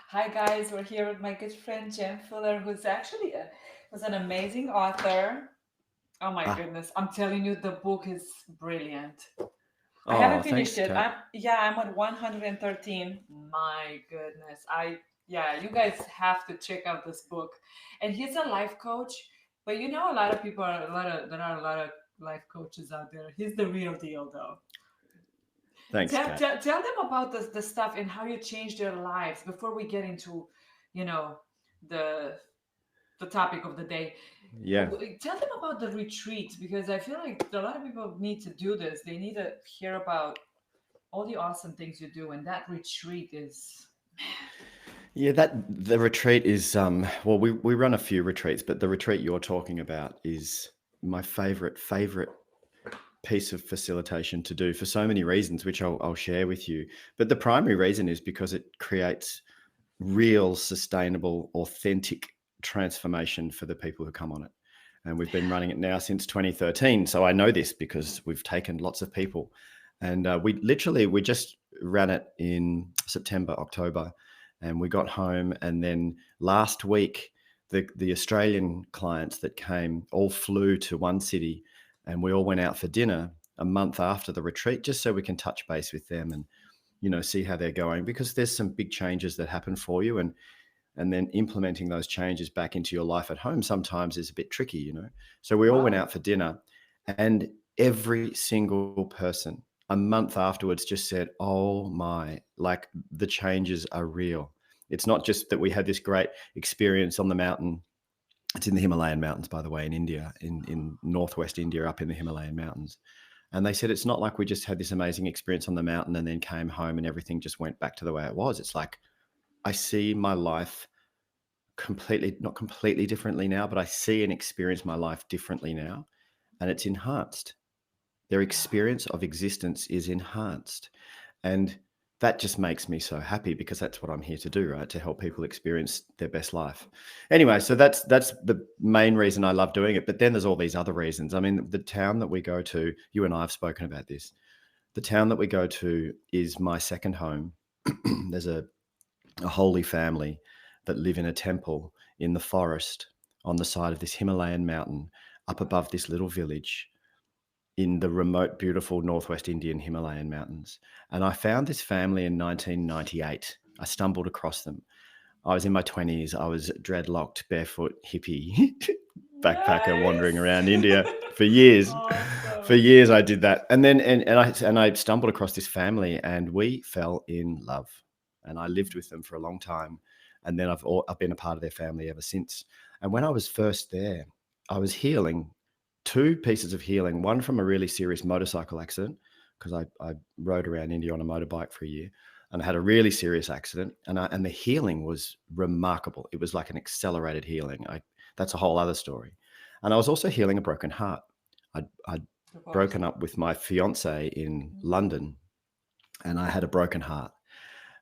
Hi guys, we're here with my good friend Jen Fuller, who's actually was an amazing author. Oh my Ah, goodness, I'm telling you, the book is brilliant. I haven't oh, finished thanks, it. Kat. I'm at 113. My goodness. You guys have to check out this book. And he's a life coach, but you know a lot of people are a lot of there are a lot of life coaches out there. He's the real deal though. Thanks, Tell, Kat. tell, tell them about the stuff and how you changed their lives before we get into, you know, the the topic of the day. Yeah. Tell them about the retreat because I feel like a lot of people need to do this. They need to hear about all the awesome things you do, and that retreat is Yeah, that the retreat is well, we run a few retreats, but the retreat you're talking about is my favorite piece of facilitation to do for so many reasons, which I'll share with you. But the primary reason is because it creates real, sustainable, authentic transformation for the people who come on it. And we've been running it now since 2013. So I know this because we've taken lots of people. And we just ran it in September, October, and we got home. And then last week, the Australian clients that came all flew to one city, and we all went out for dinner a month after the retreat, just so we can touch base with them and see how they're going, because there's some big changes that happen for you, and then implementing those changes back into your life at home sometimes is a bit tricky. So we all went wow. out for dinner, and every single person a month afterwards just said, oh my, like the changes are real. It's not just that we had this great experience on the mountain. It's in the Himalayan mountains, by the way, in India, in northwest India, up in the Himalayan mountains. And they said it's not like we just had this amazing experience on the mountain and then came home and everything just went back to the way it was. It's like I see my life completely, not completely differently now, but I see and experience my life differently now, and it's enhanced. Their experience of existence is enhanced. And that just makes me so happy, because that's what I'm here to do, right? To help people experience their best life. Anyway, so that's the main reason I love doing it. But then there's all these other reasons. I mean, the town that we go to, you and I have spoken about this. The town that we go to is my second home. There's a holy family that live in a temple in the forest on the side of this Himalayan mountain up above this little village in the remote, beautiful northwest Indian Himalayan mountains. And I found this family in 1998. I stumbled across them. I was in my 20s. I was dreadlocked, barefoot, hippie, backpacker wandering Nice. around India for years. For Awesome. years, I did that. And then, and I stumbled across this family, and we fell in love. And I lived with them for a long time. And then I've been a part of their family ever since. And when I was first there, I was healing, two pieces of healing, one from a really serious motorcycle accident, because I rode around India on a motorbike for a year, and I had a really serious accident, and the healing was remarkable. It was like an accelerated healing. That's a whole other story. And I was also healing a broken heart. I'd Of course. broken up with my fiance in London, and I had a broken heart,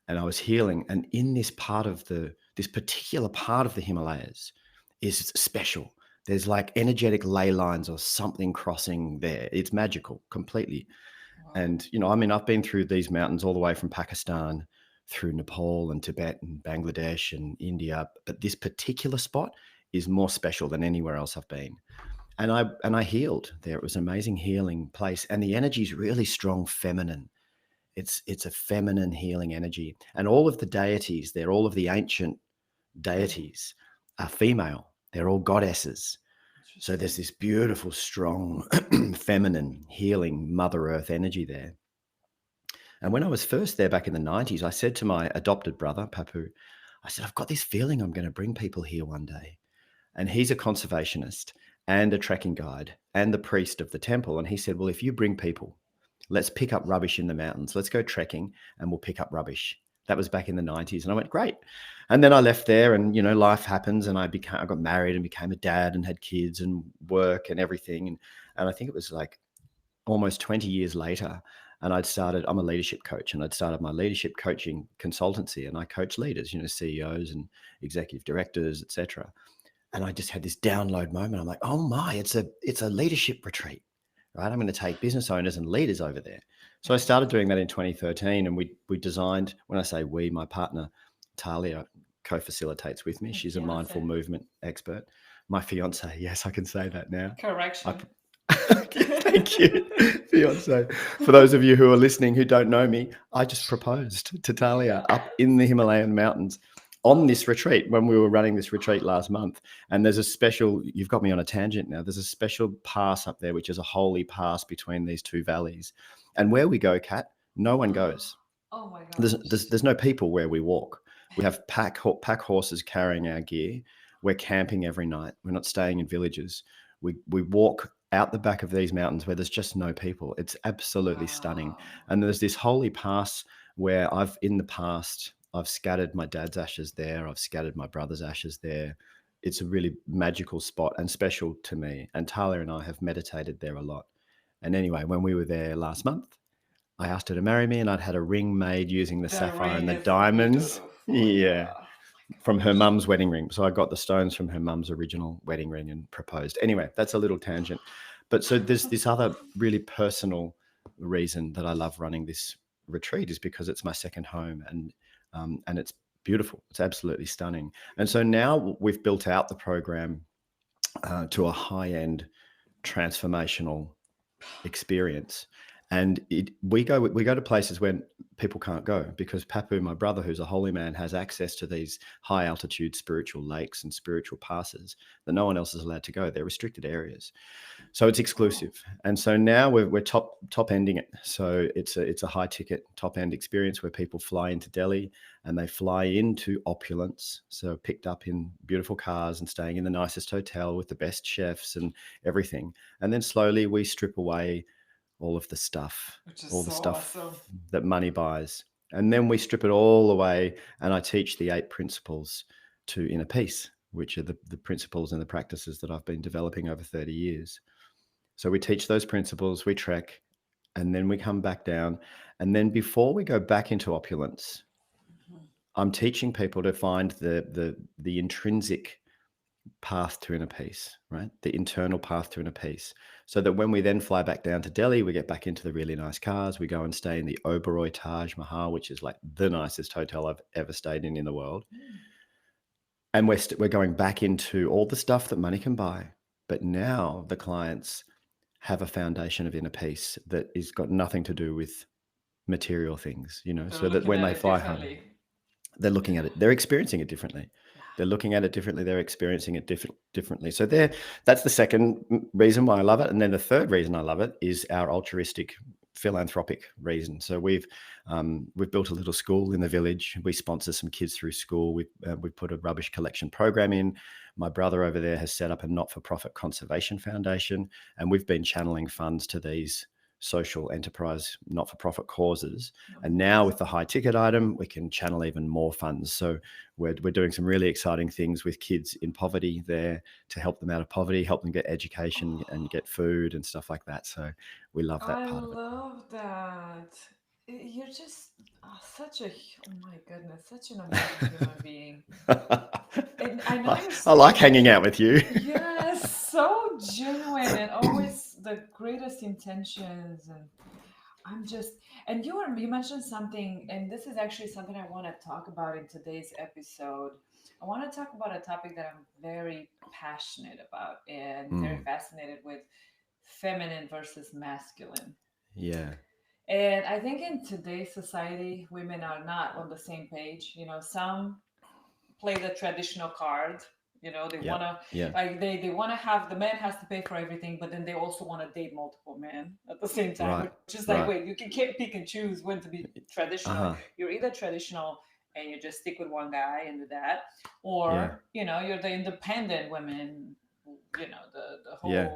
and I was healing. And in this particular part of the Himalayas is special. There's like energetic ley lines or something crossing there. It's magical completely. Wow. And I mean, I've been through these mountains all the way from Pakistan through Nepal and Tibet and Bangladesh and India, but this particular spot is more special than anywhere else I've been. And I healed there. It was an amazing healing place, and the energy is really strong, feminine. It's a feminine healing energy, and all of the deities there, all of the ancient deities are female. They're all goddesses. So there's Interesting. this beautiful, strong, feminine, healing Mother Earth energy there. And when I was first there back in the 90s, I said to my adopted brother, Papu, I said, I've got this feeling I'm going to bring people here one day. And he's a conservationist and a trekking guide and the priest of the temple. And he said, well, if you bring people, let's pick up rubbish in the mountains. Let's go trekking and we'll pick up rubbish. That was back in the 90s. And I went, great. And then I left there, and, life happens, and I got married and became a dad and had kids and work and everything. And I think it was like almost 20 years later, and I'm a leadership coach, and I'd started my leadership coaching consultancy, and I coach leaders, CEOs and executive directors, etc. And I just had this download moment. I'm like, oh my, it's a leadership retreat, right? I'm going to take business owners and leaders over there. So I started doing that in 2013, and we designed, when I say we, my partner Talia co-facilitates with me. Your She's a mindful fiance. movement expert. My fiance, yes, I can say that now. I Correction. thank you, fiance. For those of you who are listening who don't know me, I just proposed to Talia up Yes. in the Himalayan mountains on Oh, this retreat when we were running this retreat last month. And there's a special, you've got me on a tangent now. There's a special pass up there, which is a holy pass between these two valleys. And where we go, Kat, no one goes. oh my There's, gosh. there's, there's no people where we walk. We have pack horses carrying our gear. We're camping every night. We're not staying in villages. We walk out the back of these mountains where there's just no people. It's absolutely stunning. Wow. And there's this holy pass where in the past, I've scattered my dad's ashes there. I've scattered my brother's ashes there. It's a really magical spot and special to me. And Talia and I have meditated there a lot. And anyway, when we were there last month, I asked her to marry me, and I'd had a ring made using the The sapphire and ring the is diamonds. beautiful. Yeah, Yeah. from her mum's wedding ring. So I got the stones from her mum's original wedding ring and proposed. Anyway, that's a little tangent. But so there's this other really personal reason that I love running this retreat is because it's my second home, and it's beautiful. It's absolutely stunning. And so now we've built out the program to a high end transformational experience. And we go to places where people can't go because Papu, my brother, who's a holy man, has access to these high altitude spiritual lakes and spiritual passes that no one else is allowed to go. They're restricted areas, so it's Oh, exclusive. And so now we're top ending it. So it's a high ticket top end experience where people fly into Delhi and they fly into opulence. So picked up in beautiful cars and staying in the nicest hotel with the best chefs and everything. And then slowly we strip away all of the stuff, which is all the so stuff awesome. that money buys. And then we strip it all away. And I teach the 8 principles to inner peace, which are the principles and the practices that I've been developing over 30 years. So we teach those principles, we trek, and then we come back down. And then before we go back into opulence, Mhm. I'm teaching people to find the intrinsic path to inner peace, right? The internal path to inner peace. So that when we then fly back down to Delhi, we get back into the really nice cars. We go and stay in the Oberoi Taj Mahal, which is like the nicest hotel I've ever stayed in the world. Mm. And we're going back into all the stuff that money can buy. But now the clients have a foundation of inner peace that is got nothing to do with material things, They're so that looking when at they it fly home, differently. they're looking at it, they're experiencing it differently. Yeah. They're looking at it differently, they're experiencing it differently. So that's the second reason why I love it. And then the third reason I love it is our altruistic philanthropic reason. So we've built a little school in the village. We sponsor some kids through school. We've put a rubbish collection program in. My brother over there has set up a not-for-profit conservation foundation, and we've been channeling funds to these social enterprise not-for-profit causes. And now with the Amazing. high ticket item, we can channel even more funds. So we're doing some really exciting things with kids in poverty there to help them out of poverty, help them get education and Oh, get food and stuff like that. So we love that I part of it. love that. You're just such a, oh my goodness, such an amazing human being. And I know you're, I like hanging out with you. yes, so genuine and always the greatest intentions. And I'm just, and you mentioned something, and this is actually something I want to talk about in today's episode. I want to talk about a topic that I'm very passionate about and very Mm, fascinated with: feminine versus masculine. yeah. And I think in today's society, women are not on the same page. Some play the traditional card. They Yep. wanna, Yeah. like, they wanna have, the man has to pay for everything, but then they also want to date multiple men at the same time, Right. which is like, wait, Right. can't pick and choose when to be Uh traditional. huh. You're either traditional and you just stick with one guy and do that, Yeah. or you're the independent women. The Yeah.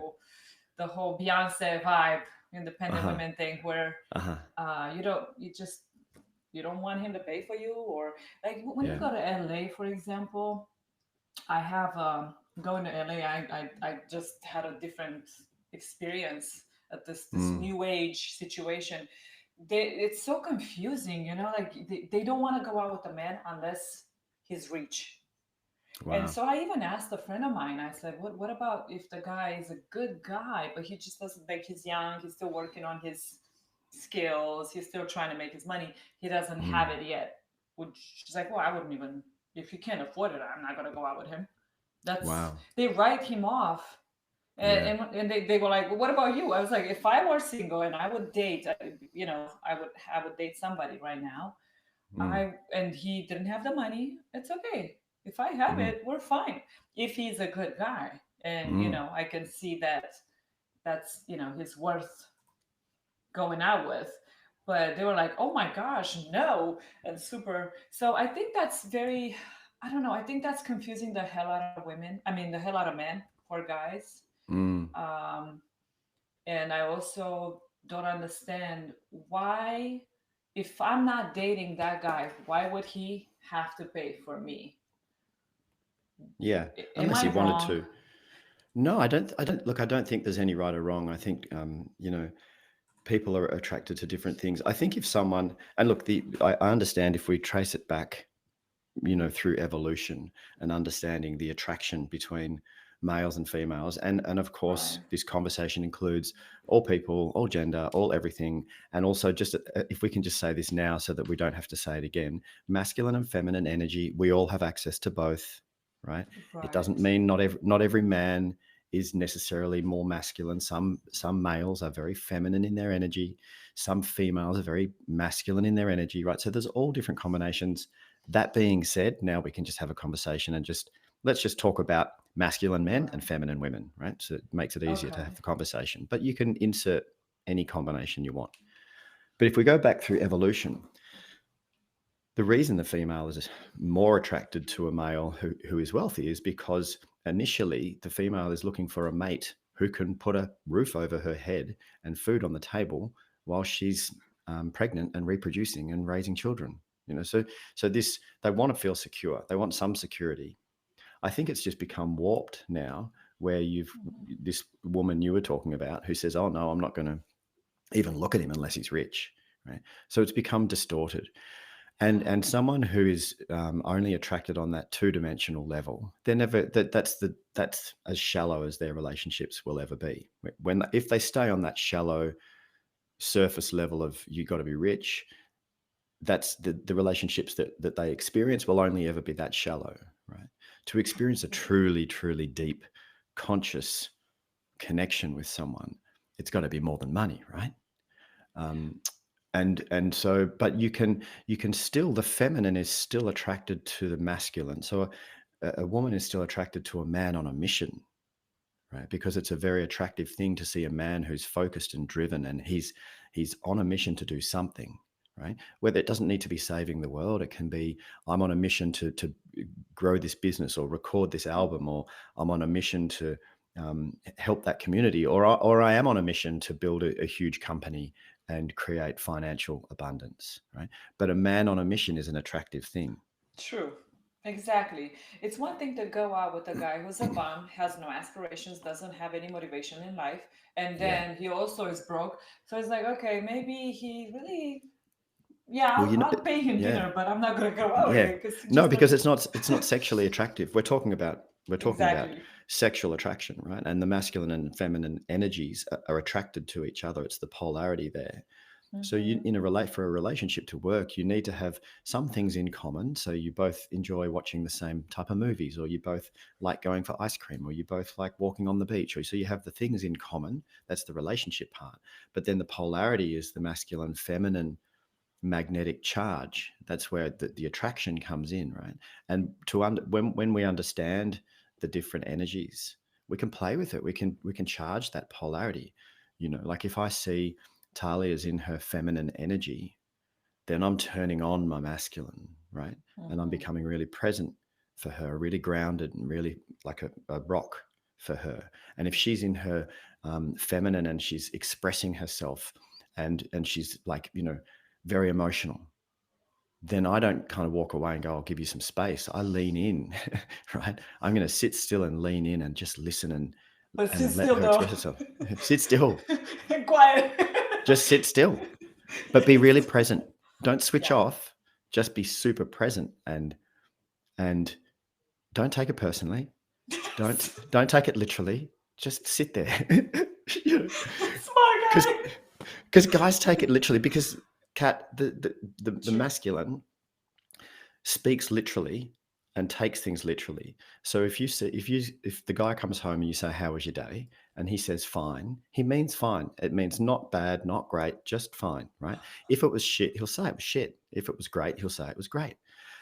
whole Beyonce vibe, Uh independent huh. women thing, where Uh huh. you don't want him to pay for you, or like when you Yeah. go to LA, for example. I have going to LA. I just had a different experience at this Mm, new age situation. It's so confusing, like they don't want to go out with a man unless he's rich. And wow. so I even asked a friend of mine. I said, "What about if the guy is a good guy, but he just doesn't, like, he's young, he's still working on his skills, he's still trying to make his money, he doesn't have Mm, it yet." would, she's like, well, I wouldn't even, if you can't afford it, I'm not going to go out with him. That's, Wow. they write him off. Yeah. And they were like, well, what about you? I was like, if I were single and I would date, I would date somebody right now. Mm, And he didn't have the money. It's okay. If I have mm, it, we're fine. If he's a good guy, and mm. I can see that that's his worth going out with. But they were like, oh my gosh, no, and super. So I think that's very, I don't know. I think that's confusing the hell out of women. I mean, the hell out of men or guys. Mm. Um, and I also don't understand why, if I'm not dating that guy, why would he have to pay for me? Yeah. Am Unless I he wanted wrong? to. No, I don't. I don't. Look, I don't think there's any right or wrong. I think, people are attracted to different things. I think if someone, and look, I understand if we trace it back, through evolution and understanding the attraction between males and females, and of course, Right. this conversation includes all people, all gender, all everything, and also just if we can just say this now so that we don't have to say it again, masculine and feminine energy, we all have access to both, right? It doesn't Right. mean not every man is necessarily more masculine. Some males are very feminine in their energy. Some females are very masculine in their energy, right? So there's all different combinations. That being said, now we can just have a conversation and let's just talk about masculine men and Right. feminine women, right? So it makes it easier to Okay. have the conversation. But you can insert any combination you want. But if we go back through evolution, the reason the female is more attracted to a male who is wealthy is because initially the female is looking for a mate who can put a roof over her head and food on the table while she's pregnant and reproducing and raising children. So this, they want to feel secure. They want some security. I think it's just become warped now, where you've this woman you were talking about who says, "Oh no, I'm not going to even look at him unless he's rich." Right. So it's become distorted. And someone who is only attracted on that two-dimensional level, they're never that's as shallow as their relationships will ever be. When if they stay on that shallow surface level of you got to be rich, that's the relationships that they experience will only ever be that shallow, right? To experience a truly, truly deep, conscious connection with someone, it's got to be more than money, right? Um, and so, but you can still, the feminine is still attracted to the masculine. So a woman is still attracted to a man on a mission, right? Because it's a very attractive thing to see a man who's focused and driven, and he's on a mission to do something, right? Whether it doesn't need to be saving the world, it can be I'm on a mission to grow this business or record this album, or I'm on a mission to help that community, or I am on a mission to build a huge company and create financial abundance, right? But a man on a mission is an attractive thing. True. Exactly. It's one thing to go out with a guy who's a bum, has no aspirations, doesn't have any motivation in life, and Yeah. then he also is broke. So it's like, okay, maybe he really, yeah, Well, I'll pay him yeah. dinner, but I'm not gonna go out with Yeah. him because he No, just because doesn't. it's not sexually attractive. We're talking about Exactly. sexual attraction, right? And the masculine and feminine energies are attracted to each other. It's the polarity there. So you Mm-hmm. in a relate for a relationship to work, you need to have some things in common. So you both enjoy watching the same type of movies, or you both like going for ice cream, or you both like walking on the beach, or so you have the things in common. That's the relationship part. But then the polarity is the masculine, feminine magnetic charge. That's where the attraction comes in, right? And when we understand the different energies, we can play with it. We can charge that polarity. Like if I see Talia is in her feminine energy, then I'm turning on my masculine, right? And I'm Mm-hmm. becoming really present for her, really grounded and really like a rock for her. And if she's in her feminine and she's expressing herself, and she's like, very emotional, then I don't kind of walk away and go, I'll give you some space. I lean in, right? I'm going to sit still and lean in and just listen and But sit and let still her though. express herself. Sit still. Quiet. Just sit still, but be really Yes. present. Don't switch Yeah. off. Just be super present, and don't take it personally. Don't Yes. don't take it literally. Just sit there. Smart Because guy. because guys take it literally, because Kat, the True. masculine, speaks literally and takes things literally. So if the guy comes home and you say, "How was your day?" and he says fine, he means fine. It means not bad, not great, just fine, right? If it was shit, he'll say it was shit. If it was great, he'll say it was great.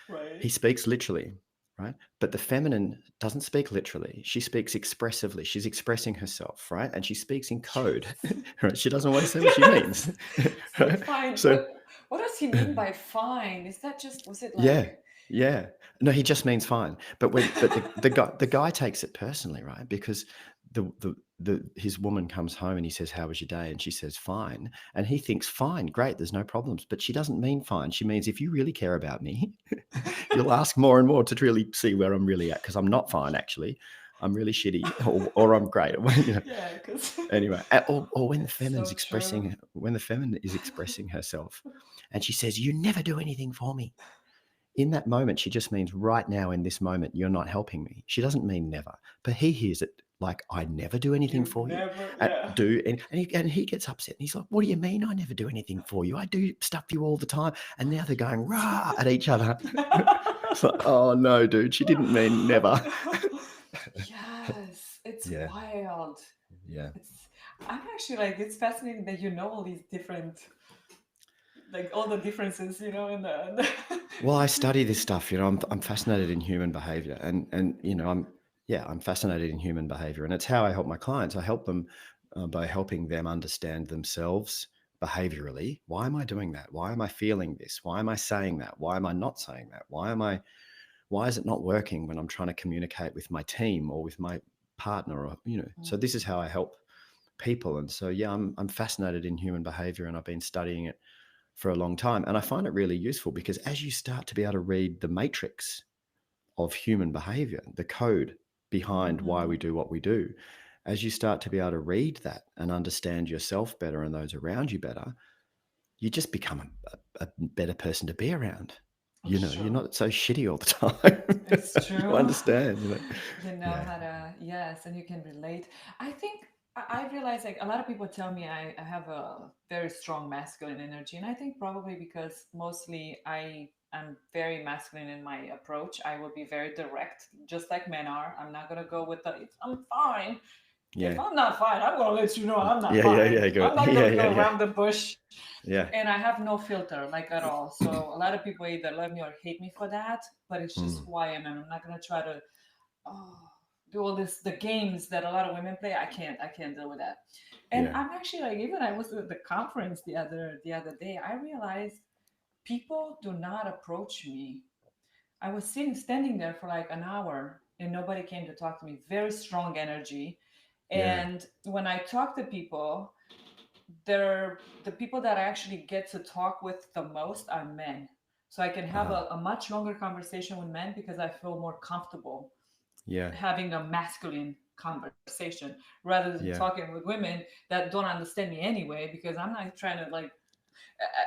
Right. He speaks literally, right? But the feminine doesn't speak literally. She speaks expressively. She's expressing herself, right? And she speaks in code, Yes. right? She doesn't always say what she Yes. means, It's like right? fine. So What does he mean by fine? Is that just was it yeah, like yeah. No, he just means fine. But the guy takes it personally, right? Because his woman comes home and he says, "How was your day?" and she says, "Fine," and he thinks, "Fine, great, there's no problems." But she doesn't mean fine. She means if you really care about me, you'll ask more and more to really see where I'm really at because I'm not fine actually. I'm really shitty, or I'm great. yeah, because Anyway, or when the it's feminine's so true. expressing when the feminine is expressing herself, and she says, "You never do anything for me." In that moment, she just means right now in this moment, you're not helping me. She doesn't mean never, but he hears it like I never do anything You for you. never, And yeah. do and he gets upset and he's like, "What do you mean I never do anything for you? I do stuff for you all the time." And now they're going rah at each other. It's like, oh no, dude, she didn't mean never. Yes, it's Yeah, wild. yeah. It's I'm actually like it's fascinating that you know all these different like all the differences, in the Well, I study this stuff. I'm fascinated in human behavior, and I'm fascinated in human behavior, and it's how I help my clients. I help them by helping them understand themselves behaviorally. Why am I doing that? Why am I feeling this? Why am I saying that? Why am I not saying that? Why is it not working when I'm trying to communicate with my team or with my partner, or so this is how I help people. And so yeah, I'm fascinated in human behavior, and I've been studying it for a long time. And I find it really useful because as you start to be able to read the matrix of human behavior, the code behind why we Mhm. do what we do, as you start to be able to read that and understand yourself better and those around you better, you just become a better person to be around. It's You're true. not so shitty all the time. It's You true. understand. You know Yeah. how to, yes, and you can relate. I think I realize like a lot of people tell me I have a very strong masculine energy, and I think probably because mostly I am very masculine in my approach. I will be very direct, just like men are. I'm not gonna go with the if I'm fine. If Yeah. I'm not fine, I'm gonna let you know I'm not Yeah. Yeah. fine. Yeah. I'm Good. not Yeah. gonna Yeah. go Yeah. around the bush, Yeah. and I have no filter like at all. So a lot of people either love me or hate me for that, but it's just Mm. who I am, and I'm not gonna try to oh, do all this the games that a lot of women play. I can't deal with that. And Yeah. I'm actually like even I was at the conference the other day, I realized people do not approach me. I was standing there for like an hour and nobody came to talk to me. Very strong energy. Yeah. And when I talk to people, they're the people that I actually get to talk with the most are men. So I can have Uh-huh. a much longer conversation with men because I feel more comfortable Yeah. having a masculine conversation rather than Yeah. talking with women that don't understand me anyway because I'm not trying to like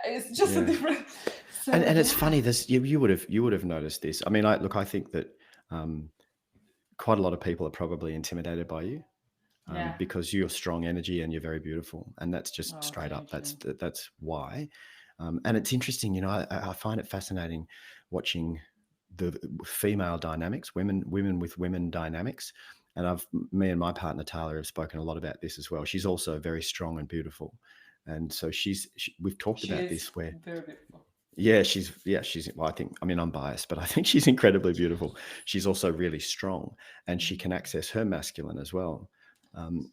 it's just a Yeah. different And so and it's yeah. funny, this you would have noticed this. I mean, I think that um, quite a lot of people are probably intimidated by you Yeah. because you're strong energy and you're very beautiful, and that's just Oh, straight up. thank you. That's why. And it's interesting, I find it fascinating watching the female dynamics, women with women dynamics. And me and my partner Taylor have spoken a lot about this as well. She's also very strong and beautiful, and so we've talked She about is this where very beautiful. she's well, I mean, I'm biased, but I think she's incredibly beautiful. She's also really strong, and she can Mhm. access her masculine as well,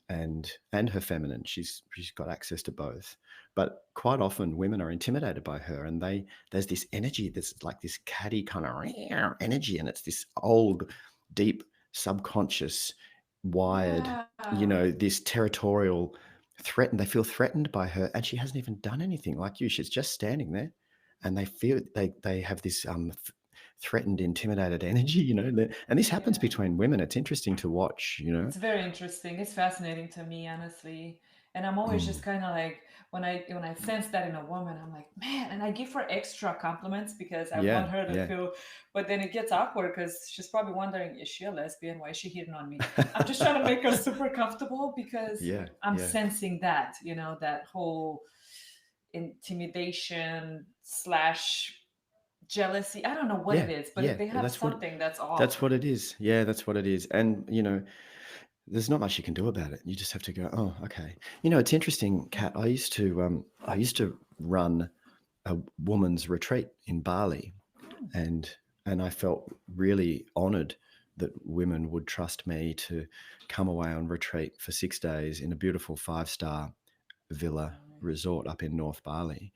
and her feminine. She's got access to both. But quite often, women are intimidated by her, and there's this energy that's like this catty kind of energy, and it's this old, deep, subconscious, wired, Yeah. this territorial threatened. They feel threatened by her, and she hasn't even done anything like you. She's just standing there, and they feel they have this threatened, intimidated energy, and this happens Yeah. between women. It's interesting to watch. It's very interesting. It's fascinating to me, honestly. And I'm always Mm. just kind of like when I sense that in a woman, I'm like, man, and I give her extra compliments because I want Yeah, her to yeah. feel. But then it gets awkward because she's probably wondering, is she a lesbian? Why is she hitting on me? I'm just trying to make her super comfortable because Yeah, I'm yeah, sensing that whole intimidation slash jealousy. I don't know what it Yeah, is, but yeah, they have something that's that's off. what it is. Yeah, that's what it is. And there's not much you can do about it. You just have to go, oh, okay. It's interesting, Kat. I used to run a woman's retreat in Bali, Mm, and and I felt really honored that women would trust me to come away on retreat for 6 days in a beautiful 5-star villa nice. resort up in North Bali.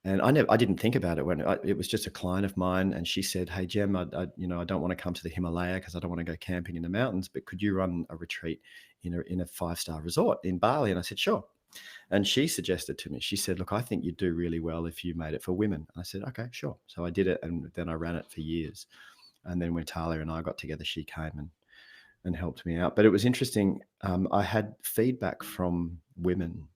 And I didn't think about it when it was just a client of mine, and she said, "Hey, Jem, I don't want to come to the Himalaya because I don't want to go camping in the mountains, but could you run a retreat in a 5-star resort in Bali?" And I said, "Sure." And she suggested to me, she said, "Look, I think you'd do really well if you made it for women." I said, "Okay, sure." So I did it, and then I ran it for years. And then when Talia and I got together, she came and helped me out. But it was interesting. I had feedback from women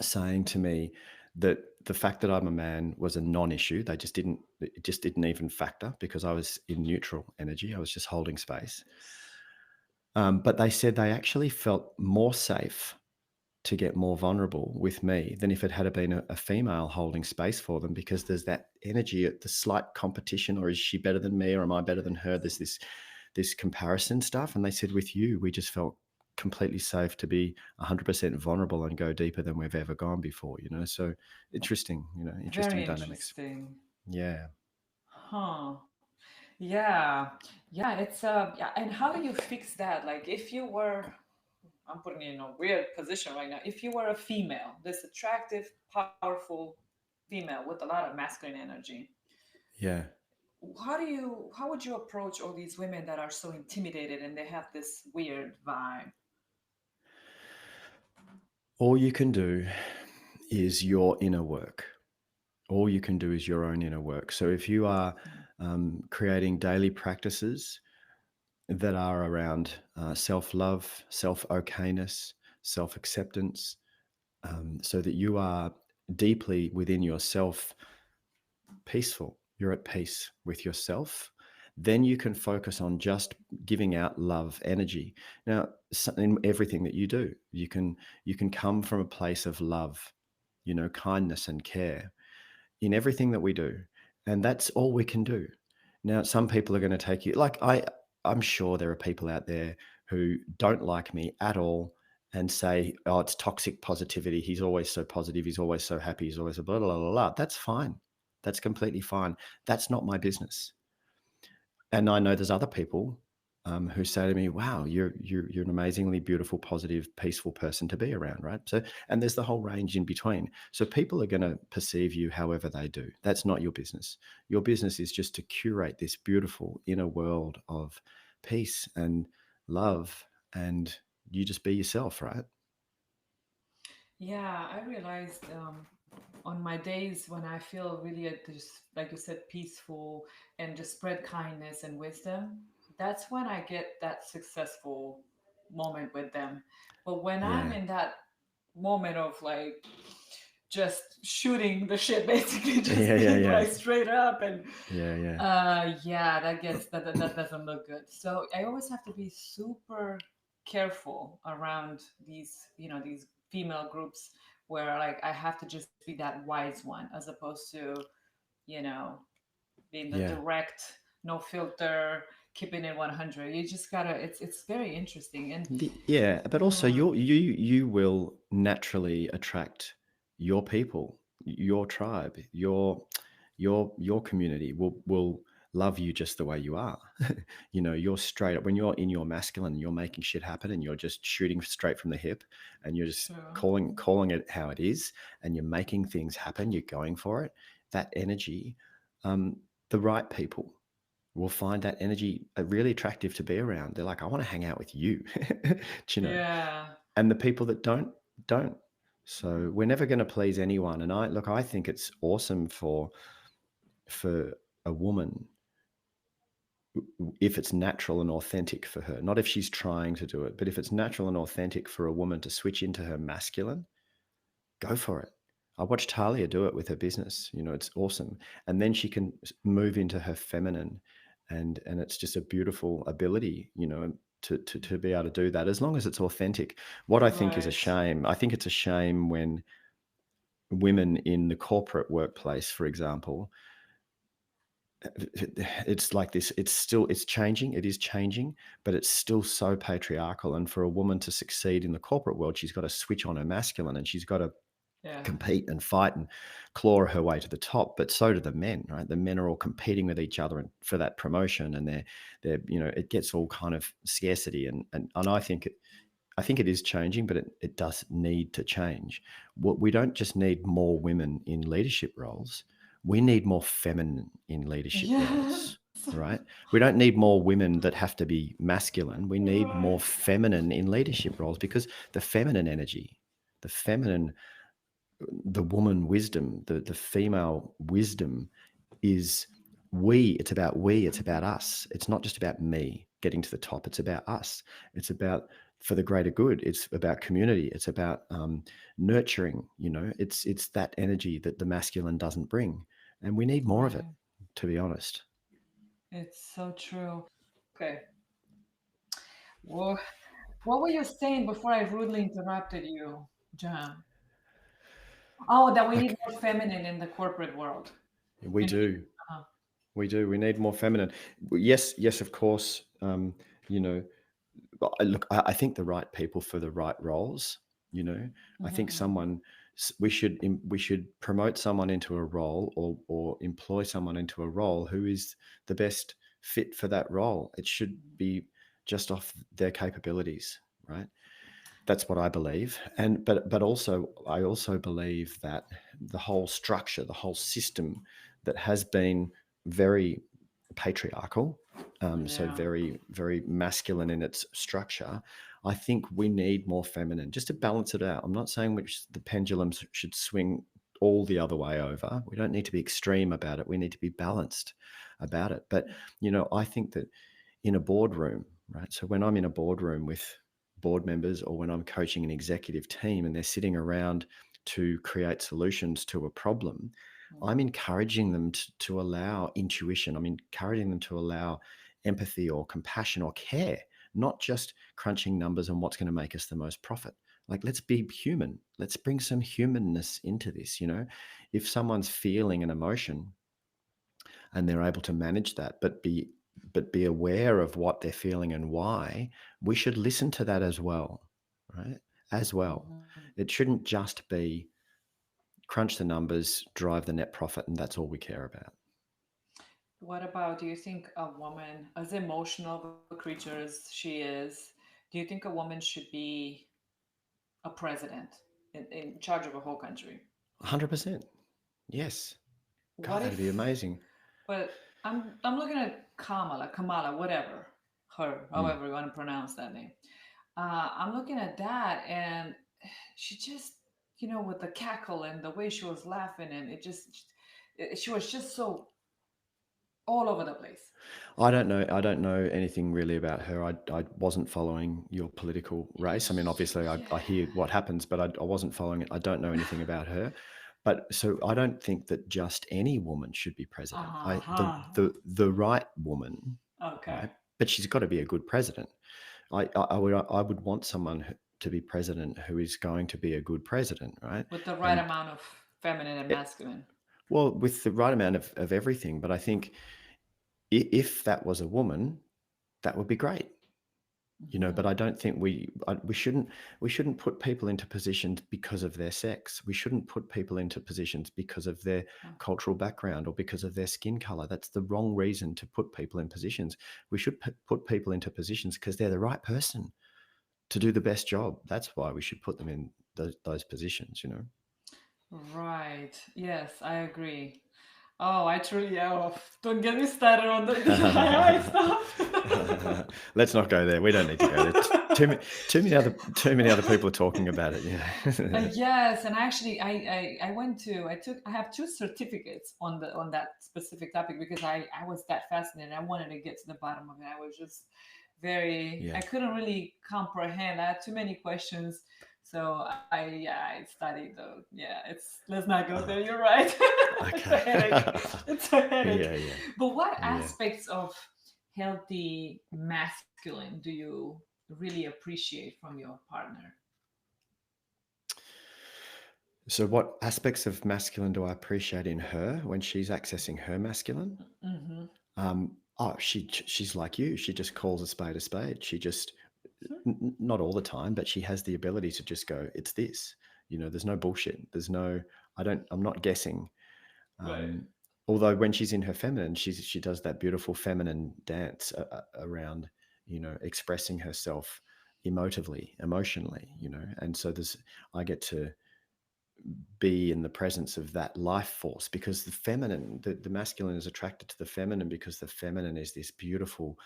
saying to me that the fact that I'm a man was a non-issue. It just didn't even factor because I was in neutral energy. I was just holding space. Nice. But they said they actually felt more safe to get more vulnerable with me than if it had been a female holding space for them, because there's that energy at the slight competition, or is she better than me or am I better than her? There's this comparison stuff. And they said with you, we just felt completely safe to be 100% vulnerable and go deeper than we've ever gone before. So interesting, interesting Very dynamics. interesting. Yeah. Huh. Yeah. Yeah, yeah, and how do you fix that? Like if you were, I'm putting you in a weird position right now. If you were a female, this attractive, powerful female with a lot of masculine energy, Yeah. how would you approach all these women that are so intimidated and they have this weird vibe? All you can do is your inner work. All you can do is your own inner work. So if you are creating daily practices that are around self love, self okayness, self acceptance, so that you are deeply within yourself peaceful, you're at peace with yourself, then you can focus on just giving out love energy. Now, in everything that you do, you can come from a place of love, kindness and care in everything that we do. And that's all we can do. Now, some people are going to take you, like I'm sure there are people out there who don't like me at all and say, oh, it's toxic positivity. He's always so positive. He's always so happy. He's always a blah, blah, blah, blah. That's fine. That's completely fine. That's not my business. And I know there's other people who say to me, "Wow, you're an amazingly beautiful, positive, peaceful person to be around," right? So, and there's the whole range in between. So people are going to perceive you however they do. That's not your business. Your business is just to curate this beautiful inner world of peace and love, and you just be yourself, right? Yeah, I realized on my days when I feel really just like you said, peaceful and just spread kindness and wisdom, that's when I get that successful moment with them. But when I'm Yeah, in that moment of like just shooting the shit, basically just yeah, yeah, being yeah, like straight up and yeah, yeah, yeah, that doesn't look good. So I always have to be super careful around these, these female groups where like I have to just be that wise one as opposed to, you know, being the yeah. direct, no filter, keeping it 100. You just gotta. It's very interesting and. Yeah, but also Uh, you will naturally attract your people, your tribe, your community will love you just the way you are. You're straight up when you're in your masculine, you're making shit happen and you're just shooting straight from the hip and you're just true. calling it how it is and you're making things happen, you're going for it. That energy, um, the right people will find that energy really attractive to be around. They're like, I want to hang out with you, do you know? Yeah. And the people that don't. So we're never going to please anyone. And I think it's awesome for a woman if it's natural and authentic for her. Not if she's trying to do it, but if it's natural and authentic for a woman to switch into her masculine, go for it. I watched Talia do it with her business. It's awesome. And then she can move into her feminine, and it's just a beautiful ability, to be able to do that as long as it's authentic. What I think is a Right. shame, I think it's a shame when women in the corporate workplace, for example, it's like this. It's changing. It is changing, but it's still so patriarchal. And for a woman to succeed in the corporate world, she's got to switch on her masculine, and she's got to Yeah. compete and fight and claw her way to the top. But so do the men, right? The men are all competing with each other for that promotion, and they're it gets all kind of scarcity, and I think it is changing, but it does need to change. We don't just need more women in leadership roles. We need more feminine in leadership Yes. roles, right? We don't need more women that have to be masculine. We need more Right. feminine in leadership roles, because the feminine energy, the feminine, the woman wisdom, the female wisdom is it's about it's about us. It's not just about me getting to the top. It's about us. It's about for the greater good. It's about community. It's about nurturing. It's that energy that the masculine doesn't bring, and we need more of it, Right. to be honest. It's so true. Okay. Well, what were you saying before I rudely interrupted you, John? Oh, that we need Like more feminine in the corporate world. we We need, do, uh, we do. We need more feminine. Yes, yes, of course. You know, look, I think the right people for the right roles. You know, I think mhm. we should promote someone into a role, or employ someone into a role who is the best fit for that role. It should be just off their capabilities, right? That's what I believe. But also I also believe that the whole structure, the whole system that has been very patriarchal, so Yeah. very, very masculine in its structure. I think we need more feminine just to balance it out. I'm not saying which the pendulums should swing all the other way over. We don't need to be extreme about it. We need to be balanced about it. But I think that in a boardroom, right? So when I'm in a boardroom with board members, or when I'm coaching an executive team and they're sitting around to create solutions to a problem, I'm Mm. encouraging them to allow intuition. I'm encouraging them to allow empathy or compassion or care, not just crunching numbers on what's going to make us the most profit. Like, let's be human. Let's bring some humanness into this. If someone's feeling an emotion and they're able to manage that, but be aware of what they're feeling and why, we should listen to that as well, right? As well. Mhm. It shouldn't just be crunch the numbers, drive the net profit, and that's all we care about. What about, do you think a woman, as emotional of a creature as she is, do you think a woman should be a president in charge of a whole country? 100%. Yes. What God, that'd be if, amazing. but I'm looking at Kamala, whatever, her, Mm. however you want to pronounce that name. I'm looking at that, and she just, with the cackle and the way she was laughing, and she was just so all over the place. I don't know. I don't know anything really about her. I wasn't following your political race. I mean, obviously, I Yeah. hear what happens, but I wasn't following it. I don't know anything about her. But so I don't think that just any woman should be president. The Uh-huh. the right woman, Okay. right? But she's got to be a good president. I would want someone to be president who is going to be a good president, right? With the right And amount of feminine and it, masculine. well, with the right amount of everything. But I think if that was a woman, that would be great. But Hmm. I don't think we shouldn't put people into positions because of their sex. We shouldn't put people into positions because of their cultural background or because of their skin color. That's the wrong reason to put people in positions. We should put people into positions because they're the right person to do the best job. That's why we should put them in those positions. Right. Yes, I agree. Oh, I truly don't get me started on the AI stuff. Let's not go there. We don't need to go there. Too many other people are talking about it. Yes, and actually, I have two certificates on that specific topic because I was that fascinated. I wanted to get to the bottom of it. I was just I Yeah. couldn't really comprehend. I had too many questions, so I studied the yeah. Let's not go there. Oh, You're right. It's a okay. headache. It's a headache. Yeah, yeah, But what yeah. aspects of healthy masculine do you really appreciate from your partner? So, what aspects of masculine do I appreciate in her when she's accessing her masculine? Mm-hmm. She's like you. She just calls a spade a spade. She just not all the time, but she has the ability to just go, "It's this." There's no bullshit. There's no. I'm not guessing. Right. Um, Although when she's in her feminine, she does that beautiful feminine dance around, expressing herself emotively, emotionally, and so I get to be in the presence of that life force because the masculine is attracted to the feminine because the feminine is this beautiful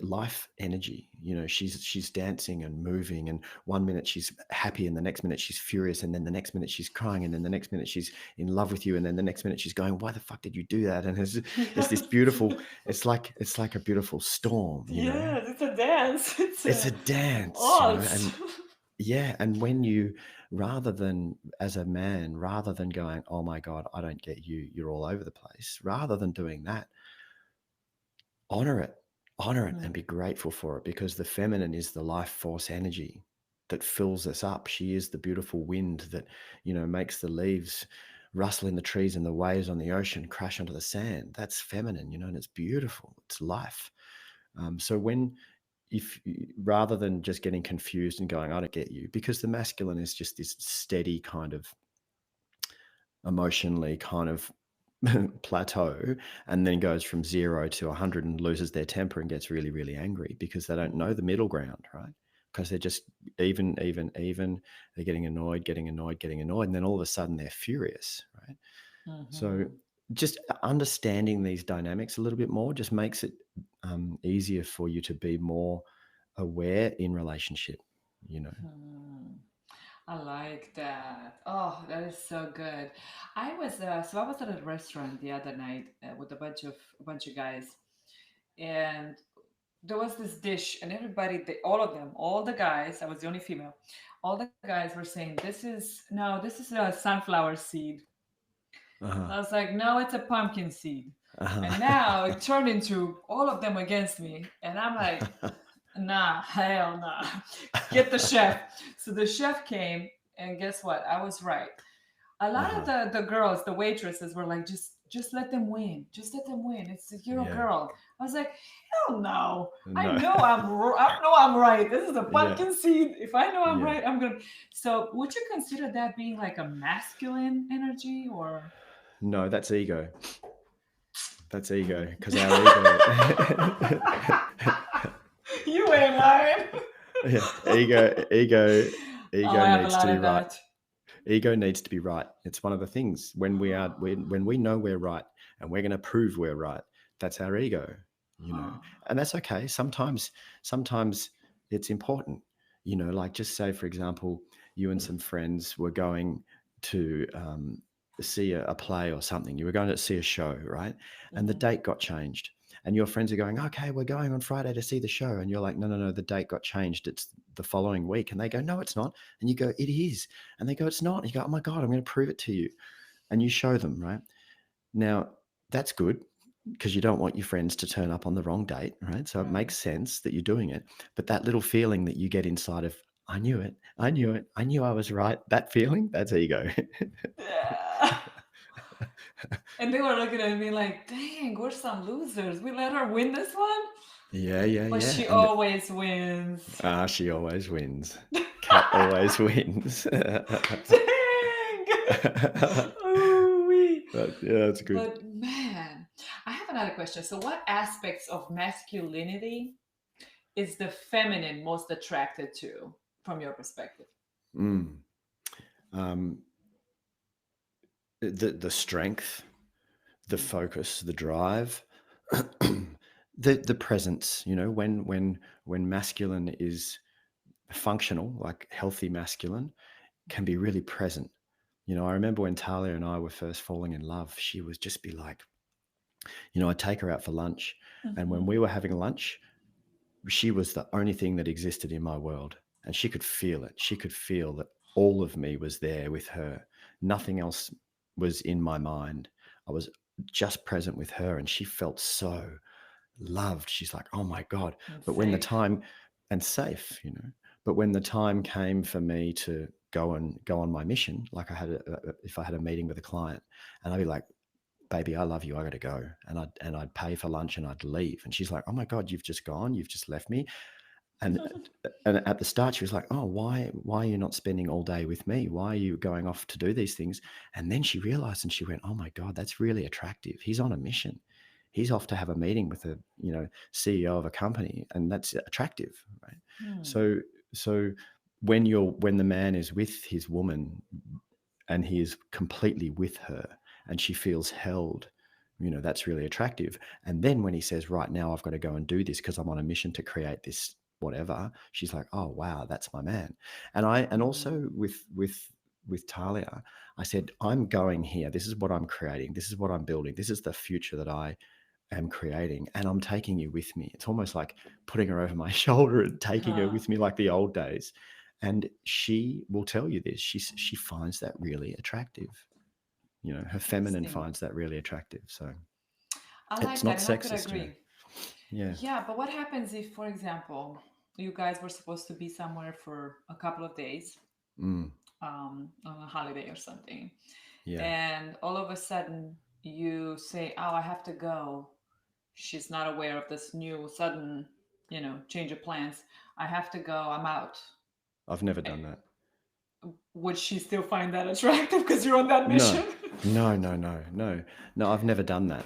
life energy. She's dancing and moving, and one minute she's happy and the next minute she's furious, and then the next minute she's crying, and then the next minute she's in love with you, and then the next minute she's going, why the fuck did you do that? And it's this beautiful, it's like a beautiful storm. Yes, it's a dance. It's It's a a dance, waltz. and yeah, and when you, rather than, as a man, rather than going, oh my God, I don't get you, you're all over the place, rather than doing that, honor it, honor it and Mm, be grateful for it, because the feminine is the life force energy that fills us up. She is the beautiful wind that, makes the leaves rustle in the trees and the waves on the ocean crash onto the sand. That's feminine, and it's beautiful. It's life. So when, if rather than just getting confused and going, I don't get you, because the masculine is just this steady kind of emotionally kind of plateau, and then goes from 0 to 100 and loses their temper and gets really, really angry because they don't mm, know the middle ground, right? Because they're just even, they're getting annoyed, getting annoyed, getting annoyed, and then all of a sudden they're furious, right? So mhm, just understanding these dynamics a little bit more just makes it easier for you to be more aware in relationship, you know. mhm. I like that. Oh, that is so good. I was at a restaurant the other night with a bunch of guys, and there was this dish, and all of them, all the guys, I was the only female, all the guys were saying, this is a sunflower seed. Uh-huh. I was like, no, it's a pumpkin seed. And now Uh-huh. it turned into all of them against me. And I'm like, nah, hell nah. Get the chef. So the chef came, and guess what? I was right. A lot of Uh-huh. the girls, the waitresses, were like, just let them win. Just let them win. You're a Yeah. girl. I was like, hell no. I No. know I know I'm right. This is a Yeah. pumpkin seed. If I know I'm Yeah. right, I'm gonna. So would you consider that being like a masculine energy or? No, that's ego. That's ego. Because our ego, You ain't lying. yeah, ego, Oh, ego I have a needs to lot be of right. that. Ego needs to be right. It's one of the things when we know we're right and we're going to prove we're right. That's our ego. Huh. And that's okay. Sometimes it's important. Like just say for example, you and some friends were going to see a play or something. You were going to see a show, right? And the Mhm. date got changed. And your friends are going, okay, we're going on Friday to see the show. And you're like, no, no, no, the date got changed. It's the following week. And they go, no, it's not. And you go, it is. And they go, it's not. And you go, oh my God, I'm going to prove it to you. And you show them, right? Now, that's good because you don't want your friends to turn up on the wrong date, right? So it Right. makes sense that you're doing it. But that little feeling that you get inside of, I knew it, I knew it, I knew I was right, that feeling, that's ego. Yeah. And they were looking at me like, dang, we're some losers. We let her win this one? Yeah, yeah, But yeah. she And always wins. she always wins. Cat always wins. Dang! Ooh-wee. Yeah, that's good. But man, I have another question. So, what aspects of masculinity is the feminine most attracted to from your perspective? Mm. Um, the strength, the Mm, focus, the drive, the presence. When masculine is functional, like healthy masculine, can be really present. I remember when Talia and I were first falling in love, she would just be like, I'd take her out for lunch, and when mhm. we were having lunch, she was the only thing that existed in my world, and she could feel it. She could feel that all of me was there with her. Nothing else was in my mind. I was just present with her, and she felt so loved. She's like, oh my God. And But when the safe. time, and safe, but when the time came for me to go on my mission, like if I had a meeting with a client, and I'd be like, baby, I love you, I gotta go. And I'd pay for lunch and I'd leave. And she's like, oh my God, you've just gone, you've just left me. And at the start she was like, oh, why are you not spending all day with me? Why are you going off to do these things? And then she realized and she went, oh my God, that's really attractive. He's on a mission. He's off to have a meeting with a, CEO of a company, and that's attractive, right? Hmm. So when the man is with his woman and he is completely with her and she feels held, that's really attractive. And then when he says, right now I've got to go and do this because I'm on a mission to create this whatever, she's like, oh wow, that's my man. And Hmm. also with Talia, I said, I'm going here, this is what I'm creating, this is what I'm building, this is the future that I am creating, and I'm taking you with me. It's almost like putting her over my shoulder and taking her Huh. with me like the old days. And she will tell you this. She finds that really attractive. Her feminine Interesting. finds that really attractive. So I it's like not that, and I could sexist. agree. Yeah. Yeah, but what happens if, for example, you guys were supposed to be somewhere for a couple of days, Mm, on a holiday or something, yeah. and all of a sudden you say, "Oh, I have to go." She's not aware of this new sudden, change of plans. I have to go. I'm out. I've never Eh, done that. Would she still find that attractive because you're on that No. mission? No, no, no, no. No, I've never done that.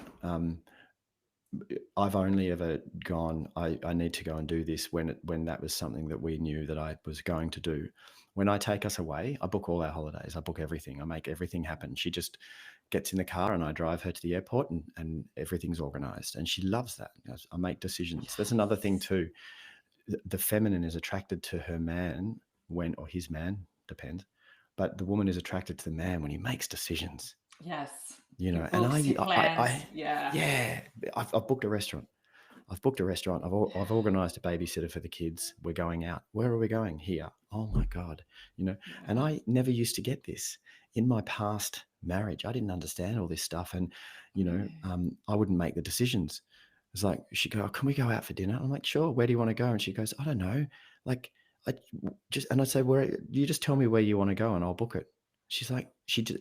I've only ever gone, I need to go and do this when that was something that we knew that I was going to do. When I take us away, I book all our holidays. I book everything. I make everything happen. She just gets in the car and I drive her to the airport, and everything's organized. And she loves that. I make decisions. That's another thing Yes. too. The feminine is attracted to her man or his man, depends. But the woman is attracted to the man when he makes decisions, Yes. you He know. And books, he plans. Yeah. yeah, I've booked a restaurant. I've booked a restaurant. I've organised a babysitter for the kids. We're going out. Where are we going? Here. Oh my God. And Yeah. I never used to get this in my past marriage. I didn't understand all this stuff. And, Okay. I wouldn't make the decisions. It's like, she'd go, oh, can we go out for dinner? I'm like, sure. Where do you want to go? And she goes, I don't know. Like, I and I'd say, where, you just tell me where you want to go and I'll book it. She's like,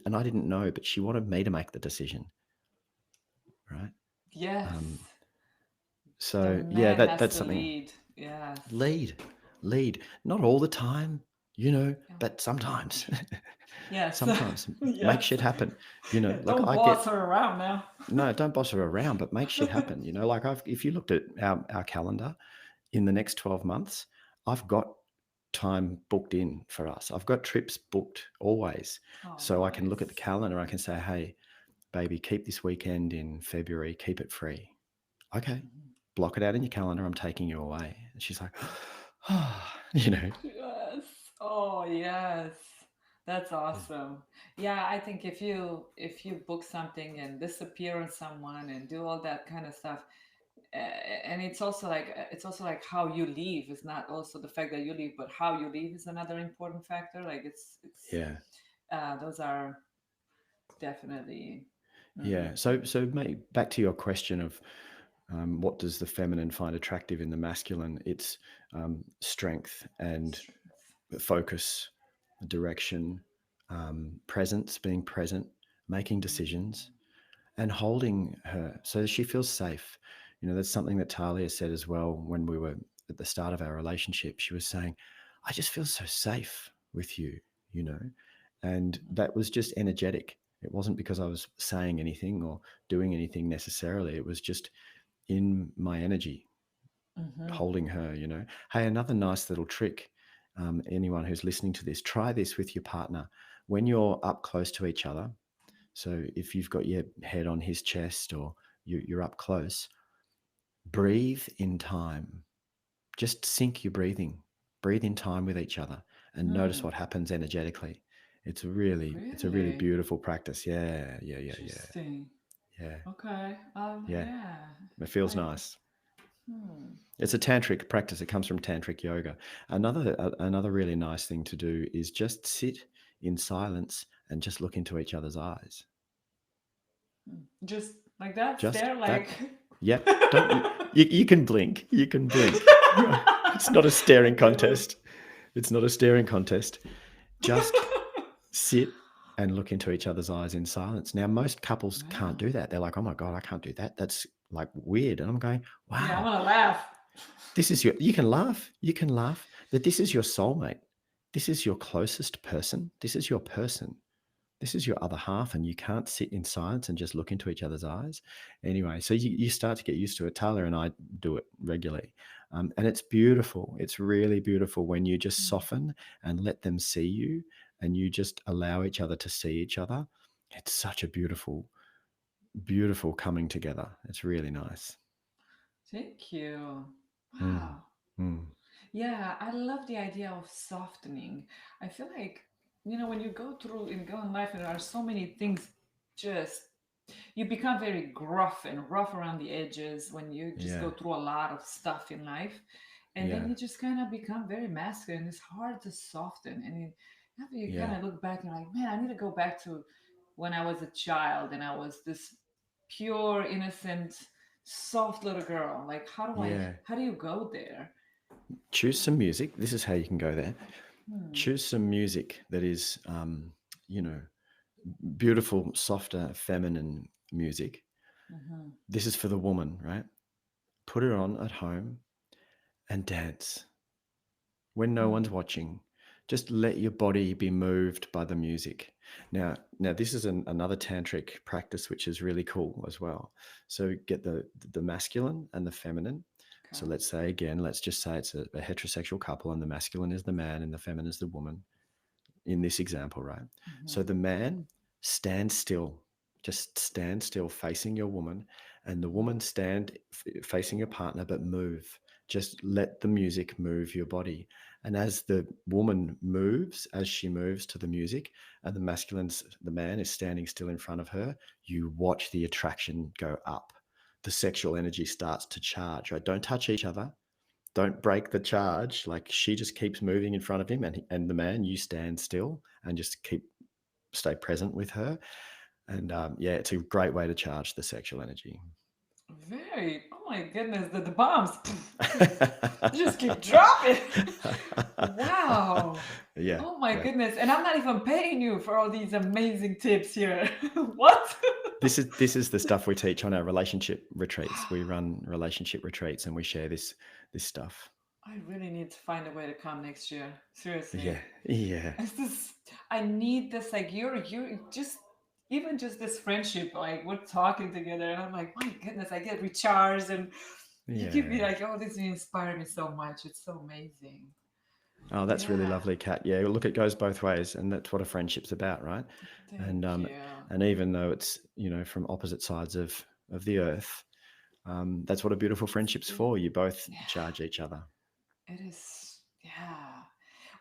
and I didn't know, but she wanted me to make the decision. Right. Um, Yes. The so yeah, man has that's to something. lead. Yes. Lead, lead. Not all the time, Yeah. but sometimes. Yes. Sometimes make Yes. shit happen. Like Don't I boss get her around now. no, don't boss her around, but make shit happen. Like if you looked at our calendar in the next 12 months, I've got time booked in for us. I've got trips booked always. Oh, So I can look at the nice. calendar. I can say, hey, baby, keep this weekend in February, keep it free. Okay, Mhm. block it out in your calendar. I'm taking you away. And she's like, oh, you know. Yes. Oh, yes. That's Yeah. awesome. Yeah, I think if you book something and disappear on someone and do all that kind of stuff, and it's also like how you leave is not also the fact that you leave, but how you leave is another important factor. Like it's Yeah. those are definitely. Yeah. Mm, So maybe back to your question of what does the feminine find attractive in the masculine? It's strength and strength. focus, direction, presence, being present, making decisions, Mm, and holding her so that she feels safe. That's something that Talia said as well when we were at the start of our relationship. She was saying, I just feel so safe with you, you know, and mhm, that was just energetic. It wasn't because I was saying anything or doing anything necessarily. It was just in my energy, mhm. holding her. Hey, another nice little trick. Anyone who's listening to this, try this with your partner. When you're up close to each other, so if you've got your head on his chest or you're up close, breathe in time. Just sync your breathing. Breathe in time with each other and notice Hmm. what happens energetically. It's a really Really beautiful practice. Yeah, yeah, yeah, yeah, interesting. yeah, Okay. yeah. Yeah. It feels I. nice. Hmm. It's a tantric practice. It comes from tantric yoga. Another really nice thing to do is just sit in silence and just look into each other's eyes. Hmm. Just like that, Just stare like. that. Yep. Don't you can blink. You can blink. It's not a staring Okay, wait. contest. It's not a staring contest. Just sit and look into each other's eyes in silence. Now, most couples can't Yeah. do that. They're like, oh my God, I can't do that. That's like weird. And I'm going, Yeah, I'm wow, gonna laugh. this is you can laugh, but this is your soulmate. This is your closest person. This is your person. This is your other half, and you can't sit in silence and just look into each other's eyes. Anyway, so you start to get used to it. Tyler and I do it regularly. And it's beautiful. It's really beautiful when you just Mm. soften and let them see you and you just allow each other to see each other. It's such a beautiful, beautiful coming together. It's really nice. Thank you. Mm, Wow. mm. Yeah, I love the idea of softening. I feel like, when you go through and go in life, and there are so many things, just you become very gruff and rough around the edges when you just Yeah, go through a lot of stuff in life. And then yeah, you just kind of become very masculine. It's hard to soften. And after you kind yeah, of look back and you're like, man, I need to go back to when I was a child and I was this pure, innocent, soft little girl. Like, yeah. how do you go there? Choose some music. This is how you can go there. Hmm. Choose some music that is, you know, beautiful, softer, feminine music. Hmm. This is for the woman, right? Put it on at home and dance when no one's Hmm. watching. Just let your body be moved by the music. Now this is another tantric practice which is really cool as well. So get the masculine and the feminine. So Okay. let's just say it's a heterosexual couple, and the masculine is the man and the feminine is the woman in this example, right? Hmm. So the man stands still, just stand still facing your woman, and the Hmm. woman facing your partner, but move. Just let the music move your body. And as the woman moves, as she moves to the music, and the man is standing still in front of her, you watch the attraction go up. The sexual energy starts to charge, right? Don't touch each other, don't break the charge. Like she just keeps moving in front of him, and the man, you stand still and just stay present with her. And yeah, it's a great way to charge the sexual energy. Very. Oh my goodness, the bombs. Just keep dropping. Wow. Yeah, Oh my yeah. goodness. And I'm not even paying you for all these amazing tips here. What? This is the stuff we teach on our relationship retreats. We Wow. run relationship retreats and we share this stuff. I really need to find a way to come next year. Yeah, Seriously. yeah, It's this I need this, like, you're just even just this friendship, like we're talking together and I'm like, my goodness, I get recharged and you keep me yeah. like, oh, this inspired me so much. It's so amazing. Oh, that's really Yeah. lovely, Kat. Yeah, look, it goes both ways, and that's what a friendship's about, right? And Thank you. and even though it's from opposite sides of the earth, that's what a beautiful friendship's It- for. You both yeah, charge each other. it is. Yeah.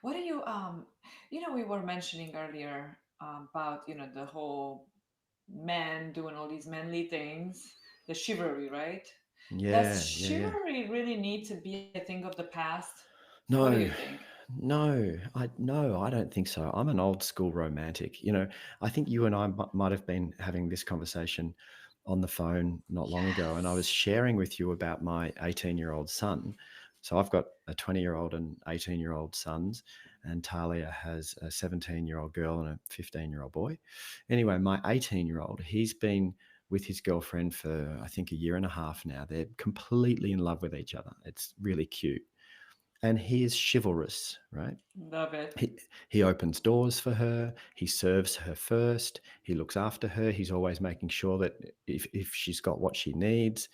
What do we were mentioning earlier about, the whole men doing all these manly things, the chivalry, right? Does Yeah, yeah, yeah. chivalry really need to be a thing of the past? What do you No, think? no, I don't think so. I'm an old school romantic. I think you and I might have been having this conversation on the phone not long ago, and I was Yes. sharing with you about my 18-year-old son. So I've got a 20-year-old and 18-year-old sons, and Talia has a 17-year-old girl and a 15-year-old boy. Anyway, my 18-year-old, he's been with his girlfriend for I think a year and a half now. They're completely in love with each other. It's really cute, and he is chivalrous, right? Love it. He opens doors for her. He serves her first. He looks after her. He's always making sure that if she's got what she needs,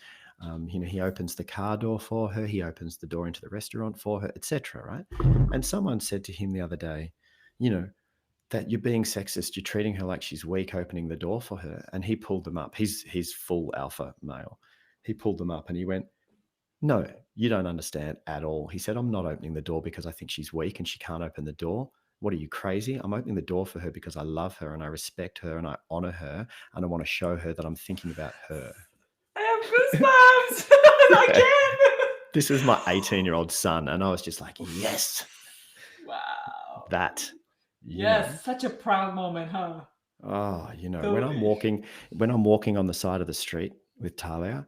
he opens the car door for her. He opens the door into the restaurant for her, etc. Right? And someone said to him the other day, you know, that you're being sexist. You're treating her like she's weak, opening the door for her. And he pulled them up. He's full alpha male. He pulled them up and he went, no, you don't understand at all. He said, I'm not opening the door because I think she's weak and she can't open the door. What are you, crazy? I'm opening the door for her because I love her and I respect her and I honor her and I want to show her that I'm thinking about her. I have goosebumps Yeah. again. This was my 18-year-old son. And I was just like, yes, Wow. that, you know. Yes, such a proud moment, huh? Oh, Totally. when I'm walking on the side of the street with Talia,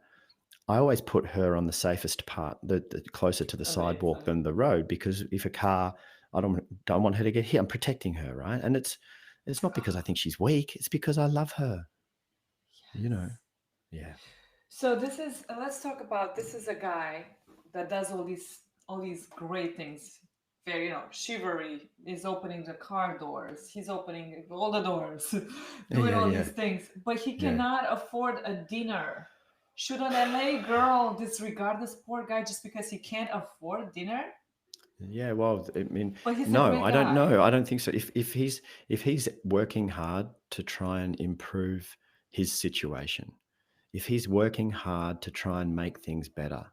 I always put her on the safest part, the closer to the sidewalk Amazing. than the road, because if a car, don't want her to get hit. I'm protecting her, right? And it's not because I think she's weak. It's because I love her. You know. Yes. Yeah. So this is let's talk about this is a guy that does all these great things. Very, chivalry is opening the car doors. He's opening all the doors, Yeah. doing Yeah. all Yeah. these things, but he Yeah. cannot afford a dinner. Should an LA girl disregard this poor guy just because he can't afford dinner? Yeah, well, I mean, But he's a no, great I don't guy. know. I don't think so. If he's working hard to try and improve his situation, if he's working hard to try and make things better,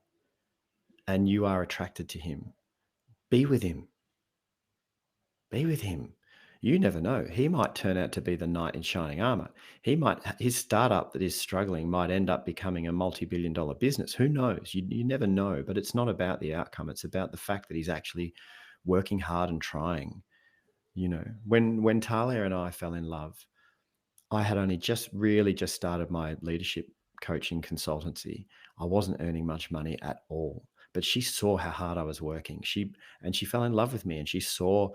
and you are attracted to him, be with him. Be with him. You never know. He might turn out to be the knight in shining armor. His startup that is struggling might end up becoming a multi-billion dollar business. Who knows? You never know. But it's not about the outcome. It's about the fact that he's actually working hard and trying. When Talia and I fell in love, I had only just started my leadership coaching consultancy. I wasn't earning much money at all, but she saw how hard I was working. She fell in love with me, and she saw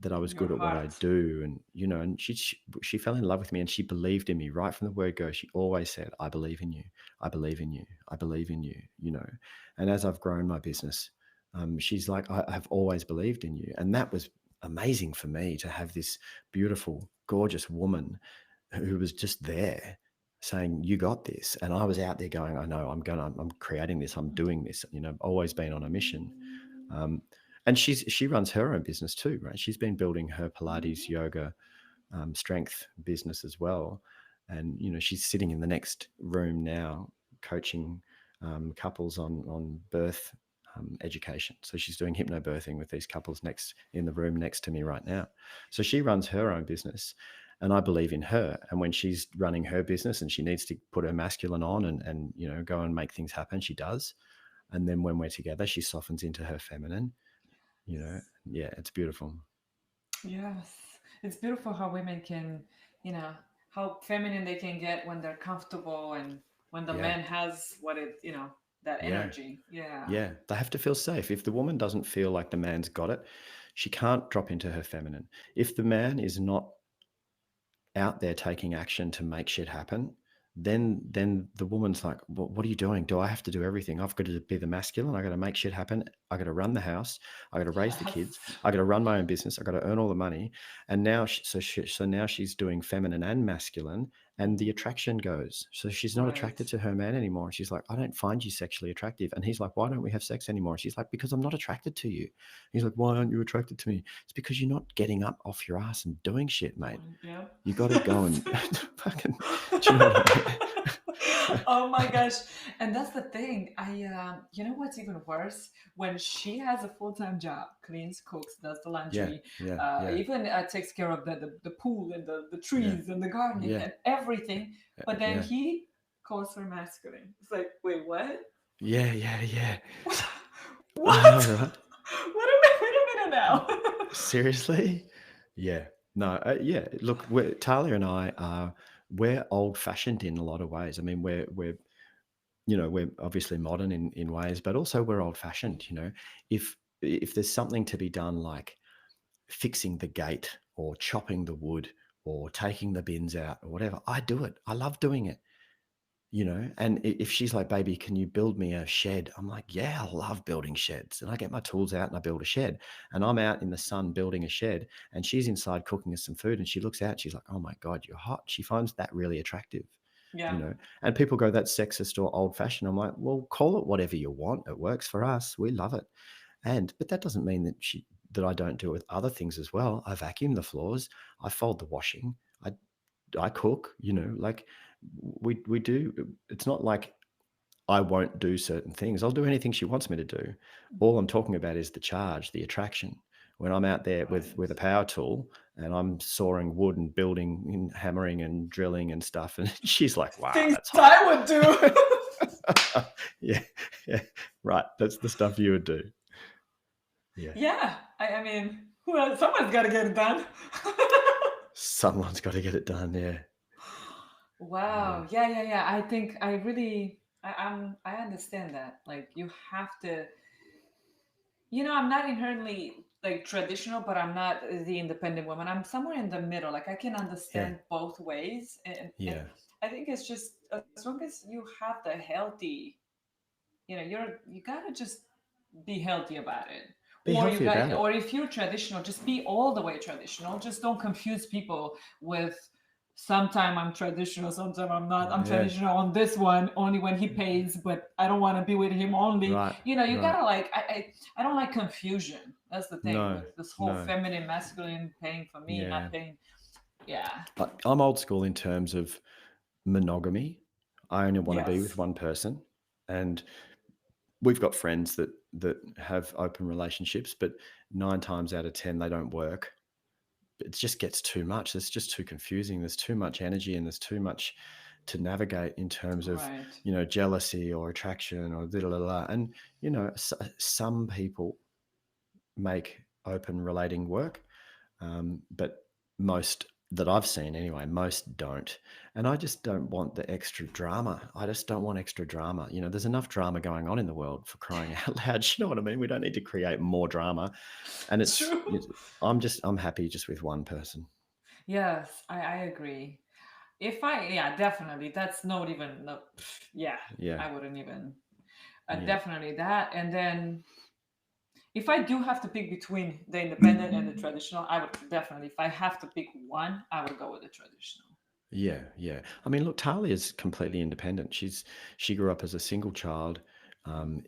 that I was Your good at what I heart. do, and she fell in love with me, and she believed in me right from the word go. She always said, "I believe in you. I believe in you. I believe in you." And as I've grown my business, she's like, "I've always believed in you," and that was amazing for me to have this beautiful, gorgeous woman who was just there saying, "You got this." And I was out there going, "I know, I'm creating this, I'm doing this." Always been on a mission. Um, and she runs her own business too, right? She's been building her Pilates, yoga, strength business as well. And she's sitting in the next room now, coaching couples on birth education. So she's doing hypnobirthing with these couples next in the room next to me right now. So she runs her own business, and I believe in her. And when she's running her business and she needs to put her masculine on and go and make things happen, she does. And then when we're together, she softens into her feminine. You know, yeah, it's beautiful. Yes. It's beautiful how women can, you know, how feminine they can get when they're comfortable and when the Yeah, man has that yeah. energy. Yeah. Yeah, they have to feel safe. If the woman doesn't feel like the man's got it, she can't drop into her feminine. If the man is not out there taking action to make shit happen, then the woman's like, well, what are you doing? Do I have to do everything? I've got to be the masculine. I got to make shit happen. I got to run the house. I got to raise the kids. Yes. I got to run my own business. I got to earn all the money. And now, so now she's doing feminine and masculine, and the attraction goes. So she's not Right. attracted to her man anymore. She's like, I don't find you sexually attractive. And he's like, why don't we have sex anymore? She's like, because I'm not attracted to you. He's like, why aren't you attracted to me? It's because you're not getting up off your ass and doing shit, mate. Yeah. You got to go and fucking. Do you know what I mean? Oh my gosh. And that's the thing. You know what's even worse? When she has a full-time job, cleans, cooks, does the Yeah, laundry, yeah, yeah, even takes care of the pool and the yeah, trees and the gardening yeah, and everything. But then yeah, he calls her masculine. It's like, wait, what? yeah, yeah, yeah. I know, What? right? Wait a minute now. Seriously? Yeah. No. Yeah. Look, Talia and I are we're old fashioned in a lot of ways. I mean, we're obviously modern in ways, but also we're old fashioned. If there's something to be done, like fixing the gate or chopping the wood or taking the bins out or whatever, I do it. I love doing it. And if she's like, baby, can you build me a shed? I'm like, yeah, I love building sheds. And I get my tools out and I build a shed. And I'm out in the sun building a shed, and she's inside cooking us some food, and she looks out, she's like, oh my God, you're hot. She finds that really attractive. Yeah. And people go, that's sexist or old fashioned. I'm like, well, call it whatever you want. It works for us. We love it. But that doesn't mean that I don't do it with other things as well. I vacuum the floors, I fold the washing, I cook, like we do. It's not like I won't do certain things. I'll do anything she wants me to do. All I'm talking about is the charge, the attraction. When I'm out there with a Right. power tool and I'm sawing wood and building and hammering and drilling and stuff, and she's like, "Wow, Things that's hot." I would do. Yeah, yeah, right. That's the stuff you would do. Yeah, Yeah. I mean, who else? Someone's got to get it done. someone's got to get it done. Yeah, yeah, Wow. Yeah, yeah, yeah. I think I really I understand that. Like you have to I'm not inherently like traditional, but I'm not the independent woman. I'm somewhere in the middle. Like I can Yeah, understand both ways, and yeah. I think it's just as long as you have the healthy, you gotta just be healthy about it. Be healthy about Or it. if you're traditional, just be all the way traditional. Just don't confuse people with sometime I'm traditional, sometime I'm not. I'm Yeah, traditional on this one only when he pays, but I don't want to be with him only. right, You right. gotta like I don't like confusion. That's the thing No, with this whole no. feminine, masculine, paying for me, Yeah. not paying. Yeah. I'm old school in terms of monogamy. I only want to be with Yes. one person, and we've got friends that have open relationships, but 9 times out of 10 they don't work. It just gets too much. It's just too confusing. There's too much energy and there's too much to navigate in terms of, Right. jealousy or attraction or da, da, da, da. And some people make open relating work, but most that I've seen anyway, most don't. And I just don't want the extra drama. I just don't want extra drama. There's enough drama going on in the world, for crying out loud. You know what I mean? We don't need to create more drama. And True. I'm happy just with one person. Yes, I agree. If I, yeah, definitely. That's not even, no, yeah, Yeah. I wouldn't even. Yeah. Definitely that. And then if I do have to pick between the independent and the traditional, I would definitely, if I have to pick one, I would go with the traditional. Yeah, yeah. I mean, look, Talia's completely independent. She grew up as a single child,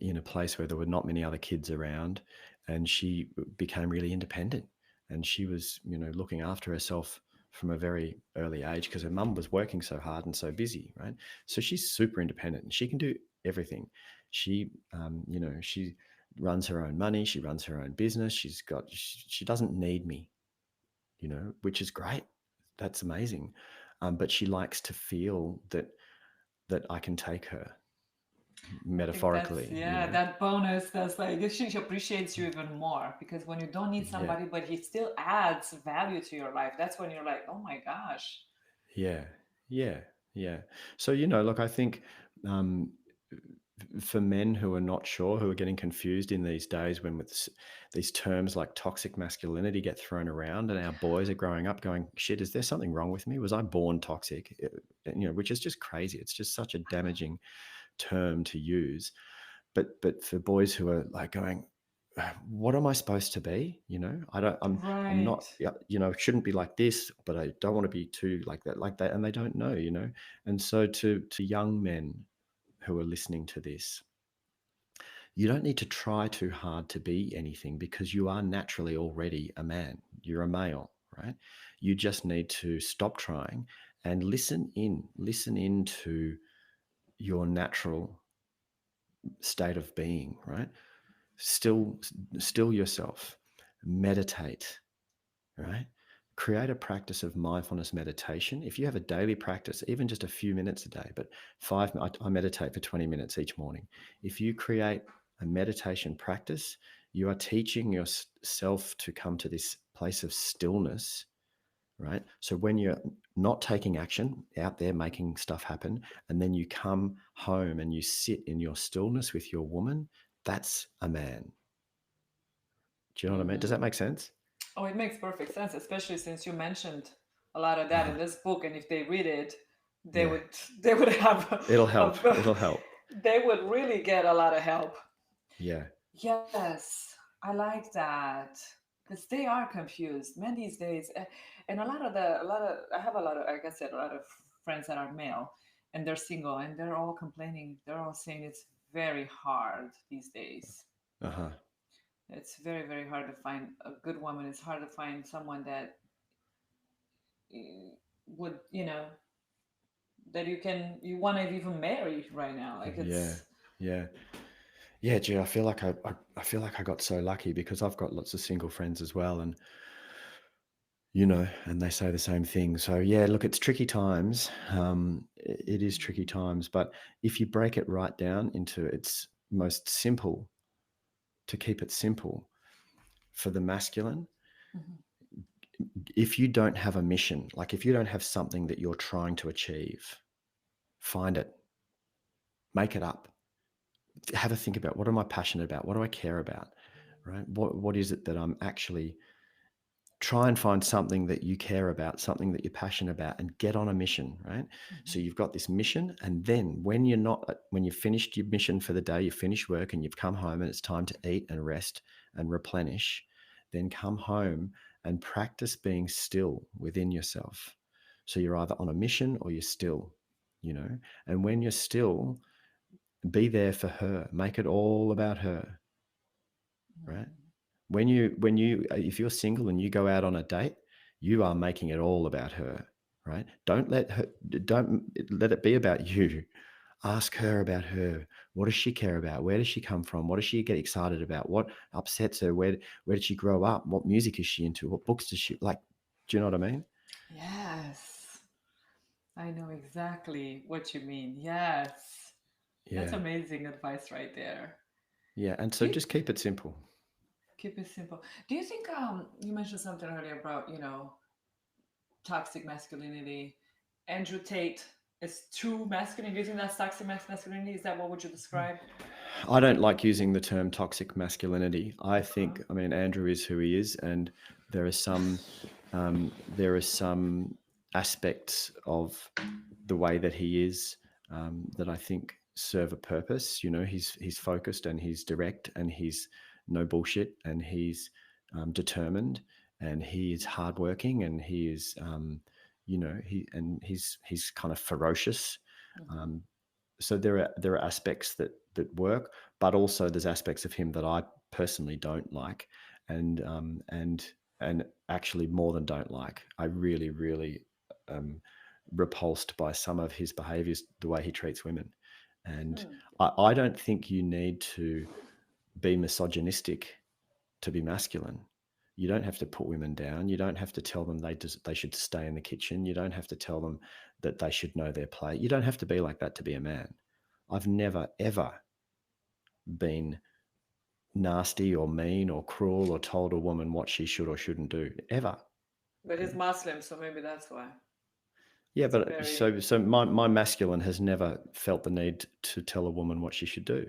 in a place where there were not many other kids around, and she became really independent. And she was, looking after herself from a very early age because her mum was working so hard and so busy, right? So she's super independent and she can do everything. She runs her own money. She runs her own business. She doesn't need me, which is great. That's amazing. But she likes to feel that I can take her I think that's, yeah, metaphorically. that bonus. That's like, she appreciates you even more because when you don't need Yeah, somebody, but he still adds value to your life, that's when you're like, oh my gosh. yeah, yeah, yeah. So look, I think, um, for men who are not sure, who are getting confused in these days when these terms like toxic masculinity get thrown around, and our boys are growing up going, "Shit, is there something wrong with me? Was I born toxic?" Which is just crazy. It's just such a damaging term to use. But for boys who are like going, what am I supposed to be? I don't. I'm Right. not. Yeah, shouldn't be like this, but I don't want to be too like that, and they don't know. And so to young men who are listening to this, you don't need to try too hard to be anything because you are naturally already a man. You're a male, right? You just need to stop trying and listen in to your natural state of being, right? still still yourself, meditate, right? Create a practice of mindfulness meditation. If you have a daily practice, even just a few minutes a day, but I meditate for 20 minutes each morning. If you create a meditation practice, you are teaching yourself to come to this place of stillness, right? So when you're not taking action out there making stuff happen, and then you come home and you sit in your stillness with your woman, that's a man. Do you know what I mean? Does Hmm. that make sense? Oh, it makes perfect sense, especially since you mentioned a lot of that in Uh-huh. this book. And if they read it, they Yeah, would they would have it'll help. a It'll help. they would really get a lot of help. Yeah, Yes, I like that because they are confused. Men these days, and a lot of I have a lot of, like I said, a lot of friends that are male and they're single and they're all complaining. They're all saying it's very hard these days. uh-huh. It's very, very hard to find a good woman. It's hard to find someone that would, that you want to even marry right now. Like Yeah, it's yeah, yeah. Gee, I feel like I got so lucky because I've got lots of single friends as well, and and they say the same thing. So yeah, look, it's tricky times. It is tricky times, but if you break it right down into its most simple, to keep it simple for the masculine, Mhm. if you don't have a mission, like if you don't have something that you're trying to achieve, find it, make it up, have a think about, what am I passionate about? What do I care about? right? What is it that I'm actually try and find something that you care about, something that you're passionate about, and get on a mission, right? So Mhm. you've got this mission, and then when you're not, when you've finished your mission for the day, you've finished work and you've come home and it's time to eat and rest and replenish, then come home and practice being still within yourself. So you're either on a mission or you're still, you know, and when you're still, be there for her, make it all about her, right? Mhm. When you if you're single and you go out on a date, you are making it all about her, right? Don't let it be about you. Ask her about her. What does she care about? Where does she come from? What does she get excited about? What upsets her? Where did she grow up? What music is she into? What books does she like? Do you know what I mean? Yes, I know exactly what you mean. Yes, that's Yeah. amazing advice right there. Yeah. And Do so you just keep it simple. keep it simple? Do you think you mentioned something earlier about toxic masculinity? Andrew Tate is too masculine. Do you think that's toxic masculinity? Is that what would you describe? I don't like using the term toxic masculinity. I Okay. think, I mean, Andrew is who he is, and there are some, there are some aspects of the way that he is that I think serve a purpose. You know, he's focused and he's direct and he's no bullshit and he's determined and he is hardworking and he is, he's kind of ferocious. Mhm. Um, so there are aspects that work, but also there's aspects of him that I personally don't like, and and actually more than don't like. I really um, repulsed by some of his behaviours, the way he treats women, and Hmm. I don't think you need to be misogynistic to be masculine. You don't have to put women down. You don't have to tell them they should stay in the kitchen. You don't have to tell them that they should know their plate. You don't have to be like that to be a man. I've never ever been nasty or mean or cruel or told a woman what she should or shouldn't do ever. But You he's know? Muslim, so maybe that's why. Yeah, It's a but very so my masculine has never felt the need to tell a woman what she should do.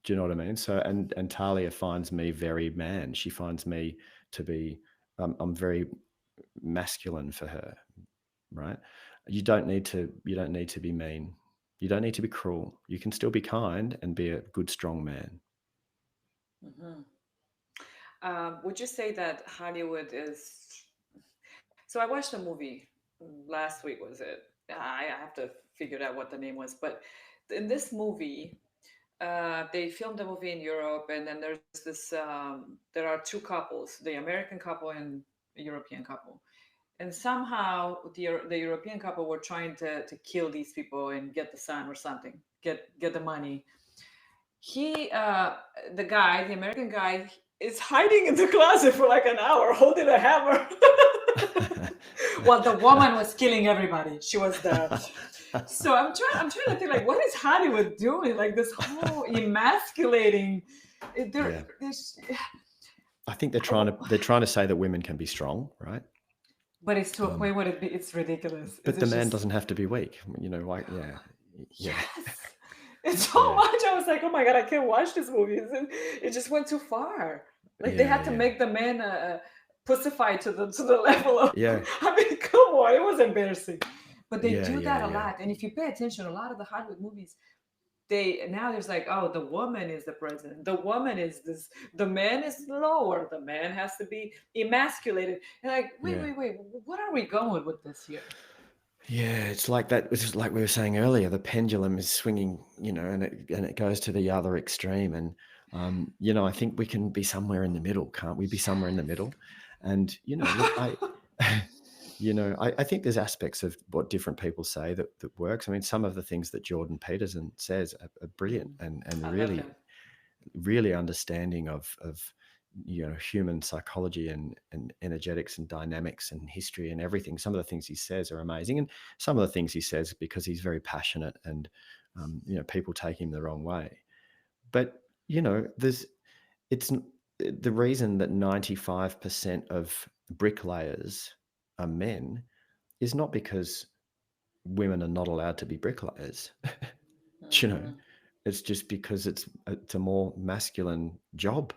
Do you know what I mean? So and Talia finds me very man. She finds me to be I'm very masculine for her, right? You don't need to be mean. You don't need to be cruel. You can still be kind and be a good strong man. Mhm. Would you say that Hollywood is? So I watched a movie last week. Was it? I have to figure out what the name was. But in this movie, they filmed the movie in Europe, and then there's this. There are two couples: the American couple and a European couple. And somehow the European couple were trying to kill these people and get the son or something, get the money. He the guy, the American guy, is hiding in the closet for like an hour holding a hammer. While the woman was killing everybody. She was the so I'm trying to think like what is Hollywood doing? Like this whole emasculating there Yeah. there's I think they're trying to say that women can be strong, right? but it's to a Um, point where it's ridiculous. but the It's man just doesn't have to be weak. You know, like yeah, yes. It's so yeah, much. I was like, oh my god, I can't watch this movie. It just went too far. Like they yeah, had to yeah, make the man pussified to the level of. yeah, I mean, come on, it was embarrassing. But they yeah, do yeah, that a yeah, lot, and if you pay attention, a lot of the Hollywood movies, they now there's like, oh, the woman is the president, the woman is this, the man is lower, the man has to be emasculated. And like, wait, yeah. wait, wait, what are we going with this here? Yeah, it's like that. It's just like we were saying earlier. The pendulum is swinging, and it goes to the other extreme. And I think we can be somewhere in the middle, can't we? Be somewhere in the Yes. middle. And look, I think there's aspects of what different people say that works. I mean, some of the things that Jordan Peterson says are brilliant Mhm. and I love really him. really understanding of human psychology and energetics and dynamics and history and everything. Some of the things he says are amazing, and some of the things he says because he's very passionate and people take him the wrong way. But there's it's the reason that 95% of bricklayers are men is not because women are not allowed to be bricklayers. you know Mhm. it's just because it's a more masculine job.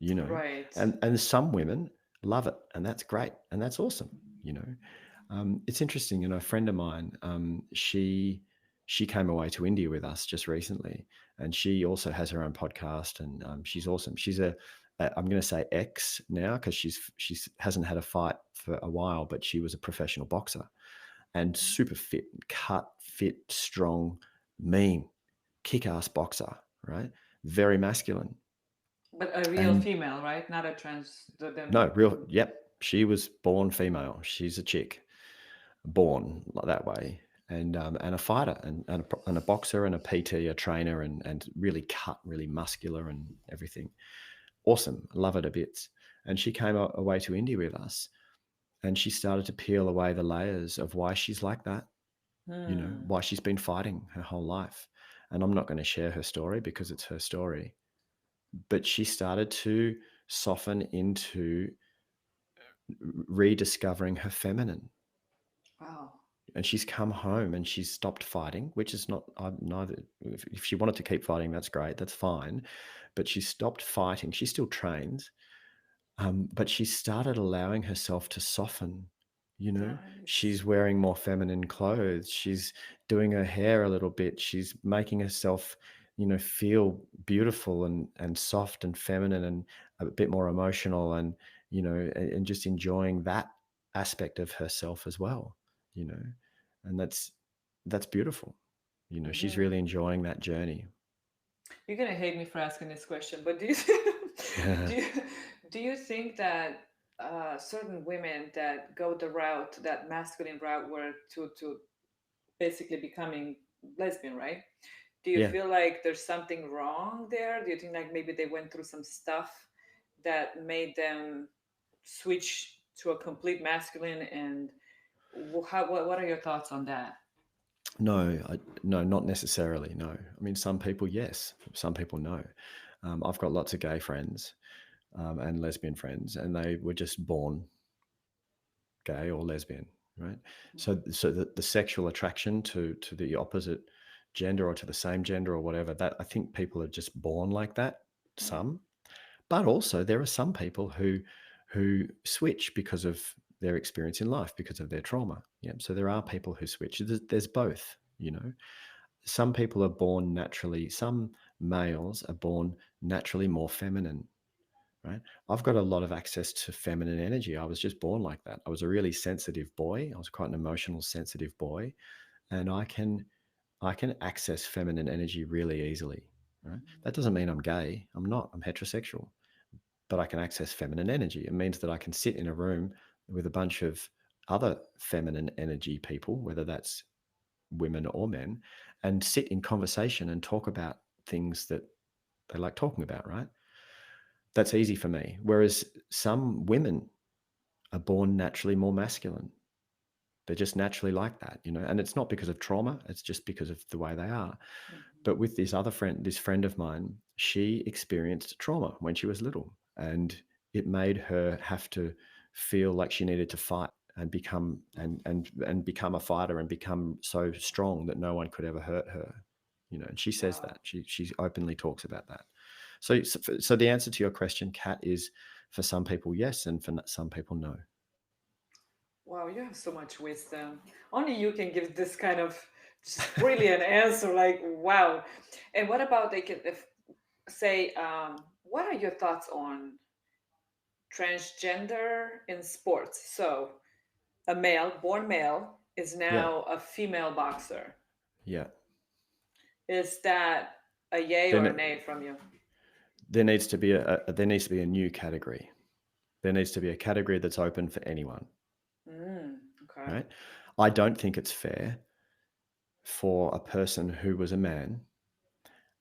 you know. Right. And some women love it, and that's great, and that's awesome, you know. It's interesting, you know. A friend of mine, she came away to India with us just recently, and she also has her own podcast, and she's awesome. She's I'm going to say ex now because she's hasn't had a fight for a while, but she was a professional boxer and super fit, cut, fit, strong, mean, kick-ass boxer, right? Very masculine. But a real And female, right? Not a trans. no, real, yep, she was born female. She's a chick, born like that way. And a fighter and a boxer and a PT, a trainer, and really cut, really muscular and everything. Awesome. Love it a bit. And she came away to India with us and she started to peel away the layers of why she's like that, you know, Hmm. why she's been fighting her whole life. And I'm not going to share her story because it's her story, but she started to soften into rediscovering her feminine. Wow. And she's come home and she's stopped fighting, which is not neither. If she wanted to keep fighting, that's great, that's fine. But she stopped fighting. She still trains, but she started allowing herself to soften. You know, Nice. she's wearing more feminine clothes. She's doing her hair a little bit. She's making herself, you know, feel beautiful and soft and feminine and a bit more emotional and, you know, and just enjoying that aspect of herself as well, you know, and that's beautiful. You know, she's Hmm. really enjoying that journey. You're gonna hate me for asking this question, but do you do you, do you think that certain women that go the route, that masculine route, were to basically becoming lesbian, right? Do you Yeah. feel like there's something wrong there? Do you think like maybe they went through some stuff that made them switch to a complete masculine? And what are your thoughts on that? No, no, not necessarily. No, I mean some people, yes, some people, no. I've got lots of gay friends and lesbian friends, and they were just born gay or lesbian, right? So the sexual attraction to the opposite gender or to the same gender or whatever, that I think people are just born like that. Mm. Some, but also there are some people who switch because of their experience in life, because of their trauma. Yeah, so there are people who switch. There's both, you know. Some people are born naturally, some males are born naturally more feminine, right? I've got a lot of access to feminine energy. I was just born like that. I was a really sensitive boy. I was quite an emotional, sensitive boy, and I can access feminine energy really easily, right? That doesn't mean I'm gay. I'm not. I'm heterosexual, but I can access feminine energy. It means that I can sit in a room with a bunch of other feminine energy people, whether that's women or men, and sit in conversation and talk about things that they like talking about, right? That's easy for me. Whereas some women are born naturally more masculine. They're just naturally like that, you know, and it's not because of trauma, it's just because of the way they are. But with this friend of mine, she experienced trauma when she was little, and it made her have to feel like she needed to fight and become a fighter and become so strong that no one could ever hurt her. You know, and she says Wow. that she openly talks about that. So the answer to your question, Kat, is for some people yes, and for some people no. Wow, you have so much wisdom. Only you can give this kind of just brilliant answer. Like, wow. And what about they can if, say, what are your thoughts on transgender in sports? So, a male, born male, is Yeah, now a female boxer. yeah. Is that a yay or a Then nay from you? there needs to be a new category. There needs to be a category that's open for anyone, Okay. right? I don't think it's fair for a person who was a man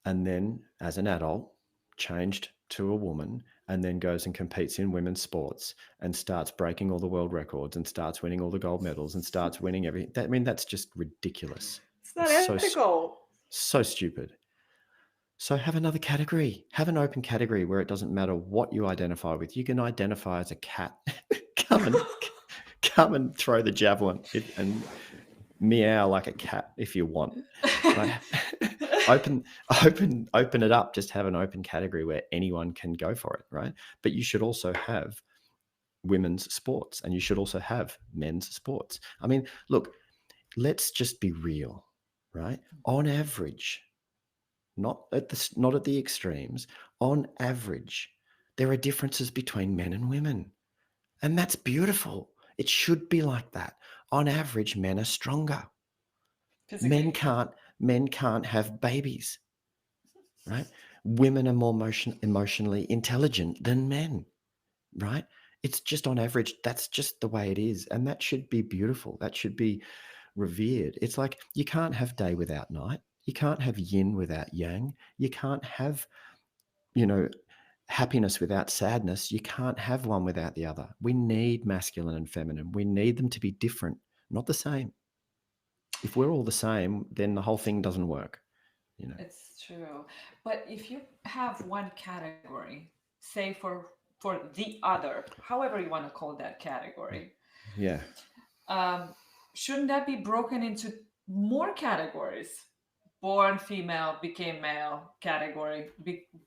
and then, as an adult, changed to a woman and then goes and competes in women's sports and starts breaking all the world records and starts winning all the gold medals and starts winning everything. I mean, that's just ridiculous. It's It's not ethical. so stupid. So have another category. Have an open category where it doesn't matter what you identify with. You can identify as a cat. come and come and throw the javelin and meow like a cat if you want. Right? open open it up. Just have an open category where anyone can go for it, right? But you should also have women's sports, and you should also have men's sports. I mean, look, let's just be real, right? On average, not at the extremes, on average, there are differences between men and women. And that's beautiful. It should be like that. On average, men are stronger. Men Physically. can't men can't have babies, right? Women are more emotionally intelligent than men, right? It's just on average, that's just the way it is. And that should be beautiful. That should be revered. It's like you can't have day without night. You can't have yin without yang. You can't have, you know, happiness without sadness. You can't have one without the other. We need masculine and feminine. We need them to be different, not the same. If we're all the same, then the whole thing doesn't work, you know. It's true. But if you have one category, say for the other, however you want to call that category, Yeah. um, shouldn't that be broken into more categories? Born female became male category.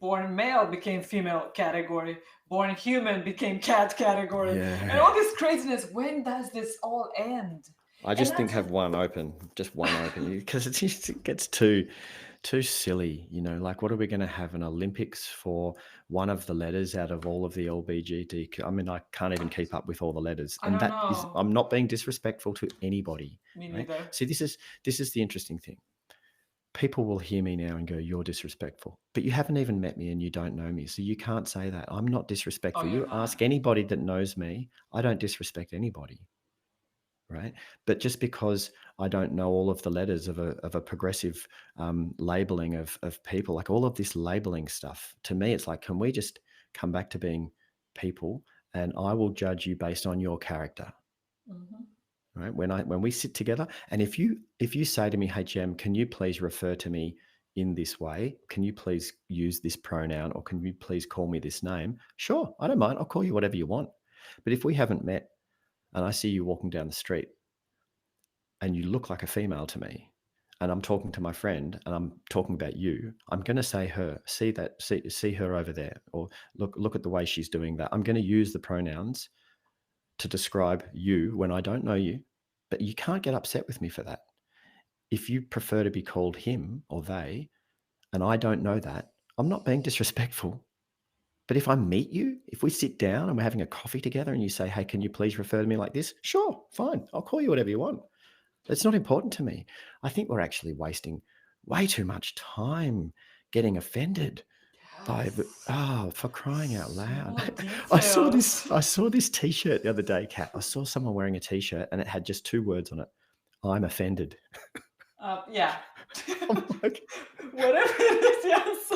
Born male became female category. Born human became cat category. And Yeah. all this craziness. When does this all end? I And just not think to have one open, just one open, because it gets too silly, you know. Like, what are we going to have an Olympics for one of the letters out of all of the LBGT? I mean, I can't even keep up with all the letters, I and don't that is, know. I'm not being disrespectful to anybody, Me right? neither. See, this is the interesting thing. People will hear me now and go, "You're disrespectful," but you haven't even met me and you don't know me, so you can't say that. I'm not Oh, disrespectful. you're You not. ask anybody that knows me, I don't disrespect anybody, right? But just because I don't know all of the letters of a progressive labeling of people, like all of this labeling stuff, to me, it's like, can we just come back to being people? And I will judge you based on your character, Hmm. right? When we sit together, and if you say to me, "Hey, Jem, can you please refer to me in this way? Can you please use this pronoun, or can you please call me this name?" Sure, I don't mind. I'll call you whatever you want. But if we haven't met, and I see you walking down the street and you look like a female to me, and I'm talking to my friend and I'm talking about you, I'm going to say her, see her over there, or look at the way she's doing that. I'm going to use the pronouns to describe you when I don't know you, but you can't get upset with me for that. If you prefer to be called him or they, and I don't know that, I'm not being disrespectful. But if I meet you, if we sit down and we're having a coffee together and you say, "Hey, can you please refer to me like this?" Sure, fine. I'll call you whatever you want. It's not important to me. I think we're actually wasting way too much time getting offended by Yes. for crying out loud. Small I saw this details. I saw this t-shirt the other day, Kat. I saw someone wearing a t-shirt and it had just two words on it. I'm offended. Yeah. I'm like, Whatever it is, yes.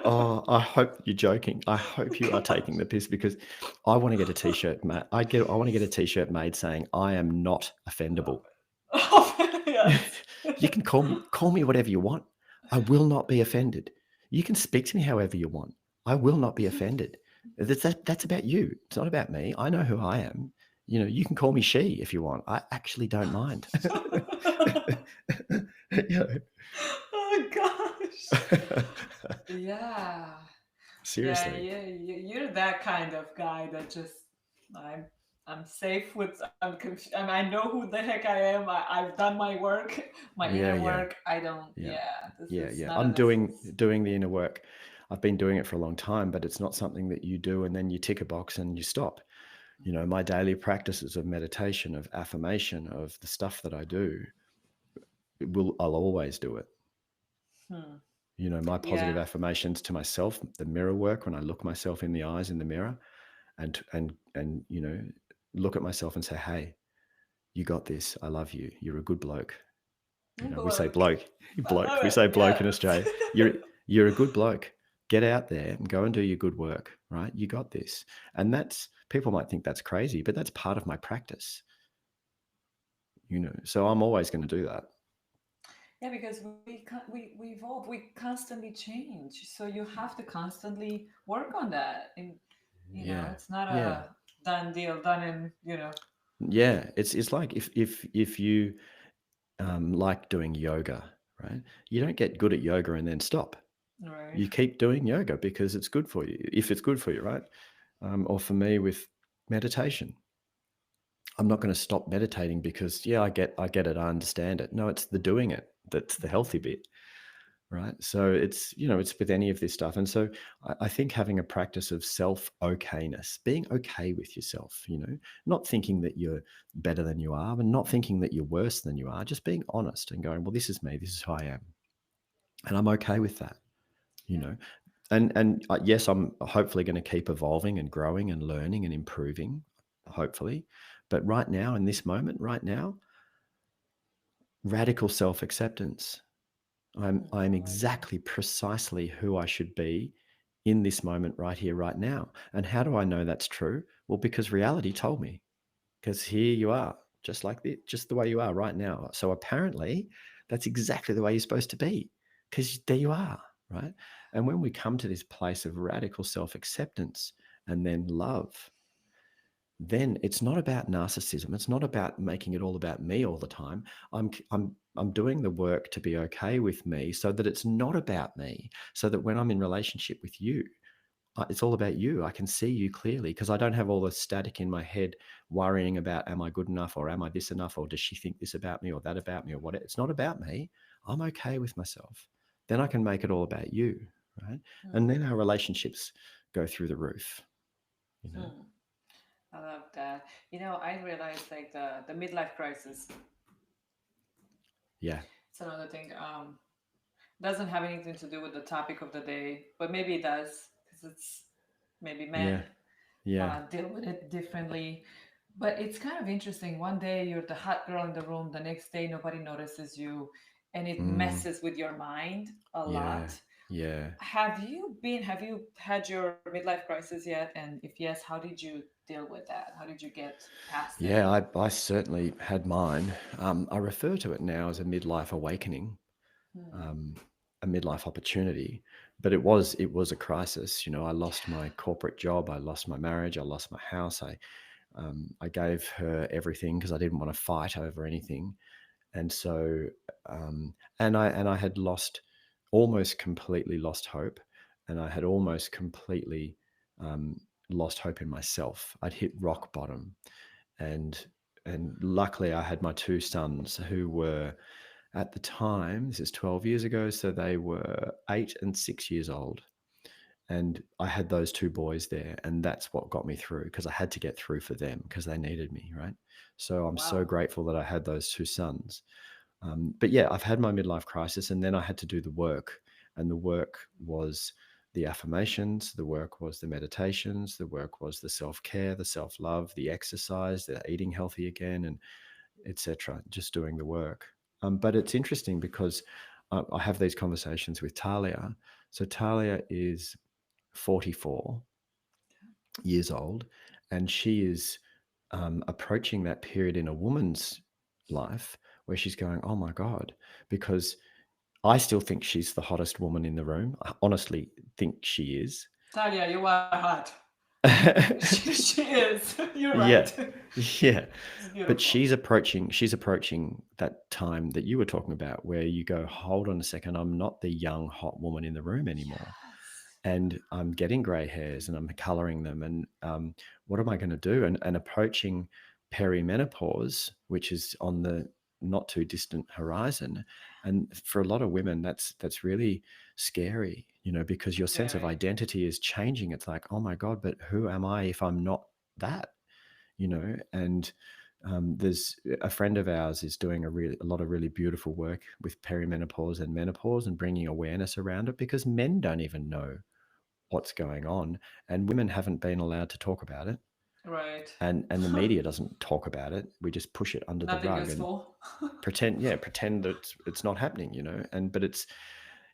oh, I hope you're joking. I hope you are taking the piss, because I want to get a t-shirt made. I want to get a t-shirt made saying I am not offendable. Oh, yes. You can call me whatever you want. I will not be offended. You can speak to me however you want. I will not be offended. That's about you. It's not about me. I know who I am. You know, you can call me she if you want. I actually don't mind. You know. Oh gosh. Yeah. Yeah, Seriously. yeah, you're that kind of guy that just I'm I'm safe with I know who the heck I am. I've done my work, my Yeah, inner yeah, work. I don't. yeah, Yeah, this yeah, is yeah. none I'm of this doing is. doing the inner work. I've been doing it for a long time, but it's not something that you do and then you tick a box and you stop. You know, my daily practices of meditation, of affirmation, of the stuff that I do, I'll always do it. Hmm. You know, my positive Yeah. affirmations to myself, the mirror work, when I look myself in the eyes in the mirror, and you know, look at myself and say, "Hey, you got this. I love you. You're a good bloke." You know, we say Bloke. bloke, I bloke. love We it. say bloke in Yes. Australia. You're a good bloke. Get out there and go and do your good work, right? You got this. And that's, people might think that's crazy, but that's part of my practice, you know. So I'm always going to do that. Yeah, because we evolve, we constantly change. So you have to constantly work on that. And Yeah. it's not Yeah. a done deal, done in, Yeah. It's like if you like doing yoga. right? You don't get good at yoga and then stop. Right. You keep doing yoga because it's good for you, if it's good for you, right? Or for me with meditation, I'm not going to stop meditating because yeah, I get it, I understand it. No, it's the doing it that's the healthy Mm. bit, right? So it's it's with any of this stuff, and so I think having a practice of self okayness, being okay with yourself, not thinking that you're better than you are, and not thinking that you're worse than you are, just being honest and going, well, this is me, this is who I am, and I'm okay with that, you Yeah. know. And yes, I'm hopefully going to keep evolving and growing and learning and improving, hopefully. But right now, in this moment, right now, radical self acceptance. I'm I like that. exactly precisely who I should be in this moment, right here, right now. And how do I know that's true? Well, because reality told me. Because here you are, just like this, just the way you are right now. So apparently, that's exactly the way you're supposed to be. Because there you are, right? And when we come to this place of radical self acceptance and then love, then it's not about narcissism. It's not about making it all about me all the time. I'm doing the work to be okay with me so that it's not about me. So that when I'm in relationship with you, it's all about you. I can see you clearly because I don't have all the static in my head worrying about am I good enough or am I this enough or does she think this about me or that about me or what. It's not about me. I'm okay with myself. Then I can make it all about you, right? And then Hmm. our relationships go through the roof, you know. Hmm. I love that. I realized like the midlife crisis. Yeah. It's another thing. Doesn't have anything to do with the topic of the day, but maybe it does because it's maybe Yeah. men Yeah. deal with it differently. But it's kind of interesting. One day you're the hot girl in the room, the next day nobody notices you, and it Mm, messes with your mind a yeah. lot. Yeah. Have you had your midlife crisis yet? And if yes, how did you deal with that? How did you get past it? Yeah. I certainly had mine. I refer to it now as a midlife awakening, Hmm. um, a midlife opportunity. But it was a crisis. I lost my corporate job. I lost my marriage. I lost my house. I gave her everything because I didn't want to fight over anything. And so, and I had almost completely lost hope, and I had almost completely um, lost hope in myself. I'd hit Wow. rock bottom, and luckily I had my two sons who were at the time. This is 12 years ago, so they were 8 and 6 years old, and I had those two boys there, and that's what got me through because I had to get through for them because they needed me, right? So I'm so Wow. grateful that I had those two sons. But yeah, I've had my midlife crisis, and then I had to do the work. And the work was the affirmations, the work was the meditations, the work was the self care, the self love, the exercise, the eating healthy again, and etc. Just doing the work. But it's interesting because I have these conversations with Talia. So Talia is 44 years old, and she is approaching that period in a woman's life where she's going, oh my God, because I still think she's the hottest woman in the room. I honestly think she is. Talia, you are hot. She is. You're Yeah. right. Yeah. It's But beautiful. she's approaching that time that you were talking about where you go, hold on a second, I'm not the young hot woman in the room anymore. Yes. And I'm getting grey hairs and I'm coloring them. And what am I going to do? And approaching perimenopause, which is on the not too distant horizon. And for a lot of women, that's really scary, because your sense of Very. identity is changing. It's like, oh my God, but who am I if I'm not that? And there's a friend of ours is doing a lot of really beautiful work with perimenopause and menopause and bringing awareness around it because men don't even know what's going on, and women haven't been allowed to talk about it, Right. and the media doesn't talk about it. We just push it under the Nothing rug and useful. pretend that it's not happening, and but it's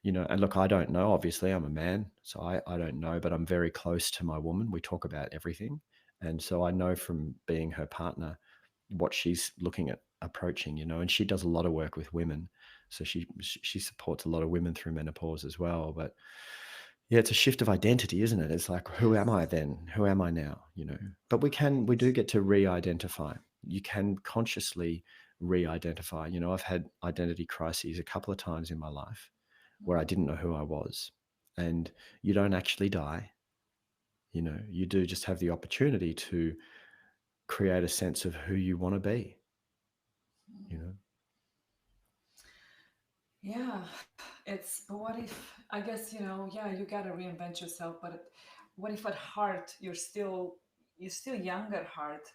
and look, I don't know, obviously I'm a man, so I don't know, but I'm very close to my woman. We talk about everything, and so I know from being her partner what she's looking at approaching, and she does a lot of work with women, so she supports a lot of women through menopause as well. But yeah, it's a shift of identity, isn't it? It's like, who am I Yes. then? Who am I now? But we do Right. get to re-identify. You can consciously re-identify. You know, I've had identity crises a couple of times in my life where I didn't know who I was. And you don't actually die. You know, you do just have the opportunity to create a sense of who you want to be, you know? Yeah, it's, but what if, I guess, yeah, you gotta reinvent yourself, but what if at heart you're still young at heart,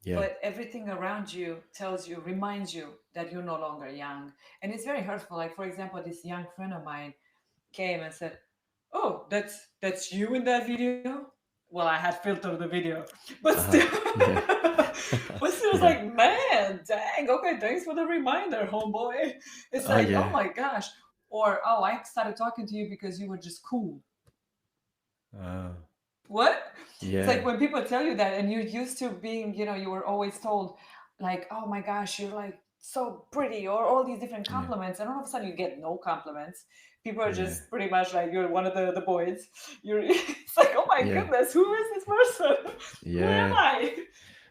Yeah. but everything around you tells you, reminds you that you're no longer young. And it's very hurtful. Like, for example, this young friend of mine came and said, "Oh, that's you in that video." Well, I had filtered the video, but still, Uh-huh. Yeah. but still, it's Yeah. like, man, dang. Okay, thanks for the reminder, homeboy. It's Oh, like, oh yeah. my gosh. Or, oh, I started talking to you because you were just cool. Uh, What? It's like yeah. when people tell you that and you're used to being, you were always told, like, oh my gosh, you're like so pretty, or all these different Yeah. compliments, and all of a sudden you get no compliments. People are Yeah. just pretty much like, you're one of the boys. You're it's like, oh my Yeah. goodness, who is this person? Who am Yeah. I?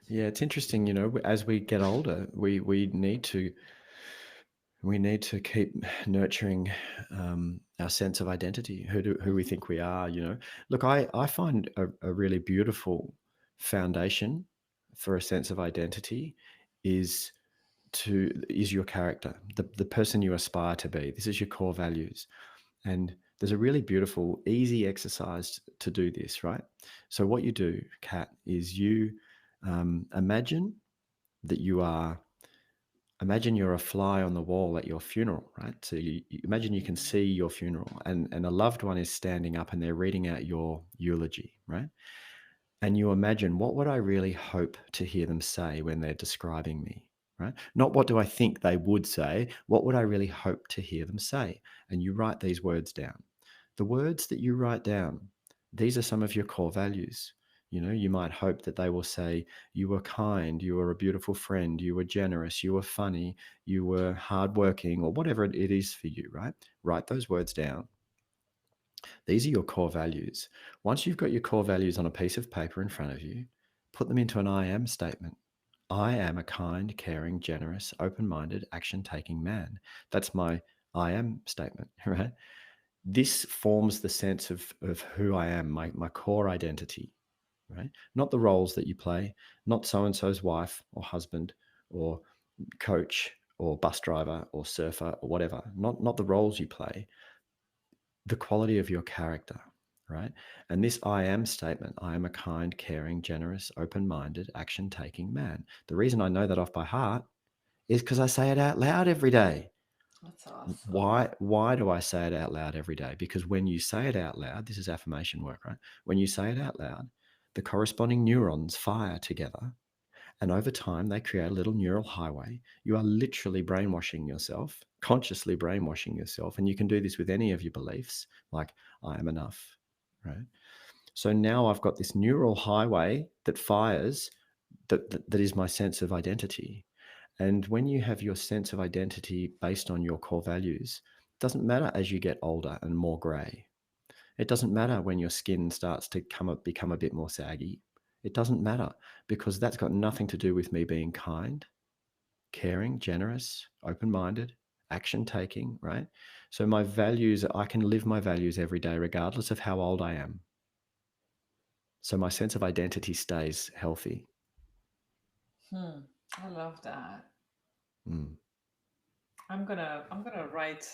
Yeah. It's interesting, you know, as we get older, we need to keep nurturing our sense of identity, who we Mhm. think we are. You know, look, I find a really beautiful foundation for a sense of identity is is your character, the person you aspire to be. This is your core values, and there's a really beautiful, easy exercise to do this. Right. So what you do, Kat, is you imagine that imagine you're a fly on the wall at your funeral, right? So you imagine you can see your funeral, and a loved one is standing up and they're reading out your eulogy, right? And you imagine, what would I really hope to hear them say when they're describing me, right? Not what do I think they would say, what would I really hope to hear them say? And you write these words down. The words that you write down, these are some of your core values. You know, you might hope that they will say, you were kind, you were a beautiful friend, you were generous, you were funny, you were hardworking, or whatever it is for you, right? Write those words down. These are your core values. Once you've got your core values on a piece of paper in front of you, put them into an I am statement. I am a kind, caring, generous, open minded, action taking man. That's my I am statement, right? This forms the sense of who I am, my core identity, right? Not the roles that you play, not so and so's wife or husband or coach or bus driver or surfer or whatever, not the roles you play, the quality of your character, right? And this I am statement, I am a kind, caring, generous, open minded, action taking man. The reason I know that off by heart is because I say it out loud every day. That's awesome. Why do I say it out loud every day? Because when you say it out loud, this is affirmation work, right? When you say it out loud, the corresponding neurons fire together, and over time, they create a little neural highway. You are literally brainwashing yourself, consciously brainwashing yourself. And you can do this with any of your beliefs, like, I am enough, right? So now I've got this neural highway that fires, that is my sense of identity. And when you have your sense of identity based on your core values, it doesn't matter as you get older and more gray. It doesn't matter when your skin starts to become a bit more saggy. It doesn't matter, because that's got nothing to do with me being kind, caring, generous, open minded, action taking, right? So my values, I can live my values every day, regardless of how old I am. So my sense of identity stays healthy. Hmm. I love that. Mm. I'm gonna write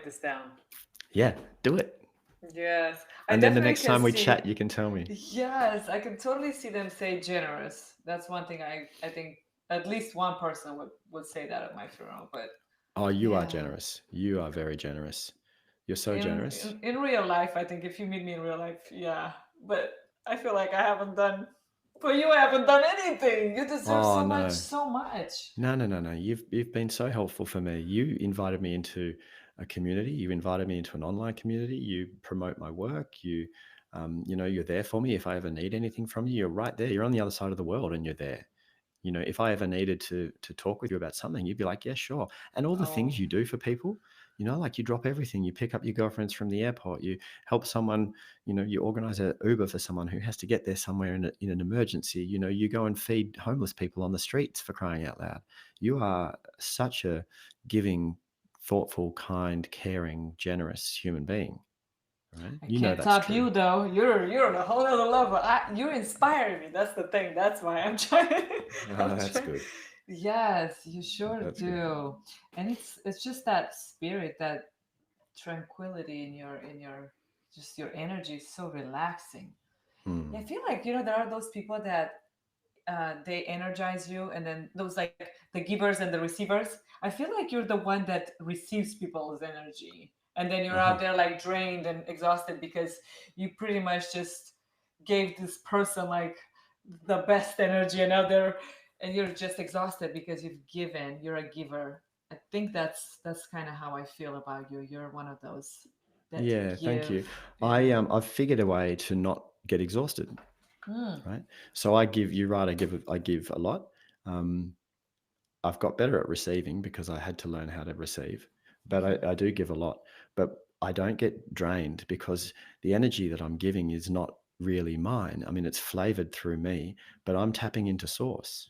this down. Yeah, do it. Yes, I And then the definitely next can time we see. chat, you can tell me. Yes, I can totally see them say generous. That's one thing I think at least one person would say that at my funeral. But Oh, you are yeah, generous. You are very generous. You're so in, generous. in real life, I think if you meet me in real life, yeah. But I feel like I haven't done for you. I haven't done anything. You deserve Oh so much, no. so much. No, no, no, no. You've been so helpful for me. You invited me into a community. You invited me into an online community. You promote my work. You know, you're there for me if I ever need anything from you. You're right there. You're on the other side of the world, and you're there. You know, if I ever needed to talk with you about something, you'd be like, yeah, sure. And all the things Oh, you do for people, You know, like you drop everything. You pick up your girlfriends from the airport. You help someone. You know, you organize a Uber for someone who has to get there somewhere in an emergency. You know, you go and feed homeless people on the streets, for crying out loud. You are such a giving, thoughtful, kind, caring, generous human being, right? I You know can't that's top true. you though. You're on a whole other level. You inspire me. That's the thing. That's why I'm trying. I'm That's trying. good. Yes, you sure That's good. do. And it's just that spirit, that tranquility in your just your energy is so relaxing. Yeah, I Mm. feel like there are those people that they energize you, and then those like the givers and the receivers. I feel like you're the one that receives people's energy, and then you're out Uh-huh. there like drained and exhausted because you pretty much just gave this person like the best energy, and out there, and you're just exhausted because you've given. You're a giver. I think that's kind of how I feel about you. You're one of those that Yeah, thank give. you. Yeah. I've figured a way to not get exhausted, Mm. right? So I give you right. I give a lot. Um, I've got better at receiving because I had to learn how to receive, but I do give a lot. But I don't get drained because the energy that I'm giving is not really mine. I mean, it's flavored through me, but I'm tapping into source,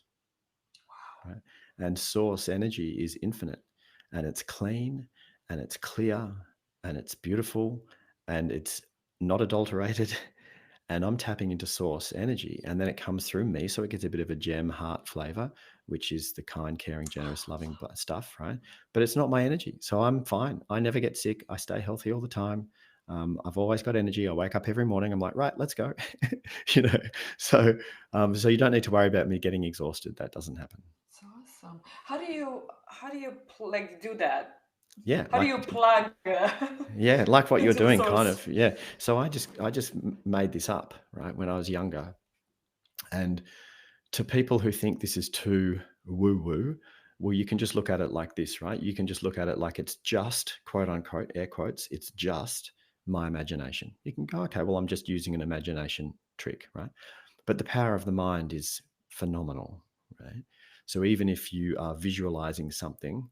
right? And source energy is infinite, and it's clean, and it's clear, and it's beautiful, and it's not adulterated. And I'm tapping into source energy, and then it comes through me, so it gets a bit of a gem heart flavor, which is the kind, caring, generous, loving stuff, right? But it's not my energy, so I'm fine. I never get sick. I stay healthy all the time. I've always got energy. I wake up every morning. I'm like, right, let's go. you know, so so you don't need to worry about me getting exhausted. That doesn't happen. It's awesome. Like do that? Yeah, How do you plug yeah, like what you're into the doing, kind source? of. Yeah. So I just made this up, right, when I was younger, and to people who think this is too woo woo, well, you can just look at it like this, right? You can just look at it like it's just, quote unquote, air quotes, it's just my imagination. You can go, okay, well, I'm just using an imagination trick, right? But the power of the mind is phenomenal, right? So even if you are visualizing something,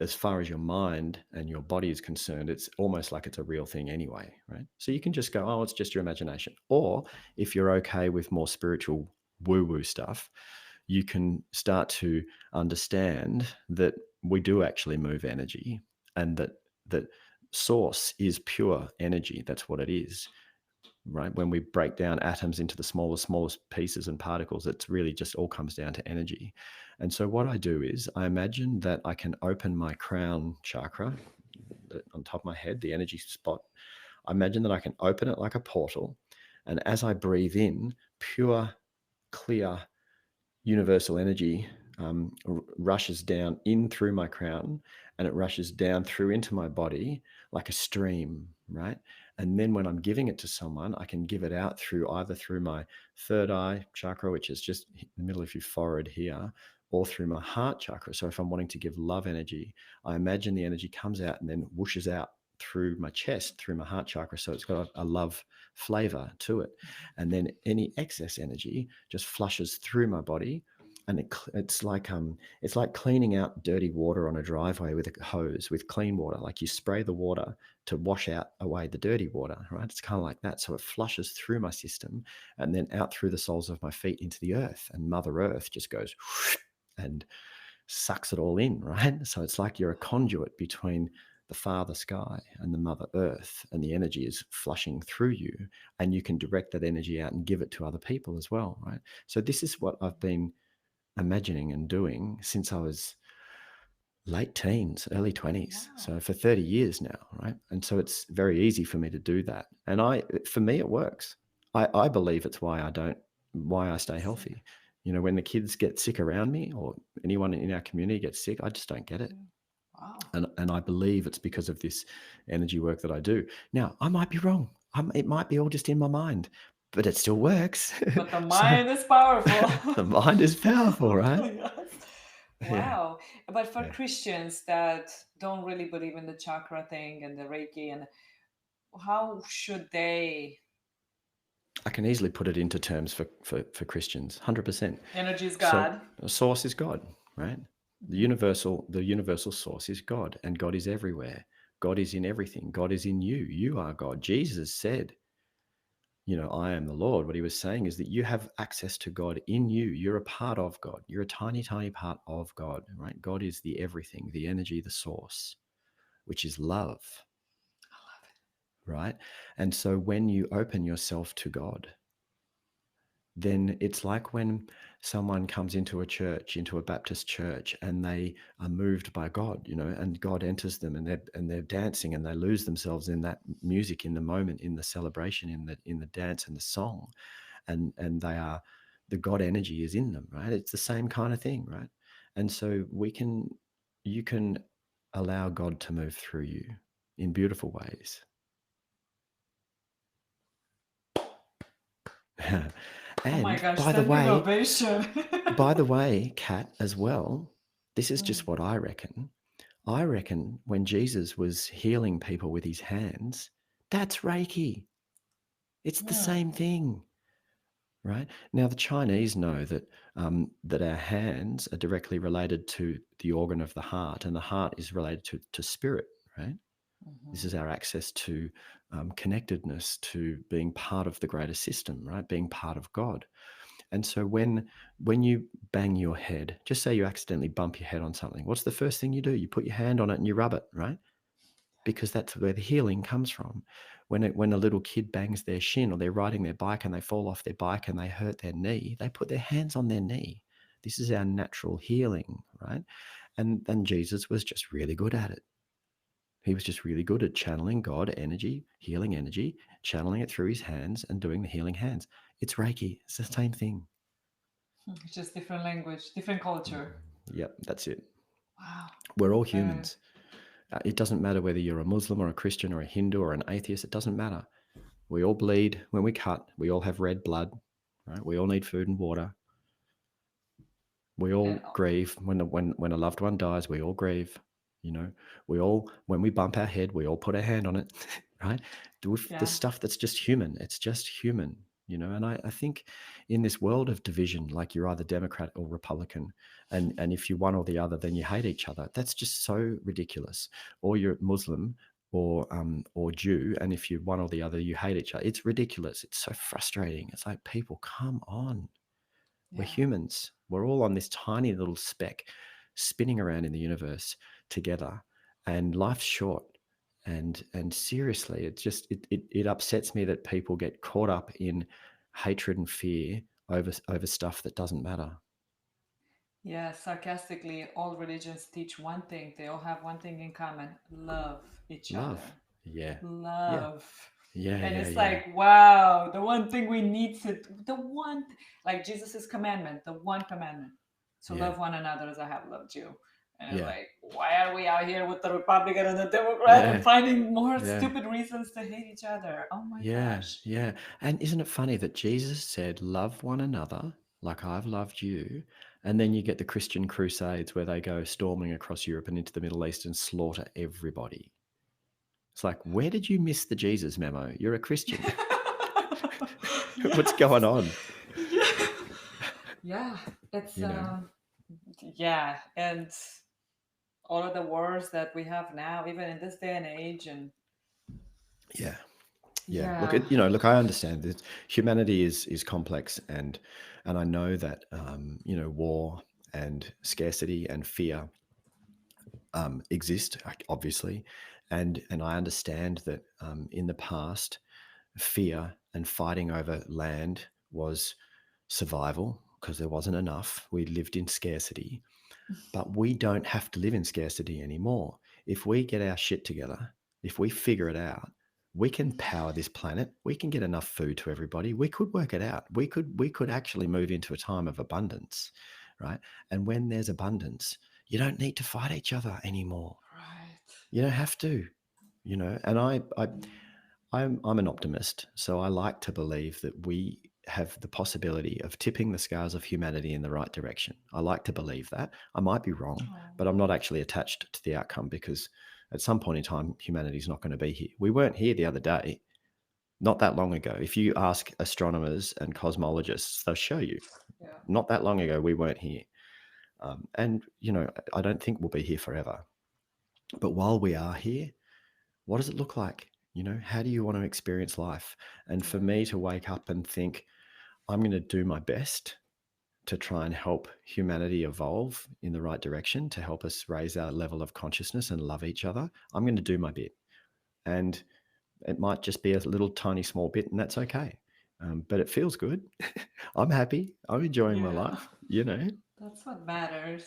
as far as your mind and your body is concerned, it's almost like it's a real thing anyway, right? So you can just go, oh, it's just your imagination. Or if you're okay with more spiritual woo woo stuff, you can start to understand that we do actually move energy, and that source is pure energy. That's what it is, right? When we break down atoms into the smallest pieces and particles, it's really just all comes down to energy. And so what I do is I imagine that I can open my crown chakra on top of my head, the energy spot. I imagine that I can open it like a portal. And as I breathe in, pure, clear, universal energy rushes down in through my crown, and it rushes down through into my body like a stream, right? And then when I'm giving it to someone, I can give it out through either through my third eye chakra, which is just in the middle of your forehead here, or through my heart chakra. So if I'm wanting to give love energy, I imagine the energy comes out and then whooshes out through my chest, through my heart chakra. So it's got a love flavor to it. And then any excess energy just flushes through my body, and it's like cleaning out dirty water on a driveway with a hose with clean water. Like you spray the water to wash out away the dirty water, right? It's kind of like that. So it flushes through my system and then out through the soles of my feet into the earth, and Mother Earth just goes and sucks it all in, right? So it's like you're a conduit between the Father Sky and the Mother Earth, and the energy is flushing through you, and you can direct that energy out and give it to other people as well, right? So this is what I've been imagining and doing since I was late teens, early 20s. Wow. So for 30 years now, right? And so it's very easy for me to do that. And for me, it works. I believe it's why I stay Sick. healthy. You know, when the kids get sick around me or anyone in our community gets sick, I just don't get it. Mm. Wow. And I believe it's because of this energy work that I do. Now, I might be wrong. It might be all just in my mind, but it still works. But the So mind is powerful. the mind is powerful, right? Yes. Yeah. Wow. But for Yeah. Christians that don't really believe in the chakra thing and the Reiki, and how should they? I can easily put it into terms for Christians, 100%. Energy is So God. the source is God, right? Mhm. The universal source is God, and God is everywhere. God is in everything. God is in you. You are God. Jesus said, I am the Lord. What he was saying is that you have access to God in you. You're a part of God. You're a tiny, tiny part of God, right? God is the everything, the energy, the source, which is love, I love right? And so when you open yourself to God, then it's like when someone comes into a church, into a Baptist church, and they are moved by God, and God enters them, and they're dancing, and they lose themselves in that music, in the moment, in the celebration, in the dance and the song, and they are, the God energy is in them, right? It's the same kind of thing, right? And so you can allow God to move through you in beautiful ways. it. Oh my And gosh, standing ovation. by the way, Kat, as well, this is Mm, just what I reckon. I reckon when Jesus was healing people with his hands, that's Reiki. It's the mm, same thing, right? Now, the Chinese know that our hands are directly related to the organ of the heart, and the heart is related to spirit, right? This mhm. is our access to connectedness, to being part of the greater system, right? Being part of God. And so when you bang your head, just say you accidentally bump your head on something, what's the first thing you do? You put your hand on it and you rub it, right? Because that's where the healing comes from. When a little kid bangs their shin, or they're riding their bike and they fall off their bike and they hurt their knee, they put their hands on their knee. This is our natural healing, right? And Jesus was just really good at it. He was just really good at channeling God energy, channeling it through his hands and doing the healing hands. It's Reiki. It's the same thing. It's just different language, different culture. Yep, that's it. Wow. We're all Very. humans. It doesn't matter whether you're a Muslim or a Christian or a Hindu or an atheist. It doesn't matter. We all bleed when we cut. We all have red blood, right? We all need food and water. We And all grieve when a loved one dies. We all grieve. You know, we all, when we bump our head, we all put our hand on it, right? With the yeah. stuff that's just human. It's just human. And I think in this world of division, like you're either Democrat or Republican, and if you're one or the other, then you hate each other. That's just so ridiculous. Or you're Muslim or Jew, and if you're one or the other, you hate each other. It's ridiculous. It's so frustrating. It's like, people, come on. We're Yeah. humans. We're all on this tiny little speck spinning around in the universe together, and life's short. And seriously, it upsets me that people get caught up in hatred and fear over stuff that doesn't matter. Yeah, sarcastically, all religions teach one thing. They all have one thing in common: love each Love. other. Yeah. Yeah. Love. Yeah. And Yeah. it's Yeah. like, wow, the one thing we need to, the one, like Jesus's commandment, the one commandment, to Yeah. love one another as I have loved you. And it's Yeah. like, why are we out here with the Republican and the Democrat and Yeah. finding more Yeah. stupid reasons to hate each other? Oh my Yeah, gosh. yeah. And isn't it funny that Jesus said, love one another like I've loved you? And then you get the Christian crusades where they go storming across Europe and into the Middle East and slaughter everybody. It's like, where did you miss the Jesus memo? You're a Christian. What's going yes. on? Yeah. Yeah. It's, You know? yeah. And all of the wars that we have now, even in this day and age. And Yeah. Yeah. Look, yeah. look, I understand that humanity is complex, and I know that war and scarcity and fear exist, obviously, and I understand that in the past, fear and fighting over land was survival because there wasn't enough. We lived in scarcity, but we don't have to live in scarcity anymore. If we get our shit together, if we figure it out, we can power this planet. We can get enough food to everybody. We could work it out. We could actually move into a time of abundance, right? And when there's abundance, you don't need to fight each other anymore. Right. You don't have to, And I'm an optimist, so I like to believe that we have the possibility of tipping the scales of humanity in the right direction. I like to believe that. I might be wrong, Oh, but I'm not actually attached to the outcome, because at some point in time, humanity's not going to be here. We weren't here the other day, not that long ago. If you ask astronomers and cosmologists, they'll show you. yeah. Not that long ago, we weren't here. And, I don't think we'll be here forever. But while we are here, what does it look like? How do you want to experience life? And for Yeah. me to wake up and think, I'm going to do my best to try and help humanity evolve in the right direction, to help us raise our level of consciousness and love each other, I'm going to do my bit. And it might just be a little tiny small bit, and that's okay. But it feels good. I'm happy. I'm enjoying my Yeah. life. That's what matters.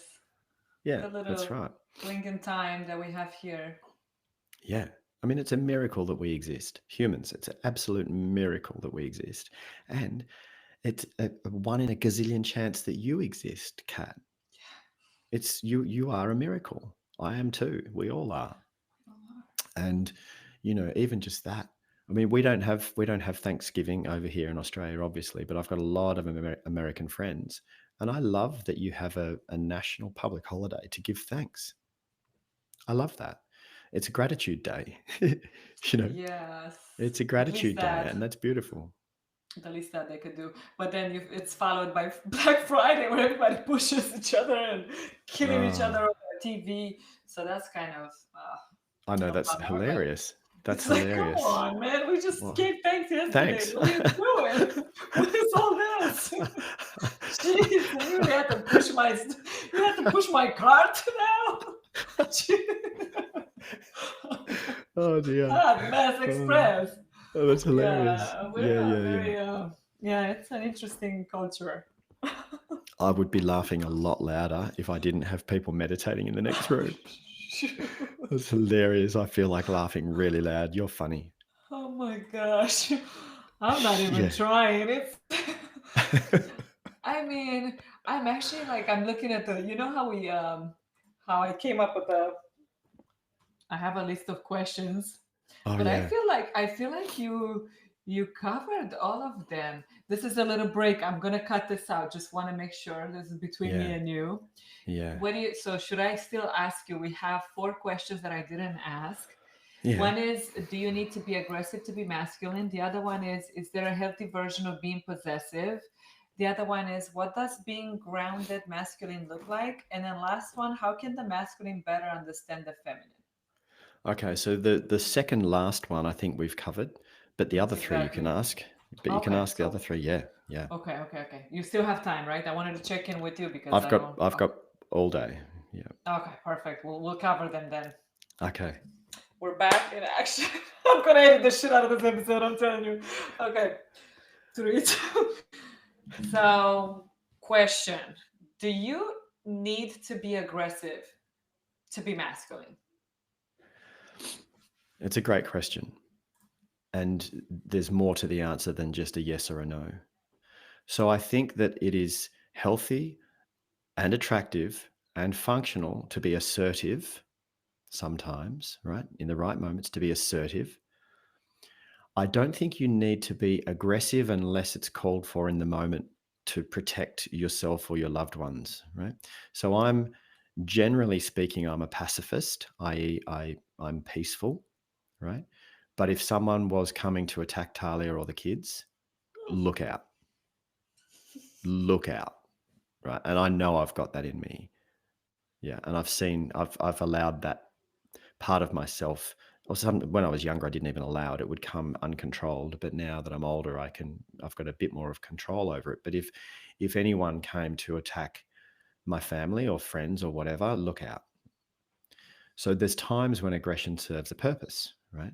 Yeah, The that's little right. blink in time that we have here. Yeah. I mean, it's a miracle that we exist. Humans, it's an absolute miracle that we exist. And it's a one in a gazillion chance that you exist, Kat. It's you are a miracle. I am too. We all are. And even just that. I mean, we don't have Thanksgiving over here in Australia, obviously, but I've got a lot of American friends, and I love that you have a national public holiday to give thanks. I love that. It's a gratitude day. you know, Yes. it's a At least gratitude day, that. and that's beautiful. The least that they could do. But then it's followed by Black Friday where everybody pushes each other and killing each other Oh, on the TV. So that's kind of I know a that's bummer. But hilarious. That's it's like, come hilarious. on, man. We just Well, gave thanks yesterday. thanks. What are you doing? What is all this? Jeez, and you had to push my cart now. Oh dear. Ah, Mass Oh, Express. that's hilarious. Yeah, Yeah, we're yeah, yeah. very yeah, it's an interesting culture. I would be laughing a lot louder if I didn't have people meditating in the next room. That's hilarious. I feel like laughing really loud. You're funny. Oh my gosh. I'm not even Yeah. trying. It's I mean, I'm actually like I'm looking at the how how I came up with the I have a list of questions, Oh but yeah. I feel like you covered all of them. This is a little break. I'm gonna cut this out. Just want to make sure this is between me Yeah. and you. Yeah. What do you so should I still ask you? We have four questions that I didn't ask. Yeah. One is, do you need to be aggressive to be masculine? The other one is there a healthy version of being possessive? The other one is, what does being grounded masculine look like? And then last one, how can the masculine better understand the feminine? Okay, so the second last one I think we've covered, but the That's other three you can exactly. ask. But you can Okay, ask the other so three. Yeah. Yeah. okay. You still have time, right? I wanted to check in with you because I've I got don't. I've got Okay, all day. Yeah. okay, perfect. We'll cover them then. Okay. We're back in action. I'm gonna edit the shit out of this episode. I'm telling you. Okay, three, two. So, question: do you need to be aggressive to be masculine? It's a great question. And there's more to the answer than just a yes or a no. So I think that it is healthy and attractive and functional to be assertive sometimes, right? In the right moments, to be assertive. I don't think you need to be aggressive unless it's called for in the moment to protect yourself or your loved ones, right? So I'm generally speaking, I'm a pacifist, i.e., I'm peaceful, right? But if someone was coming to attack Talia or the kids, look out, look out, right? And I know I've got that in me. Yeah, and I've allowed that part of myself. Or when I was younger, I didn't even allow it; it would come uncontrolled. But now that I'm older, I've got a bit more of control over it. But if anyone came to attack my family or friends or whatever, look out. So there's times when aggression serves a purpose, right?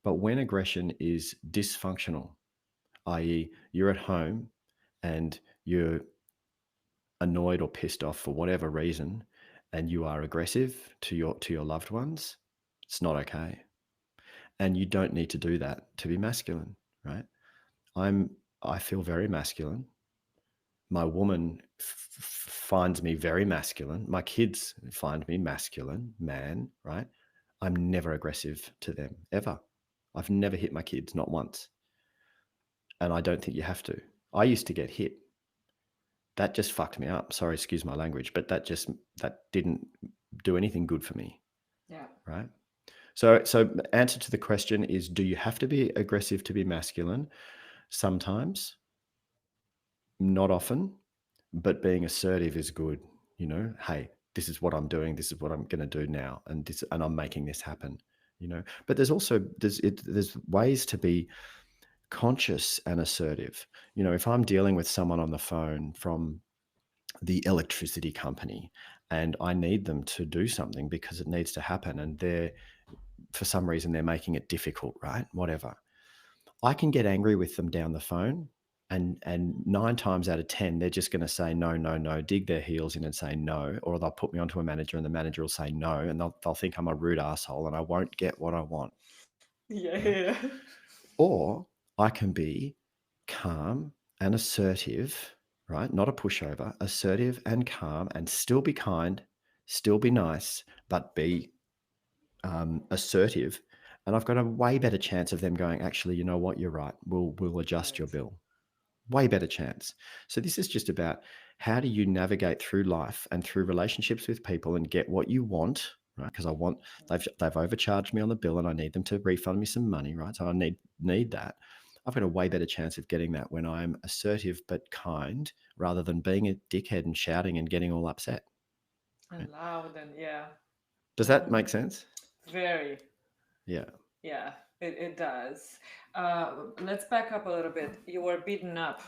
But when aggression is dysfunctional, i.e., you're at home and you're annoyed or pissed off for whatever reason, and you are aggressive to your loved ones, it's not okay. And you don't need to do that to be masculine, right? I'm I feel very masculine. My woman finds me very masculine. My kids find me masculine, man, right? I'm never aggressive to them ever. I've never hit my kids, not once. And I don't think you have to. I used to get hit. That just fucked me up. Sorry, excuse my language, but that didn't do anything good for me, Yeah. right? So answer to the question is, do you have to be aggressive to be masculine? Sometimes, not often, but being assertive is good. Hey, this is what I'm doing, this is what I'm going to do now, and I'm making this happen. But there's ways to be conscious and assertive. If I'm dealing with someone on the phone from the electricity company and I need them to do something because it needs to happen, and for some reason they're making it difficult, right? Whatever. I can get angry with them down the phone, and 9 times out of 10 they're just going to say no, no, no, dig their heels in and say no, or they'll put me onto a manager and the manager will say no, and they'll think I'm a rude asshole and I won't get what I want, right? Yeah. Or I can be calm and assertive, right? Not a pushover, assertive and calm, and still be kind, still be nice, but be assertive. And I've got a way better chance of them going, actually, you know what, you're right. We'll adjust your Right. bill. Way better chance. So this is just about how do you navigate through life and through relationships with people and get what you want, right? Because they've overcharged me on the bill and I need them to refund me some money, right? So I need that. I've got a way better chance of getting that when I'm assertive but kind, rather than being a dickhead and shouting and getting all upset. Right? And loud and yeah. Does that Hmm. make sense? Very. Yeah. Yeah, it does. Let's back up a little bit. You were beaten up.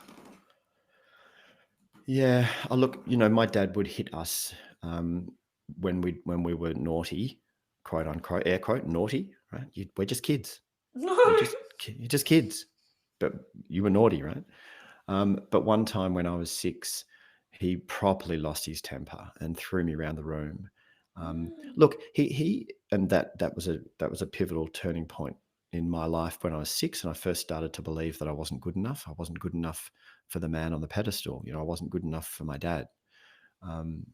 Yeah. Oh, look, my dad would hit us um, when we were naughty, quote unquote, air quote, naughty, right? We're just kids. You're just kids, but you were naughty, right? But one time when I was 6, he properly lost his temper and threw me around the room. Look, he and that was a pivotal turning point in my life when I was 6, and I first started to believe that I wasn't good enough. I wasn't good enough for the man on the pedestal. I wasn't good enough for my dad. Um,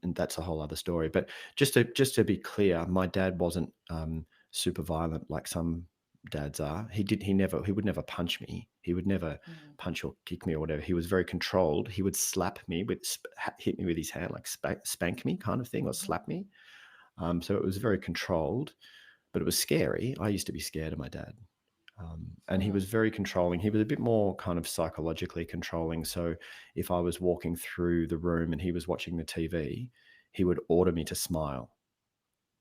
and that's a whole other story. But just to be clear, my dad wasn't super violent like some dads are. He would never punch me. He would never Mm. punch or kick me or whatever. He was very controlled. He would slap me hit me with his hand, like spank me kind of thing, or slap me. So it was very controlled, but it was scary. I used to be scared of my dad. And he Hmm. was very controlling. He was a bit more kind of psychologically controlling. So if I was walking through the room and he was watching the TV, he would order me to smile.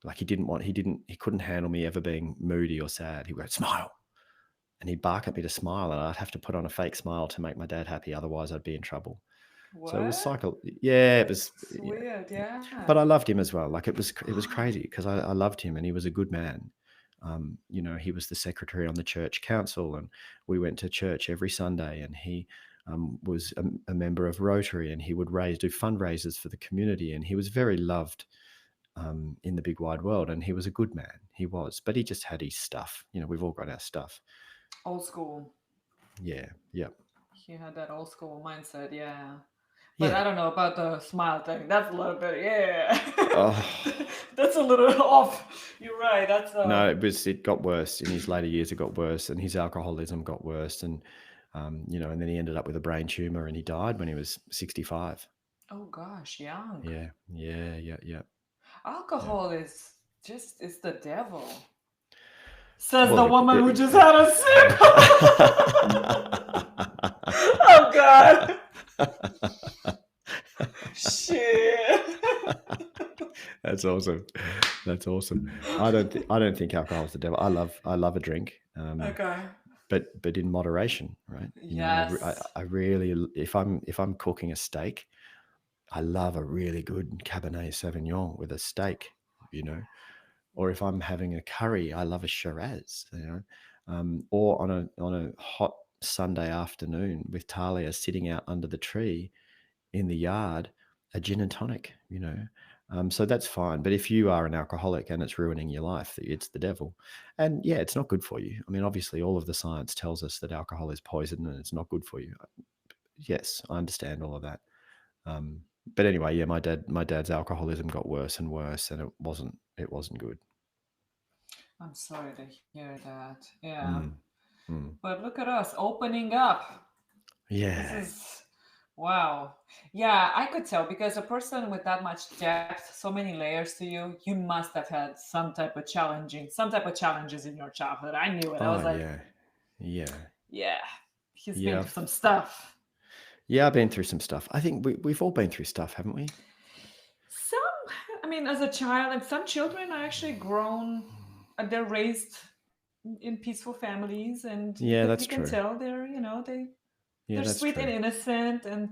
Like he couldn't handle me ever being moody or sad. He would go, smile. And he'd bark at me to smile, and I'd have to put on a fake smile to make my dad happy. Otherwise, I'd be in trouble. So it was What? yeah, it was, That's yeah, weird. yeah. Yeah. But I loved him as well. Like it was crazy because I loved him and he was a good man. He was the secretary on the church council, and we went to church every Sunday, and he was a member of Rotary, and he would do fundraisers for the community, and he was very loved in the big wide world, and he was a good man. He was, but he just had his stuff. We've all got our stuff. Old school. Yeah, yeah, He had that old school mindset. Yeah. But I yeah. don't know about the smile thing. That's a little bit, yeah. Oh. That's a little off. You're right. That's No, it got worse in his later years. It got worse, and his alcoholism got worse, and then he ended up with a brain tumor, and he died when he was 65. oh gosh, young. Yeah, yeah, yeah, yeah, yeah. Alcohol is just it's the devil. Says Well, the woman who just yeah. had a sip. oh god. Shit. That's awesome. That's awesome. I don't think alcohol is the devil. I love a drink, okay. but in moderation, right? Yes. I really, if I'm cooking a steak, I love a really good Cabernet Sauvignon with a steak, you know. Or if I'm having a curry, I love a Shiraz, or on a hot Sunday afternoon with Talia sitting out under the tree in the yard, a gin and tonic, So that's fine. But if you are an alcoholic and it's ruining your life, it's the devil. And yeah, it's not good for you. I mean, obviously, all of the science tells us that alcohol is poison and it's not good for you. Yes, I understand all of that. But anyway, yeah, my dad's alcoholism got worse and worse, and it wasn't good. I'm sorry to hear that. Yeah. Mm, mm. But look at us opening up. This Yeah. is wow. Yeah, I could tell because a person with that much depth, so many layers to you, you must have had some type of challenges in your childhood. I knew it. I Oh was like, yeah. Yeah. yeah, he's been Yeah. through some stuff. Yeah, I've been through some stuff. I think we've all been through stuff, haven't we? mean, as a child, and some children are actually grown, they're raised in peaceful families, and Yeah, you that's can true. tell they're, Yeah, they're that's sweet and true. innocent, and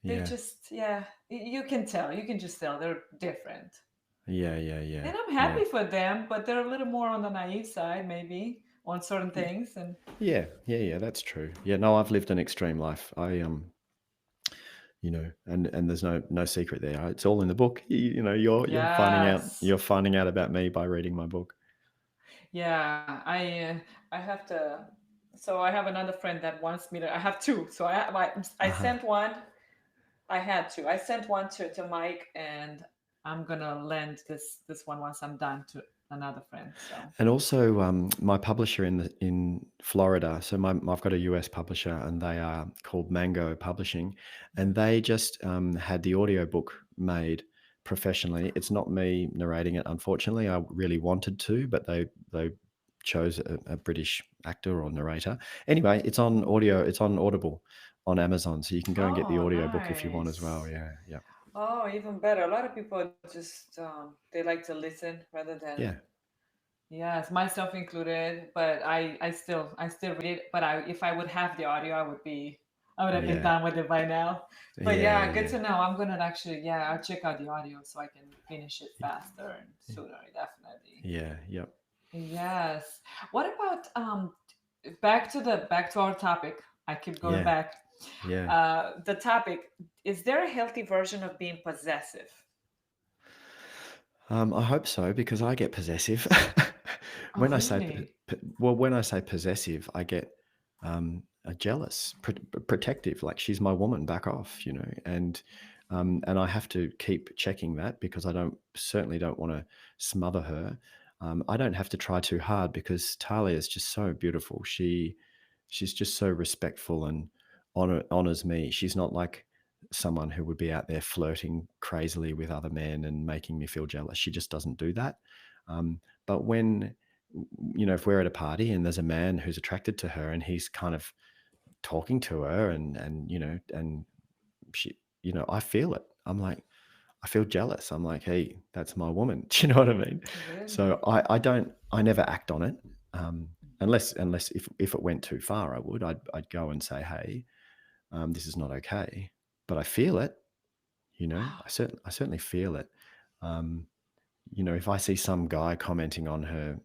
they Yeah. just, yeah, you can tell, you can just tell they're different. Yeah, yeah, yeah, And I'm yeah. happy for them, but they're a little more on the naive side, maybe on certain things. And Yeah, yeah, yeah, that's true. Yeah, no, I've lived an extreme life. And there's no secret there. It's all in the book. You're finding out yes, you're finding out about me by reading my book. yeah, I have to. So I have another friend that wants me to. I have two. So I Uh-huh. sent one. I had to. I sent one to Mike, and I'm gonna lend this one once I'm done to another friend. So And also, my publisher in Florida. So I've got a US publisher, and they are called Mango Publishing, and they just had the audiobook made professionally. It's not me narrating it, unfortunately. I really wanted to, but they chose a British actor or narrator. Anyway, it's on audio. It's on Audible on Amazon, so you can go and get the oh, audiobook if you want as well. nice. Yeah, yeah, Oh, even better. A lot of people just they like to listen rather than, yeah, yes, myself included. But I still read it. But if I would have the audio, I would have been yeah, done with it by now. But yeah, yeah, good yeah, to know. I'm gonna actually, yeah, I'll check out the audio so I can finish it faster and sooner, definitely. yeah, yep, Yes. What about back to our topic. I keep going yeah, back. yeah. The topic, is there a healthy version of being possessive? I hope so because I get possessive. Oh, When I say really? when I say possessive, I get jealous, protective. Like she's my woman, back off, and I have to keep checking that because I certainly don't want to smother her. I don't have to try too hard because Talia is just so beautiful. She's just so respectful and honors me. She's not like someone who would be out there flirting crazily with other men and making me feel jealous. She just doesn't do that. But when if we're at a party and there's a man who's attracted to her and he's kind of talking to her and she, I feel it. I'm like, I feel jealous. I'm like, hey, that's my woman. Do you know what I mean? So Really? I never act on it. Unless if it went too far, I'd go and say, hey, this is not okay. But I feel it. Wow. I certainly feel it. Um, if I see some guy commenting on her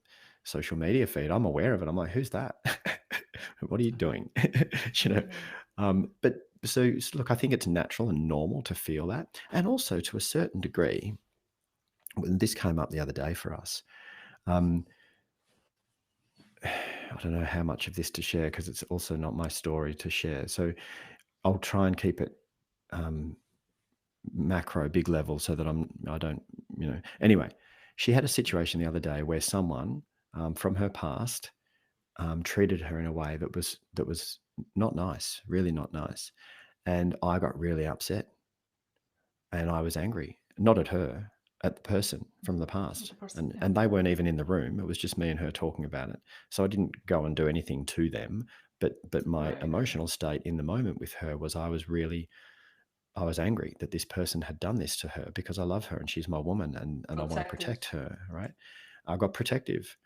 social media feed, I'm aware of it. I'm like, who's that? What are you doing? you know. Really? But look, I think it's natural and normal to feel that, and also to a certain degree. This came up the other day for us. Um, I don't know how much of this to share because it's also not my story to share. So I'll try and keep it um, macro, big level, so that I don't, Anyway, she had a situation the other day where someone from her past treated her in a way that was not nice, really not nice, and I got really upset and I was angry, not at her, at the person from the The past, person, and yeah. and they weren't even in the room. It was just me and her talking about it. So I didn't go and do anything to them, but my Right, right. emotional state in the moment with her was I was angry that this person had done this to her because I love her and she's my woman and I want to Protective. protect her, right? I got protective.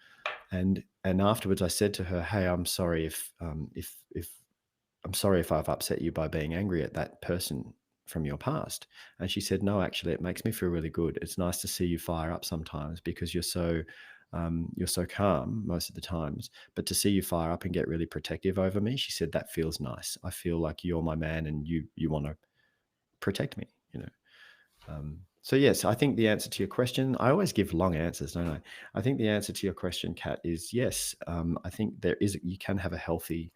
And afterwards I said to her, "Hey, I'm sorry if I'm sorry if I've upset you by being angry at that person from your past." And she said, "No, actually, it makes me feel really good. It's nice to see you fire up sometimes because you're so calm most of the times. But to see you fire up and get really protective over me," she said, "that feels nice. I feel like you're my man and you want to protect me." So yes, I think the answer to your question, I always give long answers, don't I? I think the answer to your question, Kat, is yes. I think you can have a healthy.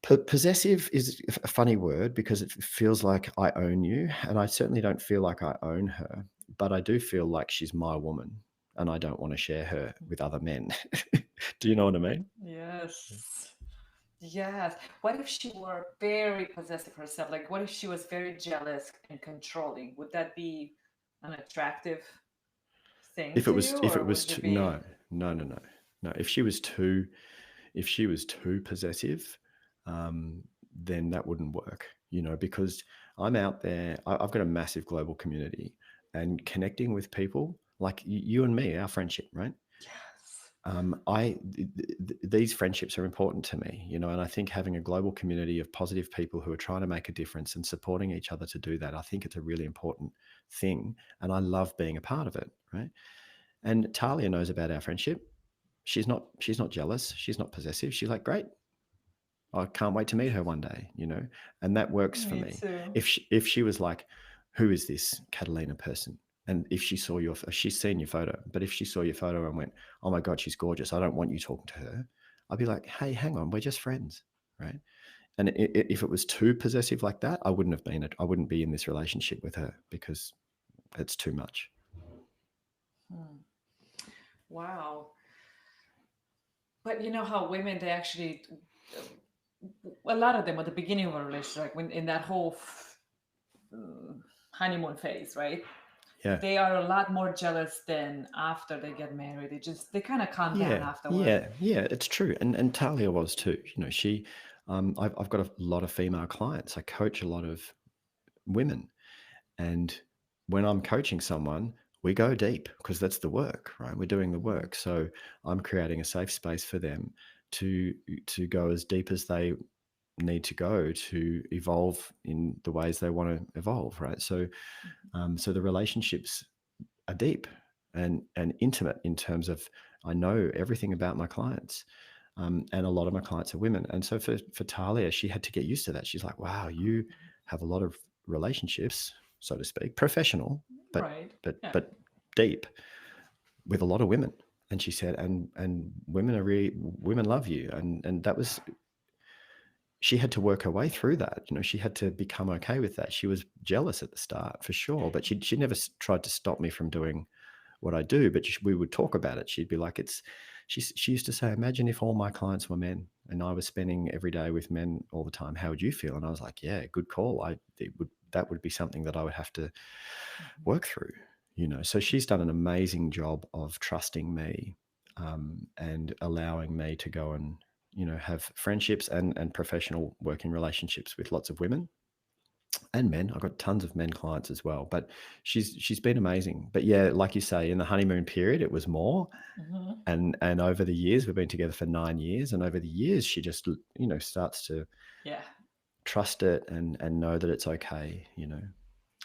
Possessive is a funny word because it feels like I own you, and I certainly don't feel like I own her, but I do feel like she's my woman, and I don't want to share her with other men. Do you know what I mean? Yes. Yes. What if she were very possessive herself? Like, what if she was very jealous and controlling? Would that be an attractive thing to you, If or it was would you be? no, no, no, no, no. If she was too possessive, then that wouldn't work, because I'm out there. I've got a massive global community, and connecting with people like you and me, our friendship, right? Yes. These friendships are important to me, you know, and I think having a global community of positive people who are trying to make a difference and supporting each other to do that, I think it's a really important thing, and I love being a part of it, right? And Talia knows about our friendship. She's not jealous. She's not possessive. She's like, great. I can't wait to meet her one day, you know, and that works for Me me. too. If she was like, who is this Catalina person? And if she's seen your photo, but if she saw your photo and went, oh my God, she's gorgeous, I don't want you talking to her, I'd be like, hey, hang on, we're just friends, right? And if it was too possessive like that, I wouldn't be in this relationship with her because it's too much. Hmm. Wow. But you know how women, they actually, a lot of them at the beginning of a relationship, like when in that whole mm, honeymoon phase, right? Yeah. They are a lot more jealous than after they get married. They kind of calm down Yeah, afterward. yeah, it's true, and Talia was too. You know, I've got a lot of female clients. I coach a lot of women, and when I'm coaching someone, we go deep because that's the work, right? We're doing the Mhm. work, so I'm creating a safe space for them to to go as deep as they need to go to evolve in the ways they want to evolve, right? So, so the relationships are deep and intimate in terms of I know everything about my clients. And a lot of my clients are women. And so for Talia, she had to get used to that. She's like, wow, you have a lot of relationships, so to speak, professional, but Right. but Yeah. but deep with a lot of women. And she said, and women love you. And that was she had to work her way through that. You know, she had to become okay with that. She was jealous at the start for sure, but she never tried to stop me from doing what I do, but we would talk about it. She'd be like, she used to say, imagine if all my clients were men and I was spending every day with men all the time, how would you feel? And I was like, yeah, good call. That would be something that I would have to Mhm. work through, you know? So she's done an amazing job of trusting me, and allowing me to go and, you know, have friendships and professional working relationships with lots of women and men. I've got tons of men clients as well, but she's been amazing. But yeah, like you say, in the honeymoon period, it was more, Mhm. and over the years, we've been together for 9 years, and over the years, she just you know starts to Yeah. trust it and know that it's okay. You know,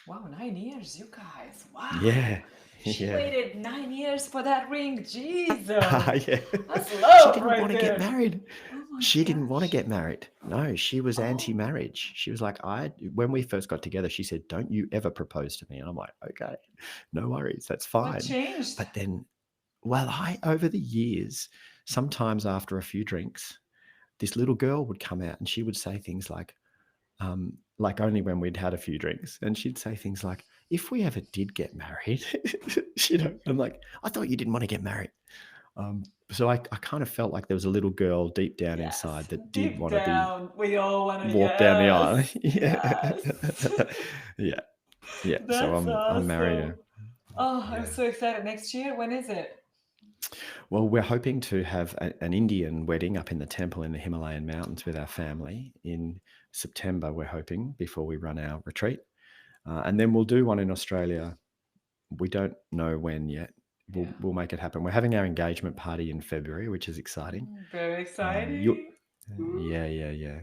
Wow, 9 years, you guys. yeah, Wow. She yeah. waited 9 years for that ring. Jesus. Yeah. That's She love didn't right want to get there. married. Oh my She didn't want to gosh. get married. No, she was Oh, anti-marriage. She was like, when we first got together, she said, don't you ever propose to me. And I'm like, okay, no worries, that's what fine. changed? But then, well, over the years, sometimes after a few drinks, this little girl would come out and she would say things like only when we'd had a few drinks, and she'd say things like, if we ever did get married, you know, I'm like, I thought you didn't want to get married. So I kind of felt like there was a little girl deep down Yes. inside that did Deep want to be down, we all want to, walk down the aisle. yes. Yeah. Yes. Yeah. Yeah. So That's I'm marrying awesome. her. Oh, I'm Yeah. so excited. Next year? When is it? Well, we're hoping to have an Indian wedding up in the temple in the Himalayan mountains with our family in September. We're hoping before we run our retreat, and then we'll do one in Australia. We don't know when yet. Yeah. We'll make it happen. We're having our engagement party in February, which is exciting. Very You, exciting. Woo. yeah.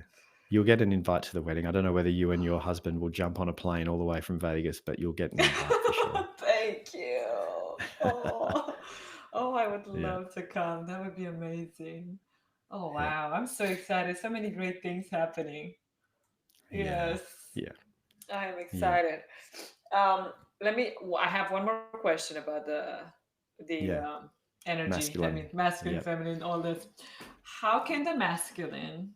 You'll get an invite to the wedding. I don't know whether you and your husband will jump on a plane all the way from Vegas, but you'll get an invite for sure. Thank you. Oh, oh, I would Yeah, love to come. That would be amazing. Oh, yeah, wow. I'm so excited. So many great things happening. yeah, Yes, yeah, I am yeah, excited. I have one more question about the yeah. energy, Masculine. masculine, Yeah. feminine, all this. How can the masculine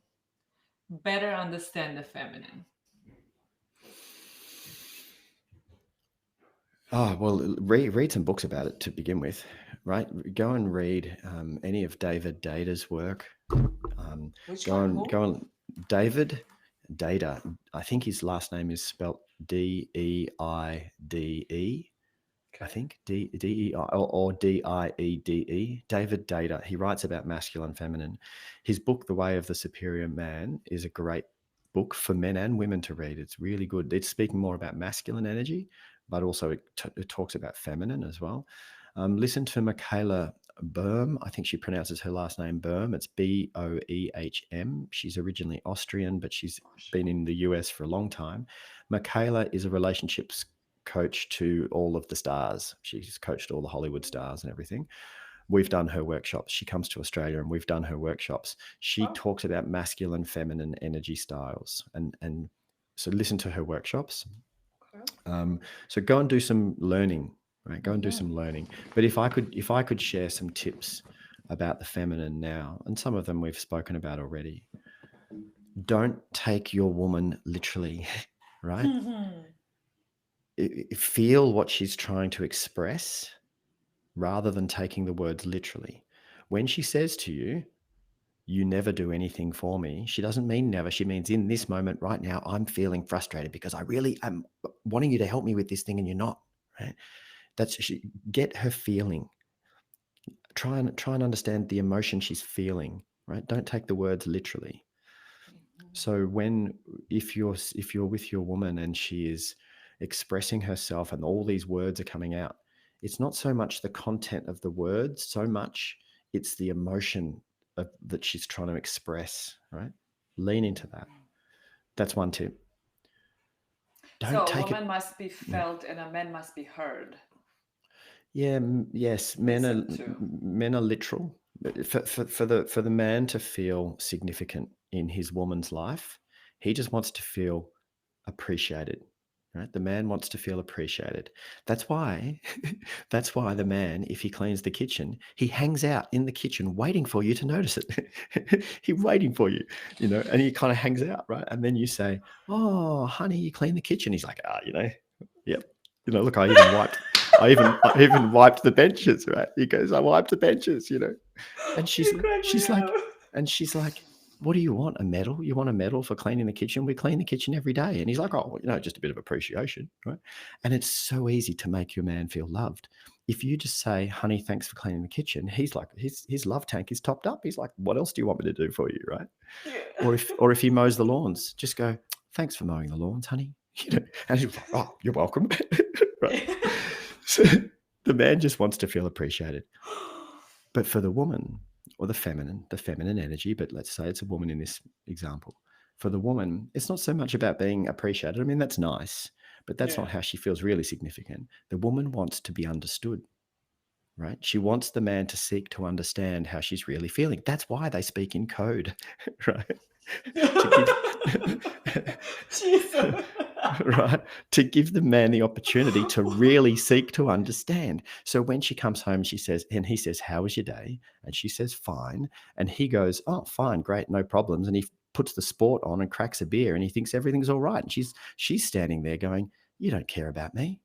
better understand the feminine? Oh, well, read some books about it to begin with, right? Go and read any of David Data's work. Which Go one? on, Who? go on. David Data. I think his last name is spelt Deide. I Okay. think D E I or Diede. David Data. He writes about masculine, feminine. His book, The Way of the Superior Man, is a great book for men and women to read. It's really good. It's speaking more about masculine energy, but also it talks about feminine as well. Listen to Michaela Boehm. I think she pronounces her last name Boehm. It's Boehm. She's originally Austrian, but she's been in the US for a long time. Michaela is a relationships coach to all of the stars. She's coached all the Hollywood stars and everything. We've done her workshops. She comes to Australia and we've done her workshops. She Oh, talks about masculine, feminine energy styles. And so listen to her workshops. okay. So go and do some learning, right? Go and do Mm-hmm. some learning. But if I could share some tips about the feminine now, and some of them we've spoken about already, don't take your woman literally, right? Feel what she's trying to express rather than taking the words literally. When she says to you, you never do anything for me, she doesn't mean never. She means in this moment right now, I'm feeling frustrated because I really am wanting you to help me with this thing and you're not, right? Get her feeling. Try and understand the emotion she's feeling, right? Don't take the words literally. So if you're with your woman and she is expressing herself and all these words are coming out, it's not so much the content of the words, so much it's the emotion that she's trying to express, right? Lean into that. That's one tip. So Don't a take it. woman must be Yeah. felt and a man must be heard, Yeah, yes, listened to. men are literal. For the man to feel significant in his woman's life, he just wants to feel appreciated. Right? The man wants to feel appreciated. That's why that's why the man, if he cleans the kitchen, he hangs out in the kitchen waiting for you to notice it. He's waiting for you, and he kind of hangs out, right? And then you say, "Oh, honey, you clean the kitchen." He's like, yep. Look, I even wiped the benches, right? He goes, I wiped the benches. And she's You crack me she's like, up. and she's like, what do you want? A medal? You want a medal for cleaning the kitchen? We clean the kitchen every day. And he's like, oh, just a bit of appreciation, right? And it's so easy to make your man feel loved. If you just say, honey, thanks for cleaning the kitchen, he's like, his love tank is topped up. He's like, what else do you want me to do for you, right? Yeah. Or if he mows the lawns, just go, thanks for mowing the lawns, honey. And he's like, oh, you're welcome. Right. So the man just wants to feel appreciated. But for the woman or the feminine energy, but let's say it's a woman in this example. For the woman, it's not so much about being appreciated. I mean, that's nice, but that's Yeah. not how she feels really significant. The woman wants to be understood, right? She wants the man to seek to understand how she's really feeling. That's why they speak in code, right? To give Jesus. right? To give the man the opportunity to really seek to understand. So when she comes home, he says, how was your day? And she says, fine. And he goes, oh, fine, great, no problems. And he puts the sport on and cracks a beer and he thinks everything's all right. And she's standing there going, you don't care about me.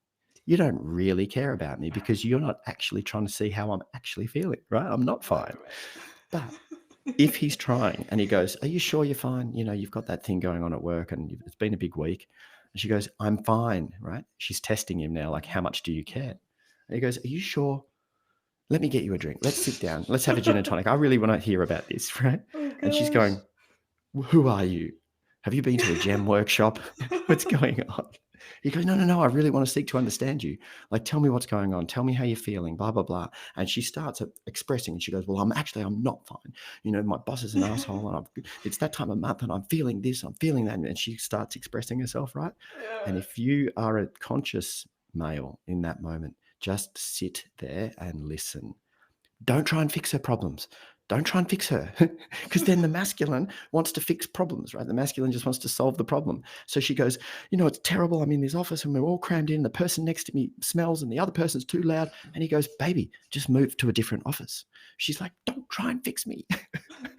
You don't really care about me because you're not actually trying to see how I'm actually feeling, right? I'm not Right, fine. right. But if he's trying and he goes, are you sure you're fine? You've got that thing going on at work and it's been a big week. And she goes, I'm fine, right? She's testing him now, like, how much do you care? And he goes, are you sure? Let me get you a drink. Let's sit down. Let's have a gin and tonic. I really want to hear about this, right? Oh And she's gosh. going, who are you? Have you been to a gem workshop? What's going on? He goes, no, I really want to seek to understand you. Like, tell me what's going on. Tell me how you're feeling, blah, blah, blah. And she starts expressing and she goes, well, I'm not fine. My boss is an asshole and it's that time of month and I'm feeling this, I'm feeling that. And she starts expressing herself, right? Yeah. And if you are a conscious male in that moment, just sit there and listen. Don't try and fix her problems. Don't try and fix her because then the masculine wants to fix problems, right? The masculine just wants to solve the problem. So she goes, it's terrible. I'm in this office and we're all crammed in. The person next to me smells and the other person's too loud. And he goes, baby, just move to a different office. She's like, don't try and fix me.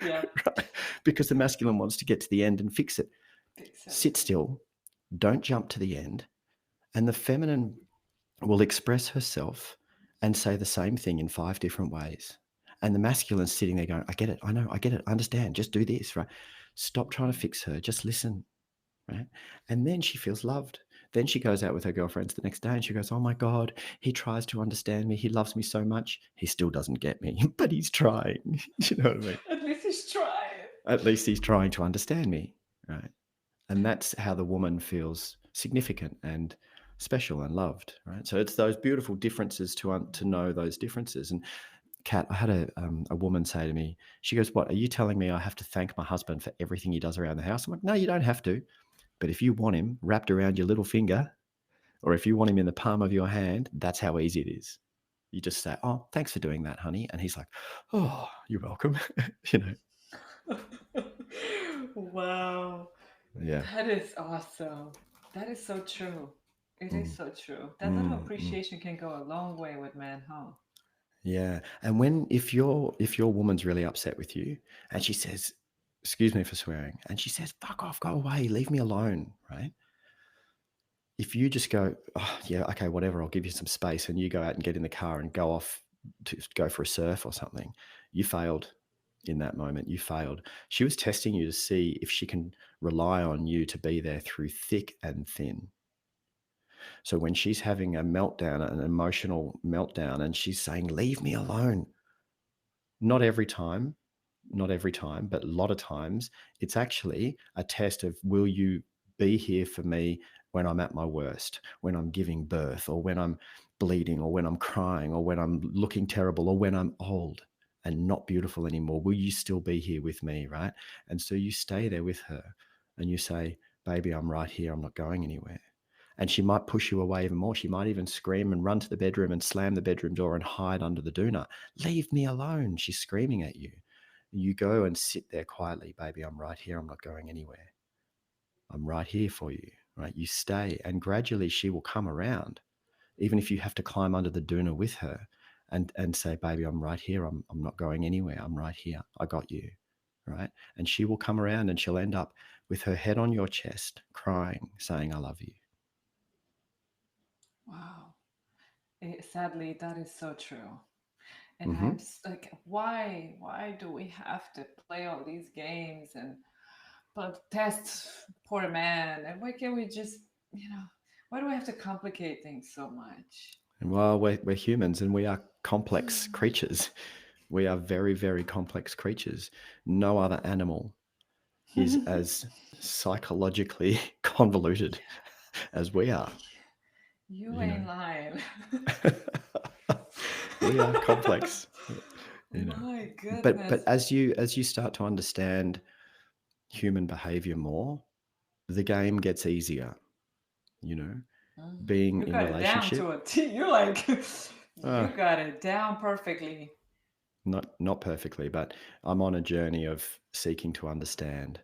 Yeah. Right? Because the masculine wants to get to the end and fix it. Fix Sit everything. still. Don't jump to the end. And the feminine will express herself and say the same thing in 5 different ways. And the masculine's sitting there going, I get it. I know. I get it. I understand. Just do this, right? Stop trying to fix her. Just listen, right? And then she feels loved. Then she goes out with her girlfriends the next day and she goes, oh my God, he tries to understand me. He loves me so much. He still doesn't get me, but he's trying. You know what I mean? At least he's trying. At least he's trying to understand me, right? And that's how the woman feels significant and special and loved, right? So it's those beautiful differences to know those differences. And Kat, I had a woman say to me, she goes, "What, are you telling me I have to thank my husband for everything he does around the house?" I'm like, "No, you don't have to. But if you want him wrapped around your little finger, or if you want him in the palm of your hand, that's how easy it is. You just say, 'Oh, thanks for doing that, honey.'" And he's like, "Oh, you're welcome." you know, Wow. yeah. That is awesome. That is so true. It is Mm, so true. That little mm, mm. appreciation can go a long way with men, huh? Yeah. And if your woman's really upset with you and she says, excuse me for swearing, and she says, "Fuck off, go away, leave me alone," right? If you just go, "Oh, yeah, okay, whatever, I'll give you some space," and you go out and get in the car and go off to go for a surf or something, you failed in that moment. You failed. She was testing you to see if she can rely on you to be there through thick and thin. So when she's having a meltdown, an emotional meltdown, and she's saying, "Leave me alone," not every time, not every time, but a lot of times, it's actually a test of, will you be here for me when I'm at my worst, when I'm giving birth, or when I'm bleeding, or when I'm crying, or when I'm looking terrible, or when I'm old and not beautiful anymore? Will you still be here with me? Right. And so you stay there with her and you say, "Baby, I'm right here. I'm not going anywhere." And she might push you away even more. She might even scream and run to the bedroom and slam the bedroom door and hide under the doona. "Leave me alone." She's screaming at you. You go and sit there quietly. "Baby, I'm right here. I'm not going anywhere. I'm right here for you." Right? You stay, and gradually she will come around, even if you have to climb under the doona with her and say, "Baby, I'm right here. I'm not going anywhere. I'm right here. I got you." Right? And she will come around and she'll end up with her head on your chest, crying, saying, "I love you." Wow. Sadly, that is so true. And Mm-hmm. like, why do we have to play all these games and but test poor man? And why can't we just, you know, why do we have to complicate things so much? And while we're humans and we are complex creatures, we are very, very complex creatures. No other animal is as psychologically convoluted as we are. You You know, ain't lying. we are complex. You know, My but goodness. as you start to understand human behavior more, the game gets easier. You know, being You in got it down relationship. to a T. You're like, Uh, you got it down perfectly. not perfectly, but I'm on a journey of seeking to understand.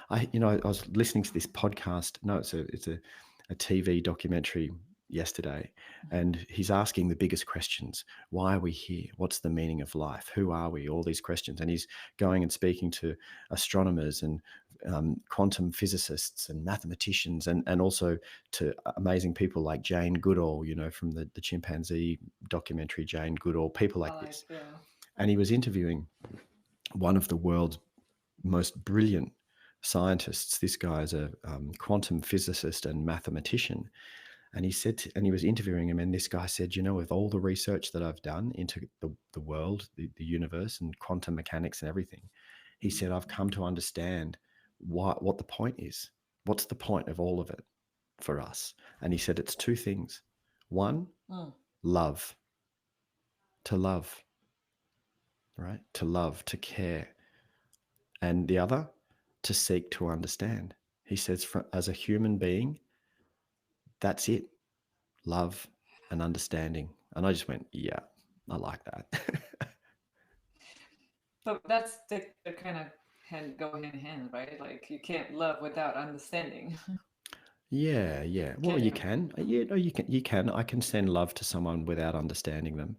I was listening to this podcast. No, it's a TV documentary yesterday, and he's asking the biggest questions. Why are we here? What's the meaning of life? Who are we? All these questions, and he's going and speaking to astronomers and quantum physicists and mathematicians, and also to amazing people like Jane Goodall, from the chimpanzee documentary, Jane Goodall, people I like like, this. yeah. And he was interviewing one of the world's most brilliant scientists. This guy is a quantum physicist and mathematician. And and he was interviewing him, and this guy said, "With all the research that I've done into the world, the universe, and quantum mechanics and everything," he said, "I've come to understand what the point is. What's the point of all of it for us?" And he said, "It's two things. One, Mm. love, to love, right? To love, to care. And the other, to seek to understand." He says, as a human being, that's it. Love and understanding. And I just went, yeah, I like that. But that's the kind of go hand in hand, right? Like you can't love without understanding, Yeah, yeah. Well, can you you? can. Yeah, no, you can. You can. I can send love to someone without understanding them.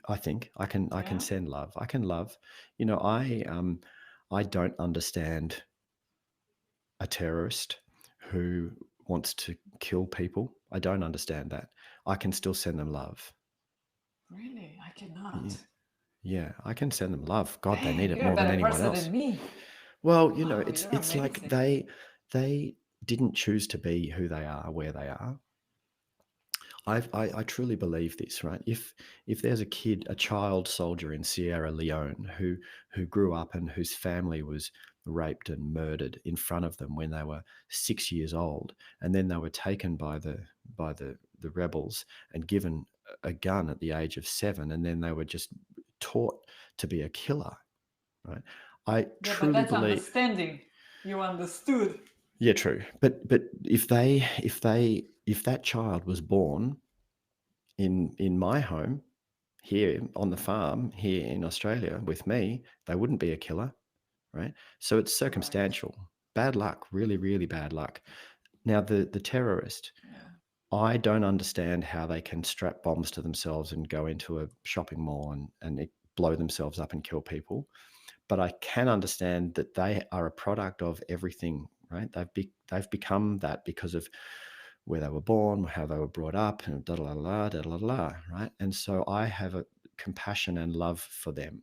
I think I can. I can Yeah. send love. I can love. I don't understand a terrorist who wants to kill people. I don't understand that. I can still send them love. Really, I Yeah. cannot. Yeah, I can send them love. God, they need Dang, it you're a more than better anyone person else. than me. Well, Wow, it's you're it's like amazing. they didn't choose to be who they are, where they are. I truly believe this, right? If there's a kid, a child soldier in Sierra Leone who grew up and whose family was raped and murdered in front of them when they were 6 years old, and then they were taken by the rebels and given a gun at the age of 7, and then they were just taught to be a killer, right? I Yeah, but truly that's believe. understanding. You understood. Yeah, true. But if that child was born in my home here on the farm here in Australia with me, they wouldn't be a killer, right? So it's Right. circumstantial. Bad luck, really, really bad luck. Now the terrorist, Yeah. I don't understand how they can strap bombs to themselves and go into a shopping mall and blow themselves up and kill people. But I can understand that they are a product of everything, right? They've become that because of where they were born, how they were brought up, and da da da da da da, right? And so I have a compassion and love for them.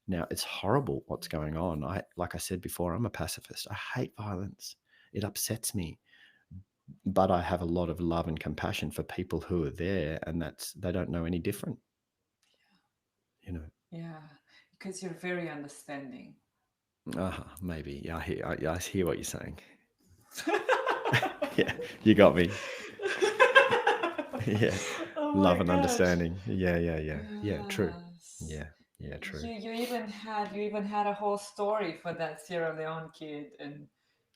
Now it's horrible what's going on. Like I said before, I'm a pacifist. I hate violence. It upsets me, but I have a lot of love and compassion for people who are there, and they don't know any different, you know. Yeah. Because you're very understanding. Maybe. Yeah, I hear what you're saying. Yeah, you got me. Yeah, Oh love my and gosh. understanding. Yeah. True. Yes. Yeah, true. You even had a whole story for that Sierra Leone kid, and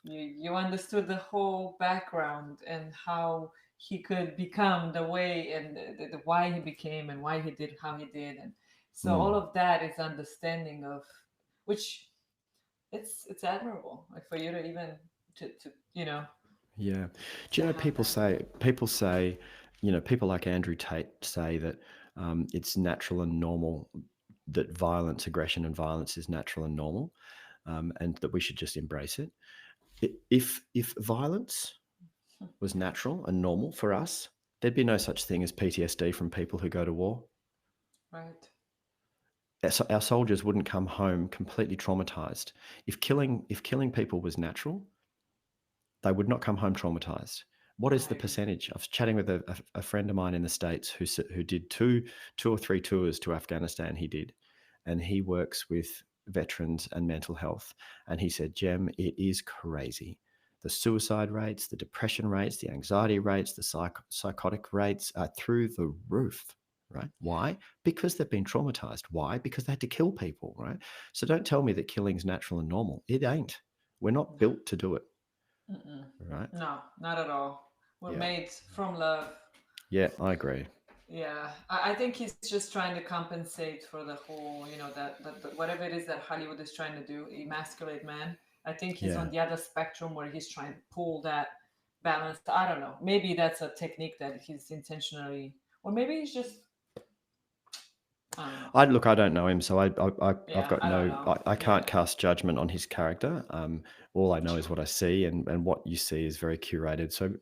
you understood the whole background and how he could become the way, and the why he became and why he did how he did. And so all Mm, of that is understanding of which it's admirable, like for you to even to yeah. Do to you know have people that. say people say, people like Andrew Tate say that it's natural and normal that violence, aggression, and violence is natural and normal, and that we should just embrace it. If violence was natural and normal for us, there'd be no such thing as PTSD from people who go to war. Right. Our soldiers wouldn't come home completely traumatized. If killing people was natural, they would not come home traumatized. What is the Right. percentage? I was chatting with a friend of mine in the States who did two or three tours to Afghanistan. He did, and he works with veterans and mental health. And he said, Jem, it is crazy. The suicide rates, the depression rates, the anxiety rates, the psychotic rates are through the roof. Right? Why? Because they've been traumatized. Why? Because they had to kill people. Right? So don't tell me that killing's natural and normal. It ain't. We're not No. built to do it. Mm-mm. Right? No, not at all. We're Yeah. made from love. Yeah, I agree. Yeah, I think he's just trying to compensate for the whole, that whatever it is that Hollywood is trying to do, emasculate man. I think he's on Yeah. the other spectrum where he's trying to pull that balance. I don't know. Maybe that's a technique that he's intentionally, or maybe he's just, I don't know. I don't know him, so I've Yeah, got I don't no, know. I Yeah, can't cast judgment on his character. All I know true, is what I see, and what you see is very curated. So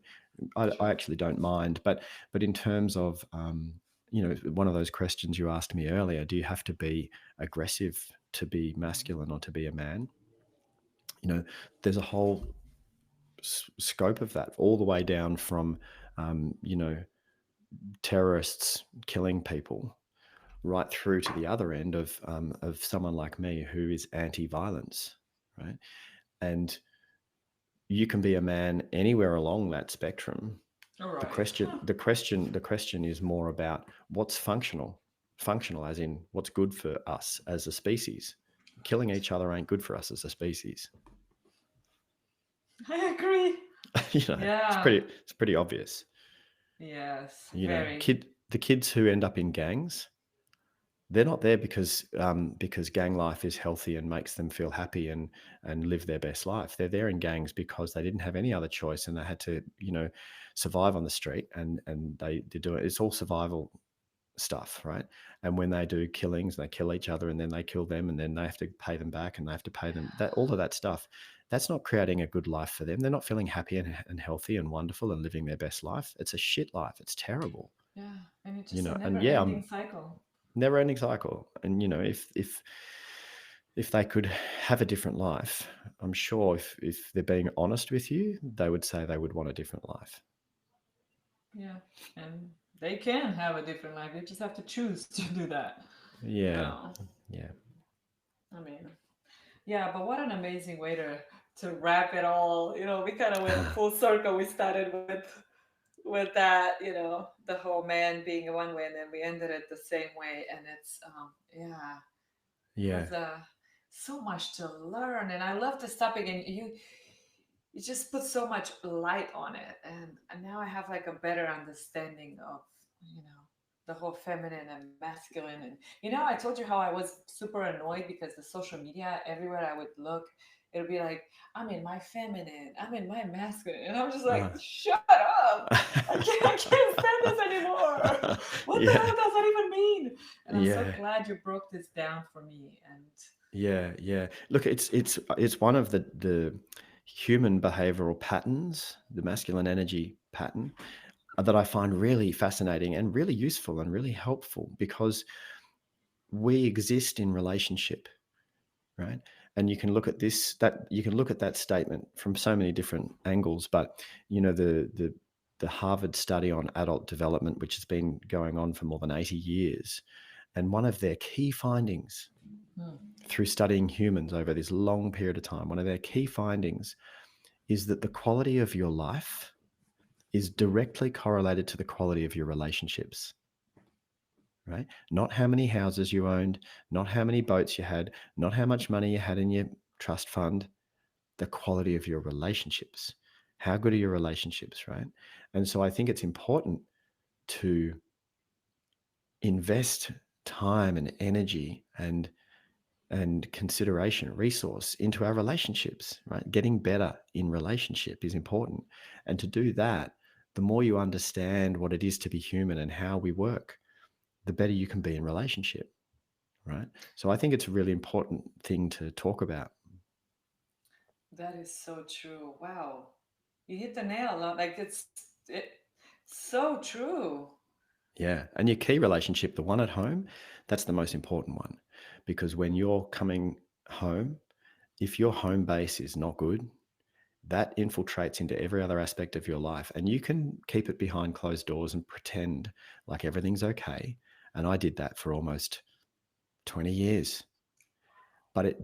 I true. actually don't mind. But in terms of, one of those questions you asked me earlier, do you have to be aggressive to be masculine or to be a man? You know, there's a whole scope of that, all the way down from, terrorists killing people right through to the other end of someone like me who is anti-violence, right? And you can be a man anywhere along that spectrum. All The right. question, the question, the question is more about what's functional. Functional, as in what's good for us as a species. Killing Right. each other ain't good for us as a species. I agree. Yeah. It's pretty obvious. Yes. Very. The kids who end up in gangs, they're not there because gang life is healthy and makes them feel happy and live their best life. They're there in gangs because they didn't have any other choice and they had to survive on the street, and they do it. It's all survival stuff, right? And when they do killings, they kill each other and then they kill them and then they have to pay them back and they have to pay them, that all of that stuff. That's not creating a good life for them. They're not feeling happy and healthy and wonderful and living their best life. It's a shit life. It's terrible, Yeah, and it's just a and yeah, never-ending cycle. never ending cycle. And if they could have a different life, I'm sure if they're being honest with you, they would say they would want a different life. Yeah, and They can have a different life. They just have to choose to do that. Yeah. No, Yeah. I mean, yeah, but what an amazing way to wrap it all. We kind of went full circle. We started with that, the whole man being one way, and then we ended it the same way. And it's yeah, it Yeah. was so much to learn, and I love this topic. And you just put so much light on it, and now I have like a better understanding of you know the whole feminine and masculine. And I told you how I was super annoyed because the social media, everywhere I would look, it would be like, I'm in my feminine, I'm in my masculine, and I'm just like, Uh, shut up. I can't stand this anymore. What the yeah. hell does that even mean? And I'm so Yeah. glad you broke this down for me. And Yeah. Yeah. Look, it's one of the human behavioral patterns, the masculine energy pattern, that I find really fascinating and really useful and really helpful because we exist in relationship, right? And you can look at that statement from so many different angles. But the Harvard study on adult development, which has been going on for more than 80 years, and one of their key findings hmm, through studying humans over this long period of time, one of their key findings is that the quality of your life is directly correlated to the quality of your relationships, right? Not how many houses you owned, not how many boats you had, not how much money you had in your trust fund, the quality of your relationships. How good are your relationships, right? And so I think it's important to invest time and energy and consideration, resource into our relationships, right? Getting better in relationship is important. And to do that, the more you understand what it is to be human and how we work, the better you can be in relationship, right? So I think it's a really important thing to talk about. that is so true. Wow. You hit the nail on, like, so true. Yeah. And your key relationship, the one at home, that's the most important one. Because when you're coming home, if your home base is not good, that infiltrates into every other aspect of your life. And you can keep it behind closed doors and pretend like everything's okay. And I did that for almost 20 years. But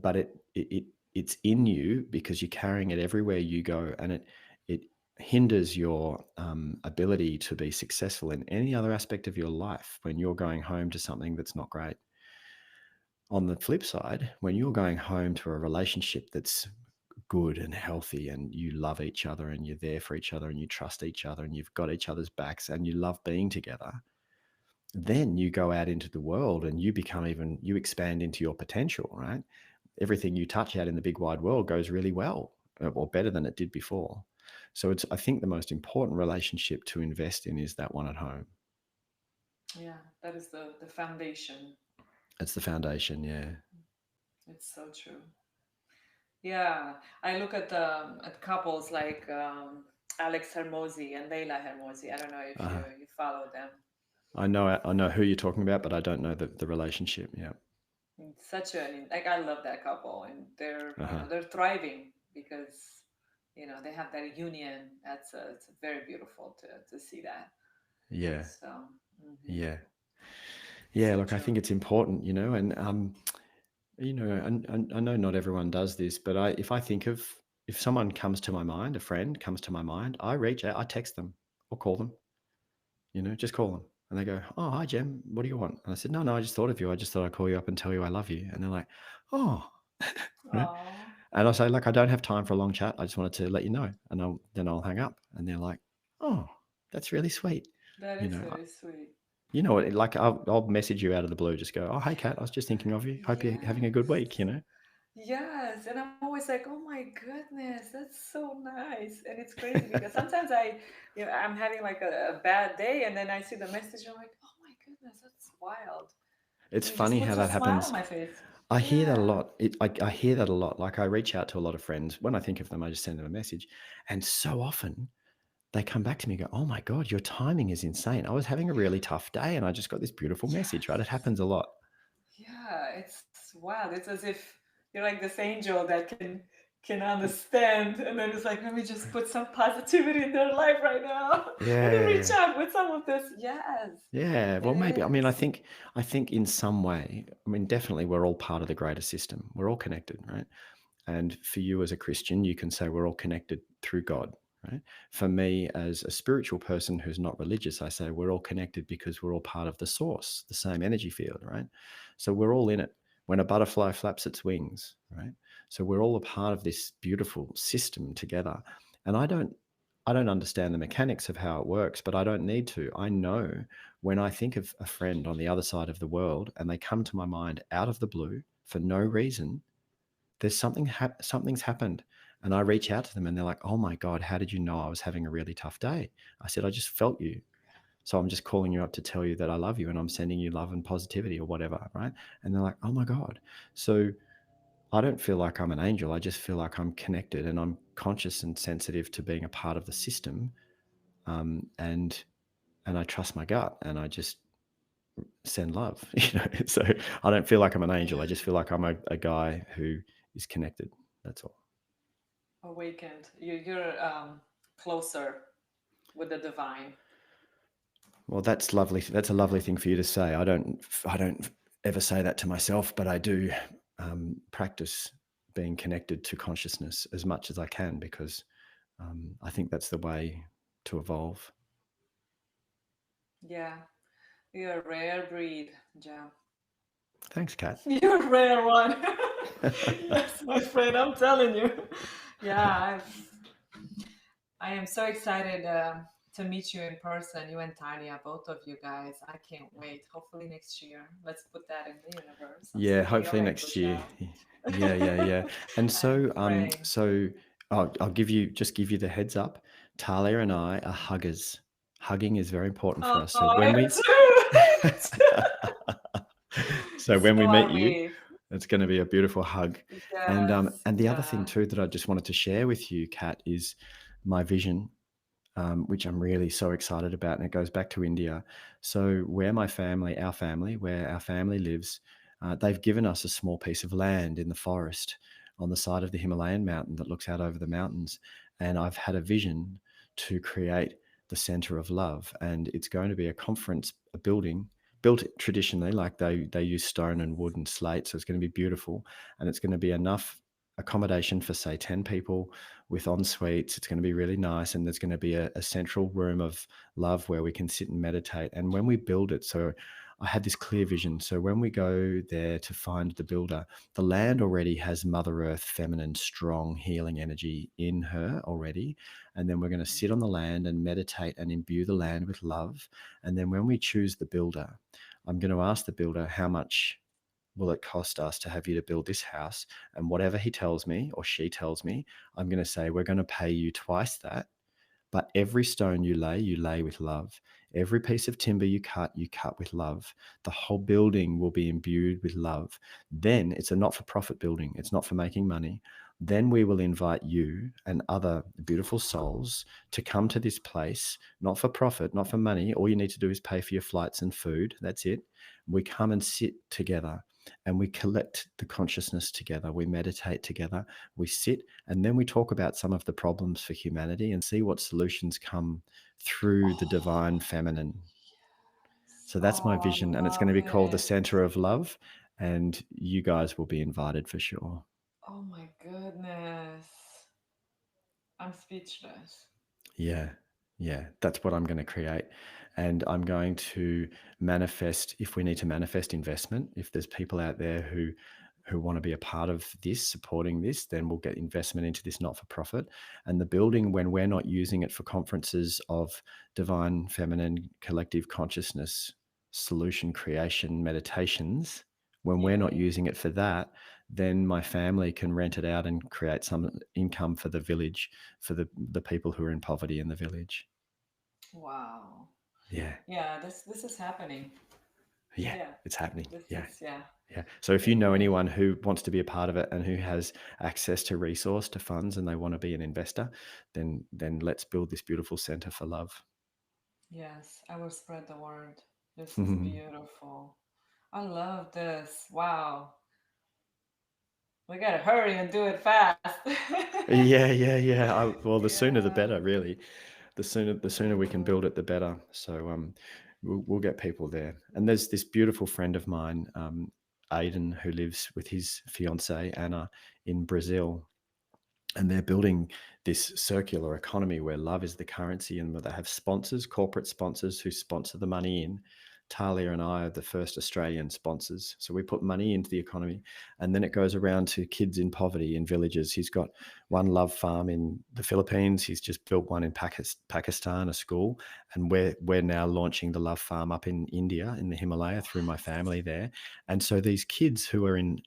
it's in you because you're carrying it everywhere you go, and it hinders your ability to be successful in any other aspect of your life when you're going home to something that's not great. On the flip side, when you're going home to a relationship that's good and healthy and you love each other and you're there for each other and you trust each other and you've got each other's backs and you love being together, then you go out into the world and you expand into your potential, right? Everything you touch out in the big wide world goes really well, or better than it did before. So I think the most important relationship to invest in is that one at home. Yeah, that is the foundation. It's the foundation. Yeah. It's so true. Yeah, I look at couples like Alex Hermosi and Leila Hermosi. I don't know if you Uh, you follow them. I know who you're talking about, but I don't know the relationship. Yeah. It's such like, I love that couple, and they're Uh-huh. they're thriving because they have that union. It's very beautiful to see that. Yeah. So, mhm, Yeah. Yeah. so Look, I true. think it's important, and I know not everyone does this, but if I think of if someone comes to my mind, a friend comes to my mind, I reach out, I text them or call them, just call them. And they go, "Oh, hi, Jem. What do you want?" And I said, No, I just thought of you. I just thought I'd call you up and tell you I love you. And they're like, "Oh," right? Oh, And I say, "Look, I don't have time for a long chat. I just wanted to let you know." And then I'll hang up. And they're like, "Oh, that's really sweet." that You is know, very sweet. like I'll message you out of the blue, just go, "Oh, hey, Kat, I was just thinking of you. Hope you're having a good Yes. week." Yes, and I'm always like, "Oh my goodness, that's so nice." And it's crazy because sometimes I'm having like a bad day, and then I see the message, and I'm like, "Oh my goodness, that's wild." It's And it just funny how puts a that smile happens. on my face. I hear that a Yeah. lot. I hear that a lot. Like I reach out to a lot of friends. When I think of them, I just send them a message. And so often they come back to me and go, "Oh my God, your timing is insane. I was having a really tough day and I just got this beautiful message," right? It Yes. happens a lot. Yeah, it's wild. It's as if you're like this angel that can can understand. And then it's like, let me just put some positivity in their life right now. Let me reach Yeah. out with some of this. Yes, Yeah, well, it maybe. I mean, is. I think in some way, I mean, definitely, we're all part of the greater system. We're all connected, right? And for you as a Christian, you can say we're all connected through God, right? For me as a spiritual person who's not religious, I say we're all connected because we're all part of the source, the same energy field, right? So we're all in it. When a butterfly flaps its wings, right? So we're all a part of this beautiful system together. And I don't understand the mechanics of how it works, but I don't need to. I know when I think of a friend on the other side of the world and they come to my mind out of the blue for no reason, there's something's happened. And I reach out to them and they're like, oh my God, how did you know I was having a really tough day? I said, I just felt you. So I'm just calling you up to tell you that I love you and I'm sending you love and positivity or whatever. Right. And they're like, oh my God. So I don't feel like I'm an angel. I just feel like I'm connected and I'm conscious and sensitive to being a part of the system. And I trust my gut and I just send love, So I don't feel like I'm an angel. I just feel like I'm a guy who is connected. That's all. Awakened. You're closer with the divine. Well, that's lovely. That's a lovely thing for you to say. I don't ever say that to myself, but I do practice being connected to consciousness as much as I can because I think that's the way to evolve. Yeah, you're a rare breed, Joe. Thanks, Kat. You're a rare one. Yes, my friend, I'm telling you. Yeah, I am so excited to meet you in person, you and Tanya, both of you guys. I can't wait. Hopefully next year. Let's put that in the universe. I'm Yeah, sending you hopefully a rainbow next year. shower. Yeah, yeah, yeah. And I'm so, praying. I'll give you the heads up. Talia and I are huggers. Hugging is very important for Oh, us. So I when am we, too. I am so too. when we So meet are you, we. it's going to be a beautiful hug. Yes. And the other thing Yeah. too that I just wanted to share with you, Kat, is my vision, which I'm really so excited about, and it goes back to India. So where our family lives, they've given us a small piece of land in the forest on the side of the Himalayan mountain that looks out over the mountains, and I've had a vision to create the center of love, and it's going to be a conference, a building built traditionally like they use stone and wood and slate, so it's going to be beautiful, and it's going to be enough accommodation for say 10 people with en suites. It's going to be really nice. And there's going to be a central room of love where we can sit and meditate. And when we build it, so I had this clear vision. So when we go there to find the builder, the land already has Mother Earth, feminine, strong, healing energy in her already. And then we're going to sit on the land and meditate and imbue the land with love. And then when we choose the builder, I'm going to ask the builder, how much will it cost us to have you to build this house? And whatever he tells me or she tells me, I'm going to say, we're going to pay you twice that. But every stone you lay with love. Every piece of timber you cut with love. The whole building will be imbued with love. Then it's a not for profit building, it's not for making money. Then we will invite you and other beautiful souls to come to this place, not for profit, not for money. All you need to do is pay for your flights and food. That's it. We come and sit together and we collect the consciousness together. We meditate together. We sit and then we talk about some of the problems for humanity and see what solutions come through the divine feminine. So that's my Oh, I vision, and it's going to love be called the it. Center of Love. And you guys will be invited for sure. Oh my goodness. I'm speechless. Yeah. Yeah. That's what I'm going to create. And I'm going to manifest, if we need to manifest investment, if there's people out there who want to be a part of this, supporting this, then we'll get investment into this not for profit. And the building, when we're not using it for conferences of divine feminine collective consciousness, solution creation meditations, when we're not Yeah. using it for that, then my family can rent it out and create some income for the village, for the people who are in poverty in the village. Wow. Yeah. Yeah, this is happening. Yeah. Yeah. It's happening. This Yeah. is yeah. Yeah. So if you It know really anyone who wants to be a part of it and who has access to resource to funds and they want to be an investor, then let's build this beautiful center for love. yes, I will spread the word. This is beautiful. I love this. Wow. We gotta hurry and do it fast. Yeah, yeah, yeah. Well, the sooner the Yeah. better, really. The sooner we can build it, the better. So we'll get people there. And there's this beautiful friend of mine, Aiden, who lives with his fiancee Anna in Brazil, and they're building this circular economy where love is the currency, and where they have sponsors, corporate sponsors who sponsor the money in. Talia and I are the first Australian sponsors. So we put money into the economy, and then it goes around to kids in poverty in villages. He's got one love farm in the Philippines. He's just built one in Pakistan, a school. And we're now launching the love farm up in India, in the Himalaya, through my family there. And so these kids who are in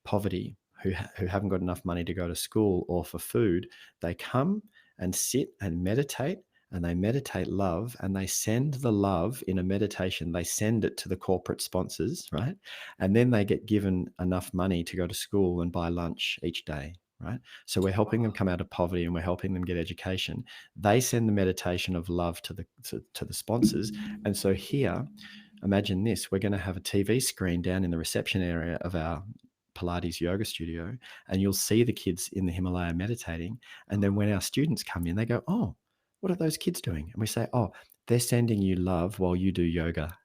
poverty, who haven't got enough money to go to school or for food, they come and sit and meditate, and they meditate love, and they send the love in a meditation. They send it to the corporate sponsors, right? And then they get given enough money to go to school and buy lunch each day, right? So we're helping them Wow. come out of poverty, and we're helping them get education. They send the meditation of love to the sponsors. And so here, imagine this: we're going to have a TV screen down in the reception area of our Pilates yoga studio, and you'll see the kids in the Himalaya meditating. And then when our students come in, they go, "Oh, what are those kids doing?" And we say, "Oh, they're sending you love while you do yoga."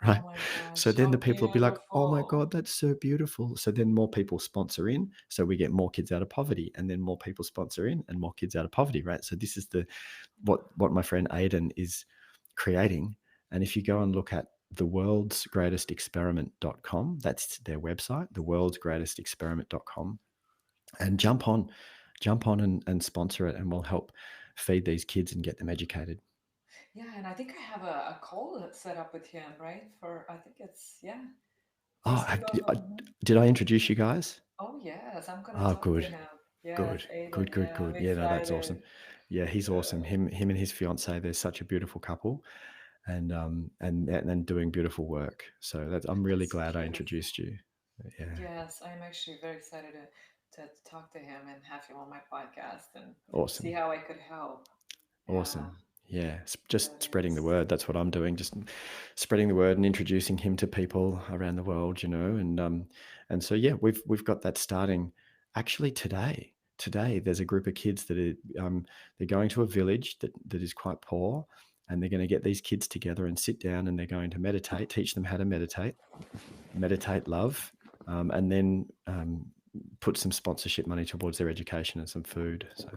Oh Right? my So gosh, then the how people will be like, "Oh my beautiful. God, that's so beautiful." So then more people sponsor in. So we get more kids out of poverty, and then more people sponsor in and more kids out of poverty, right? So this is the what my friend Aiden is creating. And if you go and look at theworldsgreatestexperiment.com, that's their website, theworldsgreatestexperiment.com, and jump on and sponsor it, and we'll help feed these kids and get them educated. Yeah, and I think I have a call set up with him, right? For I think it's yeah, Oh, first week of. did I introduce you guys? Oh yes, I'm gonna Oh, talk to good. him. Yes, Good, Aiden. good, good, Yeah, I'm good. Yeah, no, that's excited. awesome. Yeah, he's awesome. Yeah, Him and his fiance, they're such a beautiful couple, and doing beautiful work. So I'm really that's glad I beautiful. introduced you. Yeah, Yes, I'm actually very excited to talk to him and have him on my podcast and see awesome. how I could help. Yeah, Awesome. Yeah, that just spreading the is. word. That's what I'm doing. Just spreading the word and introducing him to people around the world, and so yeah, we've got that starting actually today. Today, there's a group of kids that they're going to a village that is quite poor, and they're going to get these kids together and sit down, and they're going to meditate, teach them how to meditate love, and then put some sponsorship money towards their education and some food. So.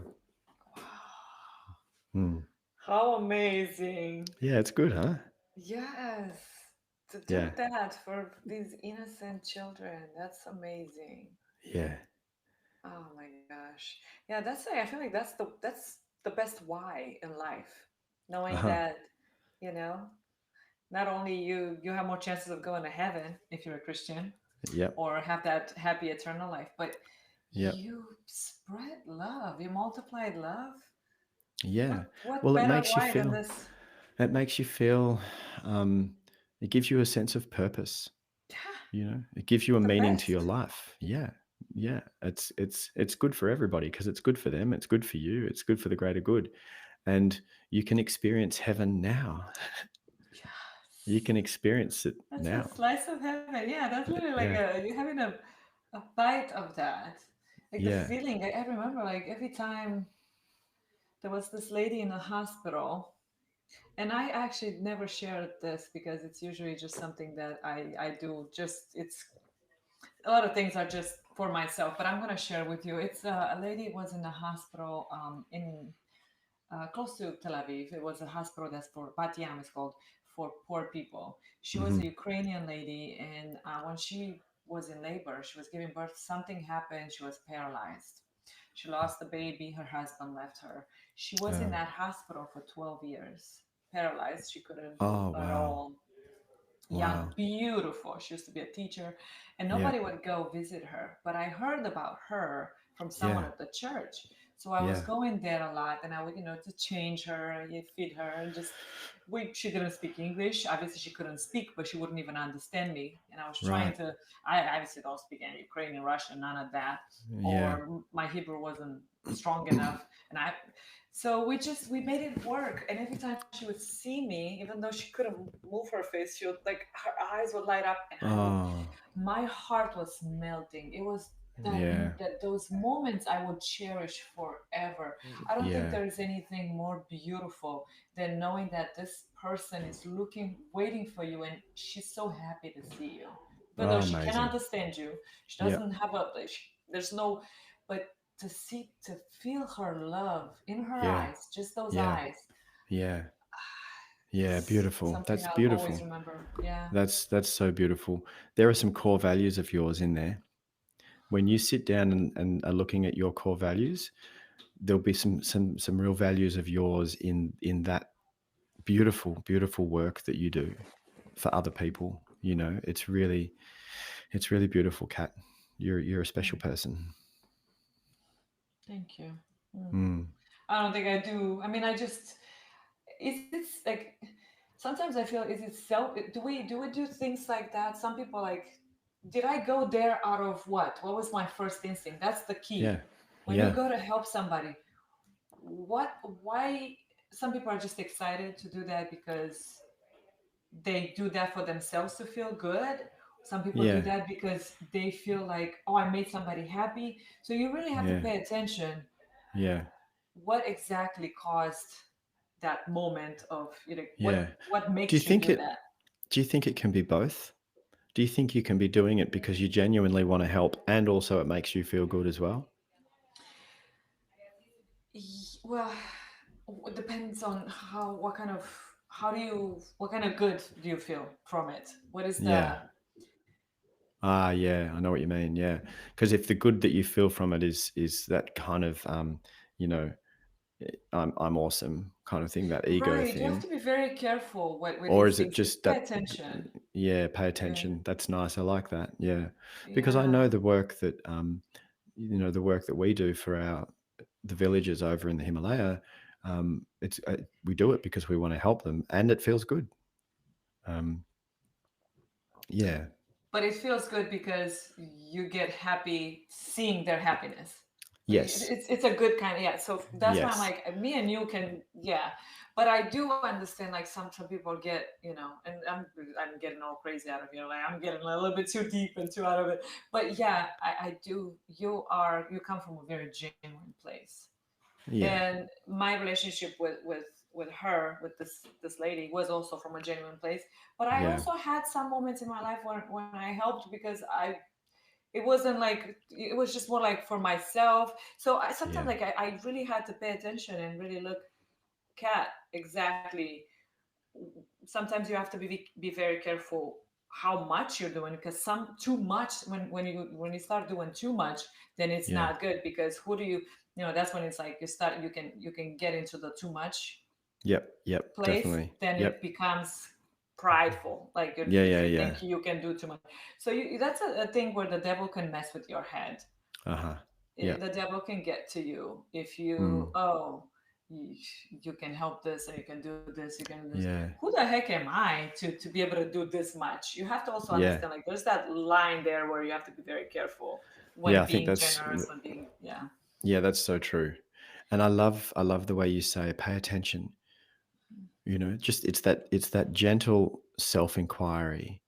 Wow, Hmm. how amazing. Yeah, it's good, huh? Yes, to do Yeah, that for these innocent children, that's amazing. yeah. Oh my gosh. Yeah, I feel like that's the best why in life. Knowing Uh-huh. that, you know, not only you have more chances of going to heaven if you're a Christian Yep. or have that happy eternal life, but Yep. you spread love, you multiplied love. Yeah. What Well, better why than this? it makes you feel, um, it gives you a sense of purpose, Yeah, it gives you a the meaning to best. your life. Yeah. Yeah. It's good for everybody, because it's good for them. It's good for you. It's good for the greater good. And you can experience heaven now. You Yes. can experience it That's a now. slice of heaven. Yeah, that's literally like Yeah. you're having a bite of that. Like the Yeah. feeling, I remember like every time there was this lady in a hospital, and I actually never shared this because it's usually just something that I do. Just it's a lot of things are just for myself, but I'm gonna share with you. It's a lady was in a hospital in close to Tel Aviv. It was a hospital that's for Bat Yam is called for poor people. She was a Hmm. Ukrainian lady, and when she was in labor, she was giving birth. Something happened. She was paralyzed. She lost the baby. Her husband left her. She was in Uh, that hospital for 12 years, paralyzed. She couldn't move oh, at wow. all. Young, Wow. beautiful. She used to be a teacher, and Yeah. nobody would go visit her. But I heard about her from someone Yeah. at the church. So I was Yeah. going there a lot, and I would, to change her, feed her, and just she didn't speak English. Obviously, she couldn't speak, but she wouldn't even understand me. And I was trying Right. to. I obviously don't speak any Ukrainian, Russian, none of that, Yeah. or my Hebrew wasn't strong enough, and I. So we made it work, and every time she would see me, even though she couldn't move her face, she would like her eyes would light up, and I would. Oh, My heart was melting. It was Yeah. that those moments I would cherish forever. I don't think Yeah. there is anything more beautiful than knowing that this person is looking, waiting for you, and she's so happy to see you. Even though Oh, she cannot amazing. understand you, she Yep. doesn't have a, there's no, but to see, to feel her love in her Yeah. eyes, just those Yeah. eyes, Yeah. Yeah. it's Beautiful. something That's I'll always beautiful. remember. Yeah. That's so beautiful. There are some core values of yours in there. When you sit down and are looking at your core values, there'll be some real values of yours in that beautiful work that you do for other people. You know, it's really beautiful, Kat. You're a special Mm, person. thank you. Mm. Mm. I don't think I do. I mean, I just, is it like, sometimes I feel, is it self, do we do things like that? Some people like, did I go there out of what was my first instinct? That's the Yeah. key. When you Yeah. go to help somebody, what why some people are just excited to do that because they do that for themselves to feel good. Some people do Yeah. that because they feel like, oh, I made somebody happy. So you really have to Yeah. pay attention Yeah. what exactly caused that moment of, Yeah. what Do you makes you think do it that. do you think it can be both? Do you think you can be doing it because you genuinely want to help and also it makes you feel good as well? Well, it depends on what kind of good do you feel from it? What is Yeah. the Ah, yeah, I know what you mean. Yeah, because if the good that you feel from it is that kind of you know, I'm awesome kind of thing, that ego right? You have thing, to be very careful with or these is it things. Just just pay that? attention. Yeah, pay Yeah, attention. That's nice. I like that. Yeah, because I know yeah. the work that the work that we do for our the villages over in the Himalaya. It's we do it because we want to help them, and it feels good. Um, yeah. But it feels good because you get happy seeing their happiness. So Yes. it's a good kind of, yeah. So that's why I'm Yes. like, me and you can, yeah. But I do understand, like, some people get, and I'm getting all crazy out of here, like I'm getting a little bit too deep and too out of it. But yeah, I do. You come from a very genuine place, Yeah. and my relationship with her, with this lady, was also from a genuine place. But I Yeah. also had some moments in my life when I helped because it wasn't like, it was just more like for myself. So I sometimes, Yeah. like, I really had to pay attention and really look at exactly. Sometimes you have to be very careful how much you're doing, because some too much, when you start doing too much, then it's Yeah. not good, because who do that's when it's like you can get into the too much Yep. Yep. place. Definitely. Then it Yep. becomes prideful, like, Yeah. if Yeah. you Yeah. think you can do too much. So that's a thing where the devil can mess with your head. Uh huh. Yep. The devil can get to you if Mm. you, you can help this, or you can do this, you can do this. Yeah. Who the heck am I to be able to do this much? You have to also Yeah. understand, like, there's that line there where you have to be very careful Yeah. when I think being that's generous, when being, yeah. yeah. That's so true. And I love the way you say pay attention. You know, just it's that gentle self inquiry.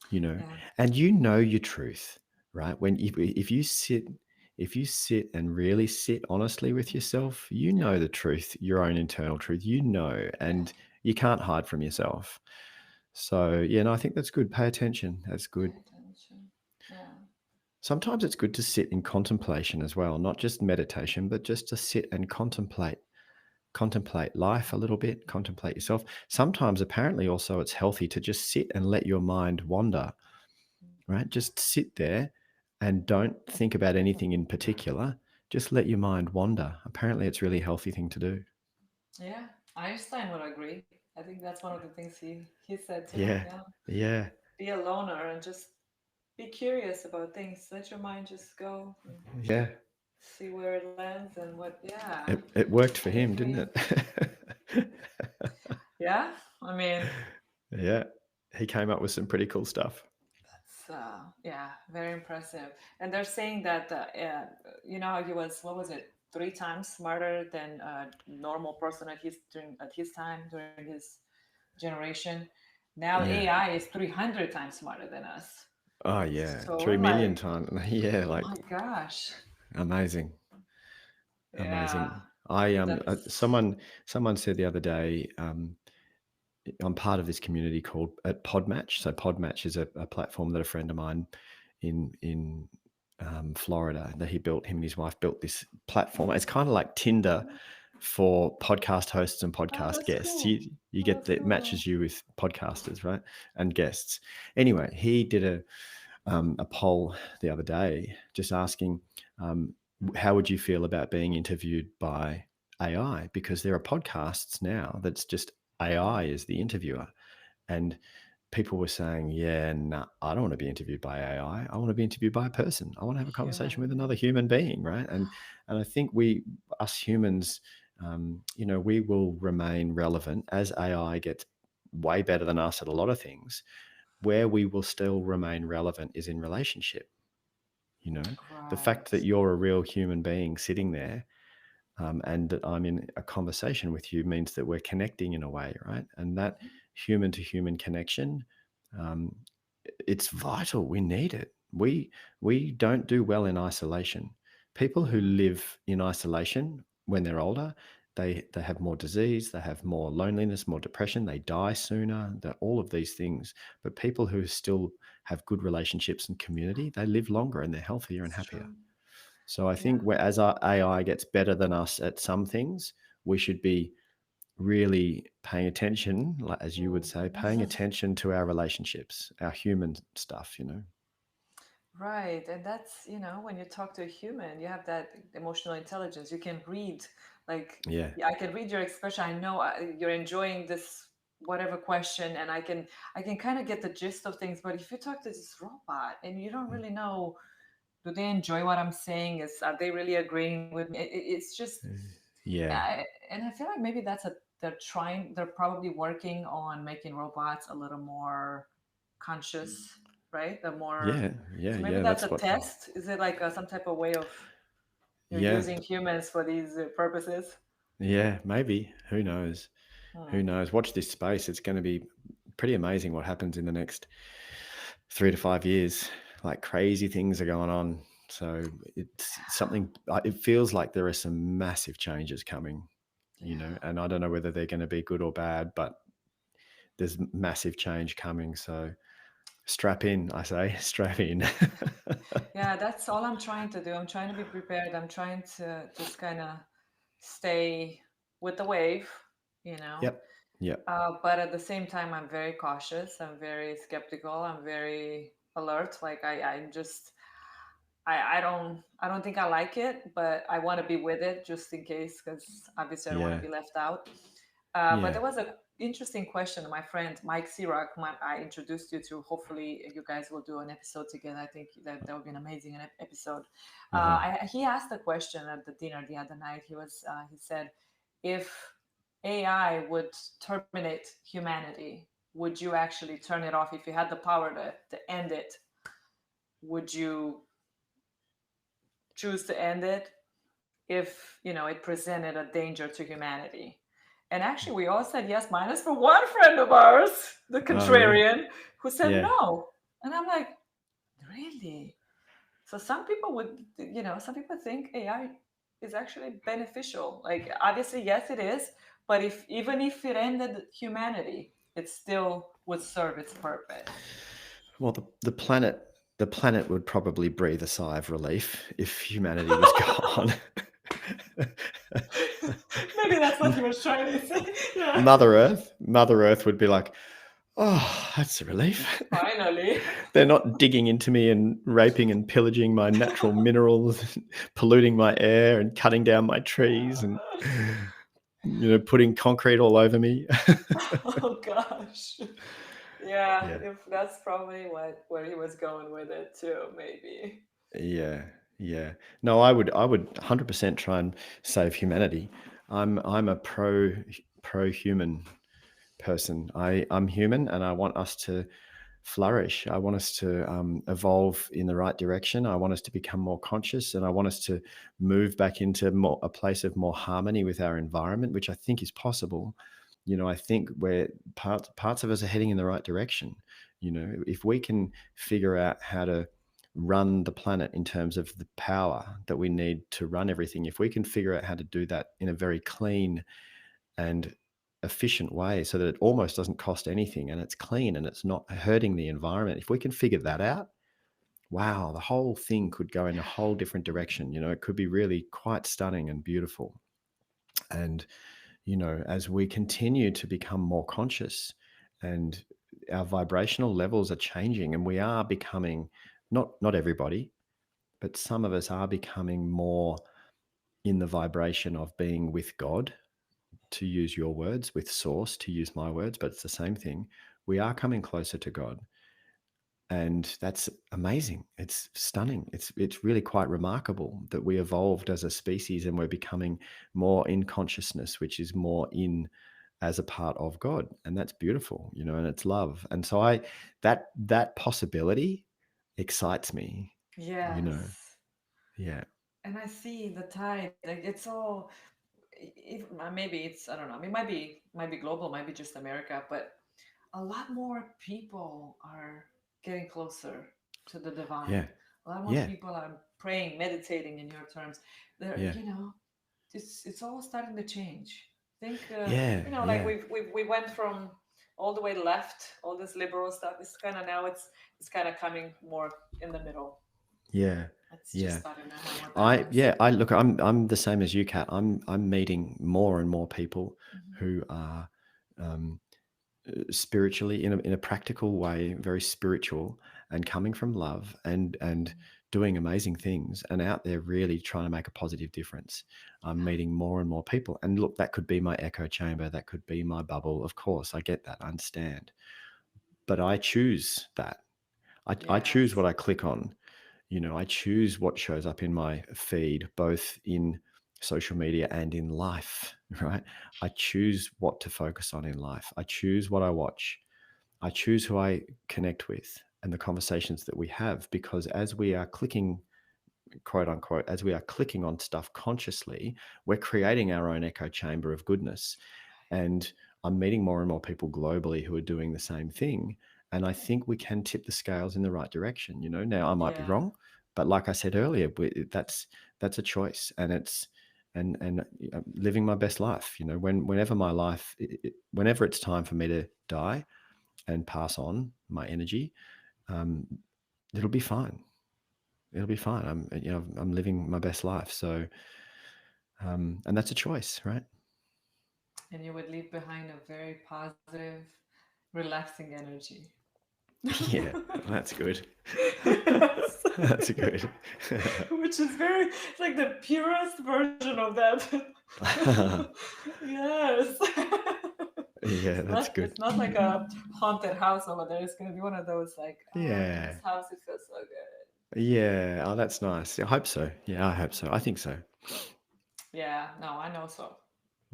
You know, Yeah, and you know your truth, right? When if you sit and really sit honestly with yourself, you know yeah, the truth, your own internal truth. You know, yeah. and you can't hide from yourself. So yeah, no, I think that's good. Pay attention. That's Pay good. attention. Yeah, Sometimes it's good to sit in contemplation as well, not just meditation, but just to sit and contemplate life a little bit, contemplate yourself. Sometimes apparently also it's healthy to just sit and let your mind wander, right? Just sit there and don't think about anything in particular. Just let your mind wander. Apparently it's really a healthy thing to do. yeah. Einstein would agree. I think that's one of the things he said too. Yeah. Yeah, Yeah. be a loner and just be curious about things. Let your mind just go and Yeah. see where it lands and what. Yeah, It worked I for him, agree. didn't it? Yeah, I mean, Yeah. He came up with some pretty cool stuff. that's yeah, very impressive. And they're saying that he was, what was it, 3 times smarter than a normal person at his time, during his generation. Now Yeah. AI is 300 times smarter than us. Oh yeah, So 3 million like, times. Yeah, oh like my gosh. amazing, Yeah, amazing. I that's someone said the other day, I'm part of this community called at Podmatch. So Podmatch is a platform that a friend of mine in Florida that he built. Him and his wife built this platform. It's kind of like Tinder for podcast hosts and oh, podcast that's guests. cool. You Oh, get that's that cool. matches you with podcasters, right, and guests. Anyway, he did a poll the other day just asking, how would you feel about being interviewed by AI? Because there are podcasts now that's just AI is the interviewer. And people were saying, yeah, nah, I don't want to be interviewed by AI. I want to be interviewed by a person. I want to have a conversation with Human. another human being, right? And I think us humans, we will remain relevant as AI gets way better than us at a lot of things. Where we will still remain relevant is in relationship. The fact that Right. you're a real human being sitting there, and that I'm in a conversation with you means that we're connecting in a way, right? And that human to human connection, um, it's vital. We need it. We don't do well in isolation. People who Mhm. live in isolation when they're older, they have more disease, they have more loneliness, more depression, they die sooner, all of these things. But people who still have good relationships and community, they live longer and they're healthier and It's happier. true. So I Yeah. think as our AI gets better than us at some things, we should be really paying attention, like, as you would say, paying Mhm. attention to our relationships, our human stuff. Right. And that's, when you talk to a human, you have that emotional intelligence. You can read, like, Yeah. yeah, I can read your expression. I know you're enjoying this whatever question, and I can kind of get the gist of things. But if you talk to this robot and you don't really know, do they enjoy what I'm saying? Are they really agreeing with me? It's just, Yeah. and I feel like maybe they're probably working on making robots a little more conscious, right? The more, Yeah. Yeah. so maybe Yeah. that's That's a what, test. Is it like some type of way of yeah. using humans for these purposes? Yeah. Maybe. Who knows? Who Hmm. knows? Watch this space. It's going to be pretty amazing what happens in the next 3 to 5 years. Like crazy things are going on. So it's something, it feels like there are some massive changes coming, Yeah. and I don't know whether they're going to be good or bad, but there's massive change coming. So strap in, I say, strap in. Yeah, that's all I'm trying to do. I'm trying to be prepared. I'm trying to just kind of stay with the wave, you know. Yep. Yep. But at the same time, I'm very cautious. I'm very skeptical. I'm very alert. Like I'm just, I don't think I like it, but I want to be with it just in case, because obviously I don't want to Yeah. be left out. But Yeah. there was a interesting question. My friend Mike Sirak, I introduced you to. Hopefully, you guys will do an episode together. I think that would be an amazing episode. Uh-huh. He asked a question at the dinner the other night. He said, if AI would terminate humanity, would you actually turn it off if you had the power to end it? Would you choose to end it if it presented a danger to humanity? And actually, we all said yes, minus for one friend of ours, the Oh, really? contrarian, who said Yeah. no. And I'm like, really? So some people think AI is actually beneficial. Like, obviously, yes, it is. But even if it ended humanity, it still would serve its purpose. Well, the planet would probably breathe a sigh of relief if humanity was gone. Maybe that's what he was trying to say. Yeah. Mother Earth would be like, oh, that's a relief. Finally. They're not digging into me and raping and pillaging my natural minerals, polluting my air and cutting down my trees and putting concrete all over me. Oh gosh. Yeah, Yeah. if that's probably where he was going with it too, maybe. Yeah, yeah. No, I would 100% try and save humanity. I'm a pro human person. I'm human, and I want us to flourish. I want us to evolve in the right direction. I want us to become more conscious, and I want us to move back into a place of more harmony with our environment, which I think is possible. I think where parts of us are heading in the right direction. if we can figure out how to run the planet in terms of the power that we need to run everything, if we can figure out how to do that in a very clean and efficient way so that it almost doesn't cost anything and it's clean and it's not hurting the environment, if we can figure that out, wow, the whole thing could go in a whole different direction. It could be really quite stunning and beautiful. And, as we continue to become more conscious and our vibrational levels are changing and we are becoming, not everybody, but some of us are becoming more in the vibration of being with God, to use your words, with source, to use my words, but it's the same thing. We are coming closer to God. And that's amazing. It's stunning. It's really quite remarkable that we evolved as a species and we're becoming more in consciousness, which is more in as a part of God. And that's beautiful, and it's love. And so that possibility excites me, you know. Yes. Yeah. And I see the tide. Like it's all, maybe it's, I don't know. I mean, might be global, might be just America, but a lot more people are getting closer to the divine. Yeah. A lot more Yeah. people are praying, meditating in your terms. They're, Yeah. it's all starting to change. I think, Yeah. like Yeah. we went from all the way left, all this liberal stuff. It's kind of now it's kind of coming more in the middle. Yeah. It's just Yeah. starting to have more I balance. yeah, I look, I'm the same as you, Kat. I'm meeting more and more people Hmm. who are um, spiritually, in a practical way, very spiritual and coming from love and doing amazing things and out there really trying to make a positive difference. I'm meeting more and more people. And look, that could be my echo chamber, that could be my bubble. Of course, I get that, I understand. But I choose that. I choose what Yes. I click on. I choose what shows up in my feed, both in social media and in life, right? I choose what to focus on in life. I choose what I watch. I choose who I connect with and the conversations that we have, because as we are clicking, quote unquote, as we are clicking on stuff consciously, we're creating our own echo chamber of goodness. And I'm meeting more and more people globally who are doing the same thing. And I think we can tip the scales in the right direction. Now I might be Yeah. wrong, but like I said earlier, that's a choice, and it's and living my best life. Whenever my life, whenever it's time for me to die and pass on my energy, um, it'll be fine. It'll be fine. I'm living my best life. So, and that's a choice, right? And you would leave behind a very positive, relaxing energy. Yeah, that's good. Yes. That's good. Which is very, it's like the purest version of that. Yes. Yeah, that's It's good. not like a haunted house over there. It's gonna be one of those like, oh, I'm in this Yeah. house. It feels so good. Yeah. Oh, that's nice. I hope so. Yeah, I hope so. I think so. Yeah. No, I know so.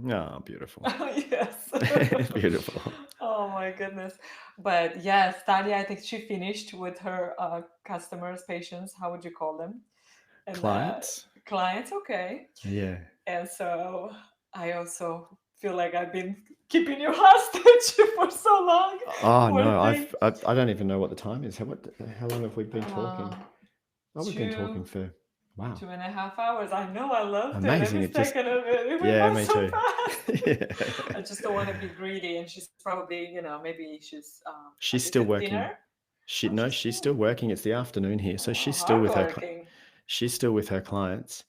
Oh, beautiful. Yes. Beautiful. Oh my goodness. But yes, Talia, I think she finished with her customers, patients, how would you call them? And Clients? clients, okay. Yeah. And so I also feel like I've been keeping you hostage for so long. Oh Poor no, thing. I don't even know what the time is. How long have we been Uh, talking? Oh, we've been two, talking for, wow, 2.5 hours. I know, I loved it. amazing. Every It just, second of it. It went yeah, by me so too. fast. Yeah. I just don't want to be greedy. And she's probably, maybe she's, She's is still it dinner? working. Oh, No, she's she's still still working. It's the afternoon here, so hardworking. she's still with her clients,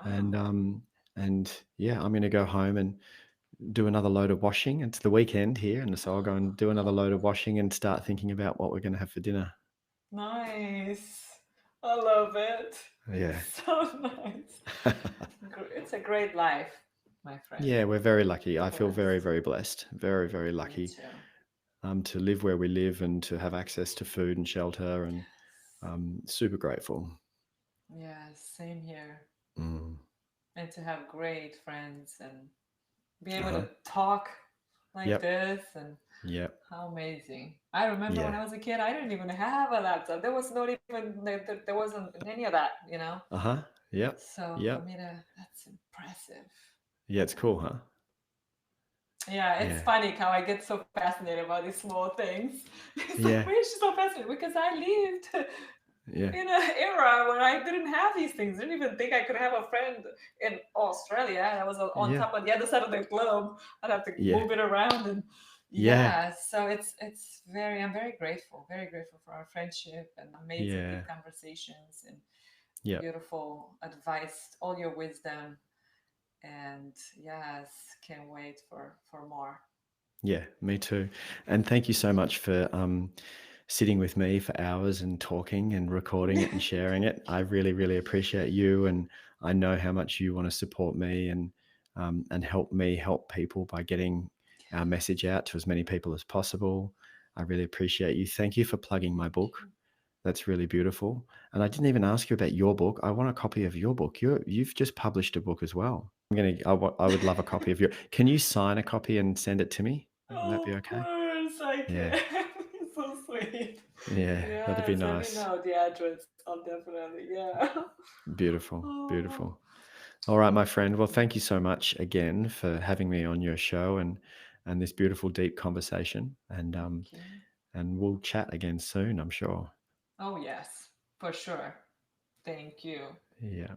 and Wow. yeah, I'm going to go home and do another load of washing. It's the weekend here, and so I'll go and do another load of washing and start thinking about what we're going to have for dinner. Nice. I love it. Yeah. So nice. It's a great life, my friend. Yeah, we're very lucky. I feel very, Blessed. very blessed. Very, very Me lucky, too. to live where we live and to have access to food and shelter, and Yes. super grateful. Yes, same here. Mm. And to have great friends and be able Uh-huh. to talk like Yep. this, and Yep. how amazing. I remember when Yeah. I was a kid, I didn't even have a laptop. There was not even, there wasn't any of that. Uh-huh. Yep. So for Yep. me to, that's impressive. Yeah, it's cool, huh? Yeah, it's Yeah. funny how I get so fascinated about these small things. It's like, Yeah. why is she so fascinated? Because I lived Yeah. in an era where I didn't have these things. I didn't even think I could have a friend in Australia. I was on Yeah. top of the other side of the globe. I'd have to Yeah. move it around, and Yeah. yeah. So it's very I'm very grateful for our friendship and amazing Yeah. deep conversations and Yeah. beautiful advice, all your wisdom, and yes, can't wait for more. Yeah, me too. And thank you so much for sitting with me for hours and talking and recording it and sharing it. I really, really appreciate you, and I know how much you want to support me and help me help people by getting our message out to as many people as possible. I really appreciate you. Thank you for plugging my Thank book. you. That's really beautiful. And I didn't even ask you about your book. I want a copy of your book. You've just published a book as well. I would love a copy of your. Can you sign a copy and send it to me? Will that Oh, be of okay? course I Yeah. can. It's so sweet. Yeah, that'd be Yes, let me nice. know the address. I'll definitely, yeah. Beautiful, Oh, beautiful. All right, my friend. Well, thank you so much again for having me on your show and this beautiful, deep conversation. thank you. And we'll chat again soon, I'm sure. Oh, yes, for sure. Thank you. Yeah.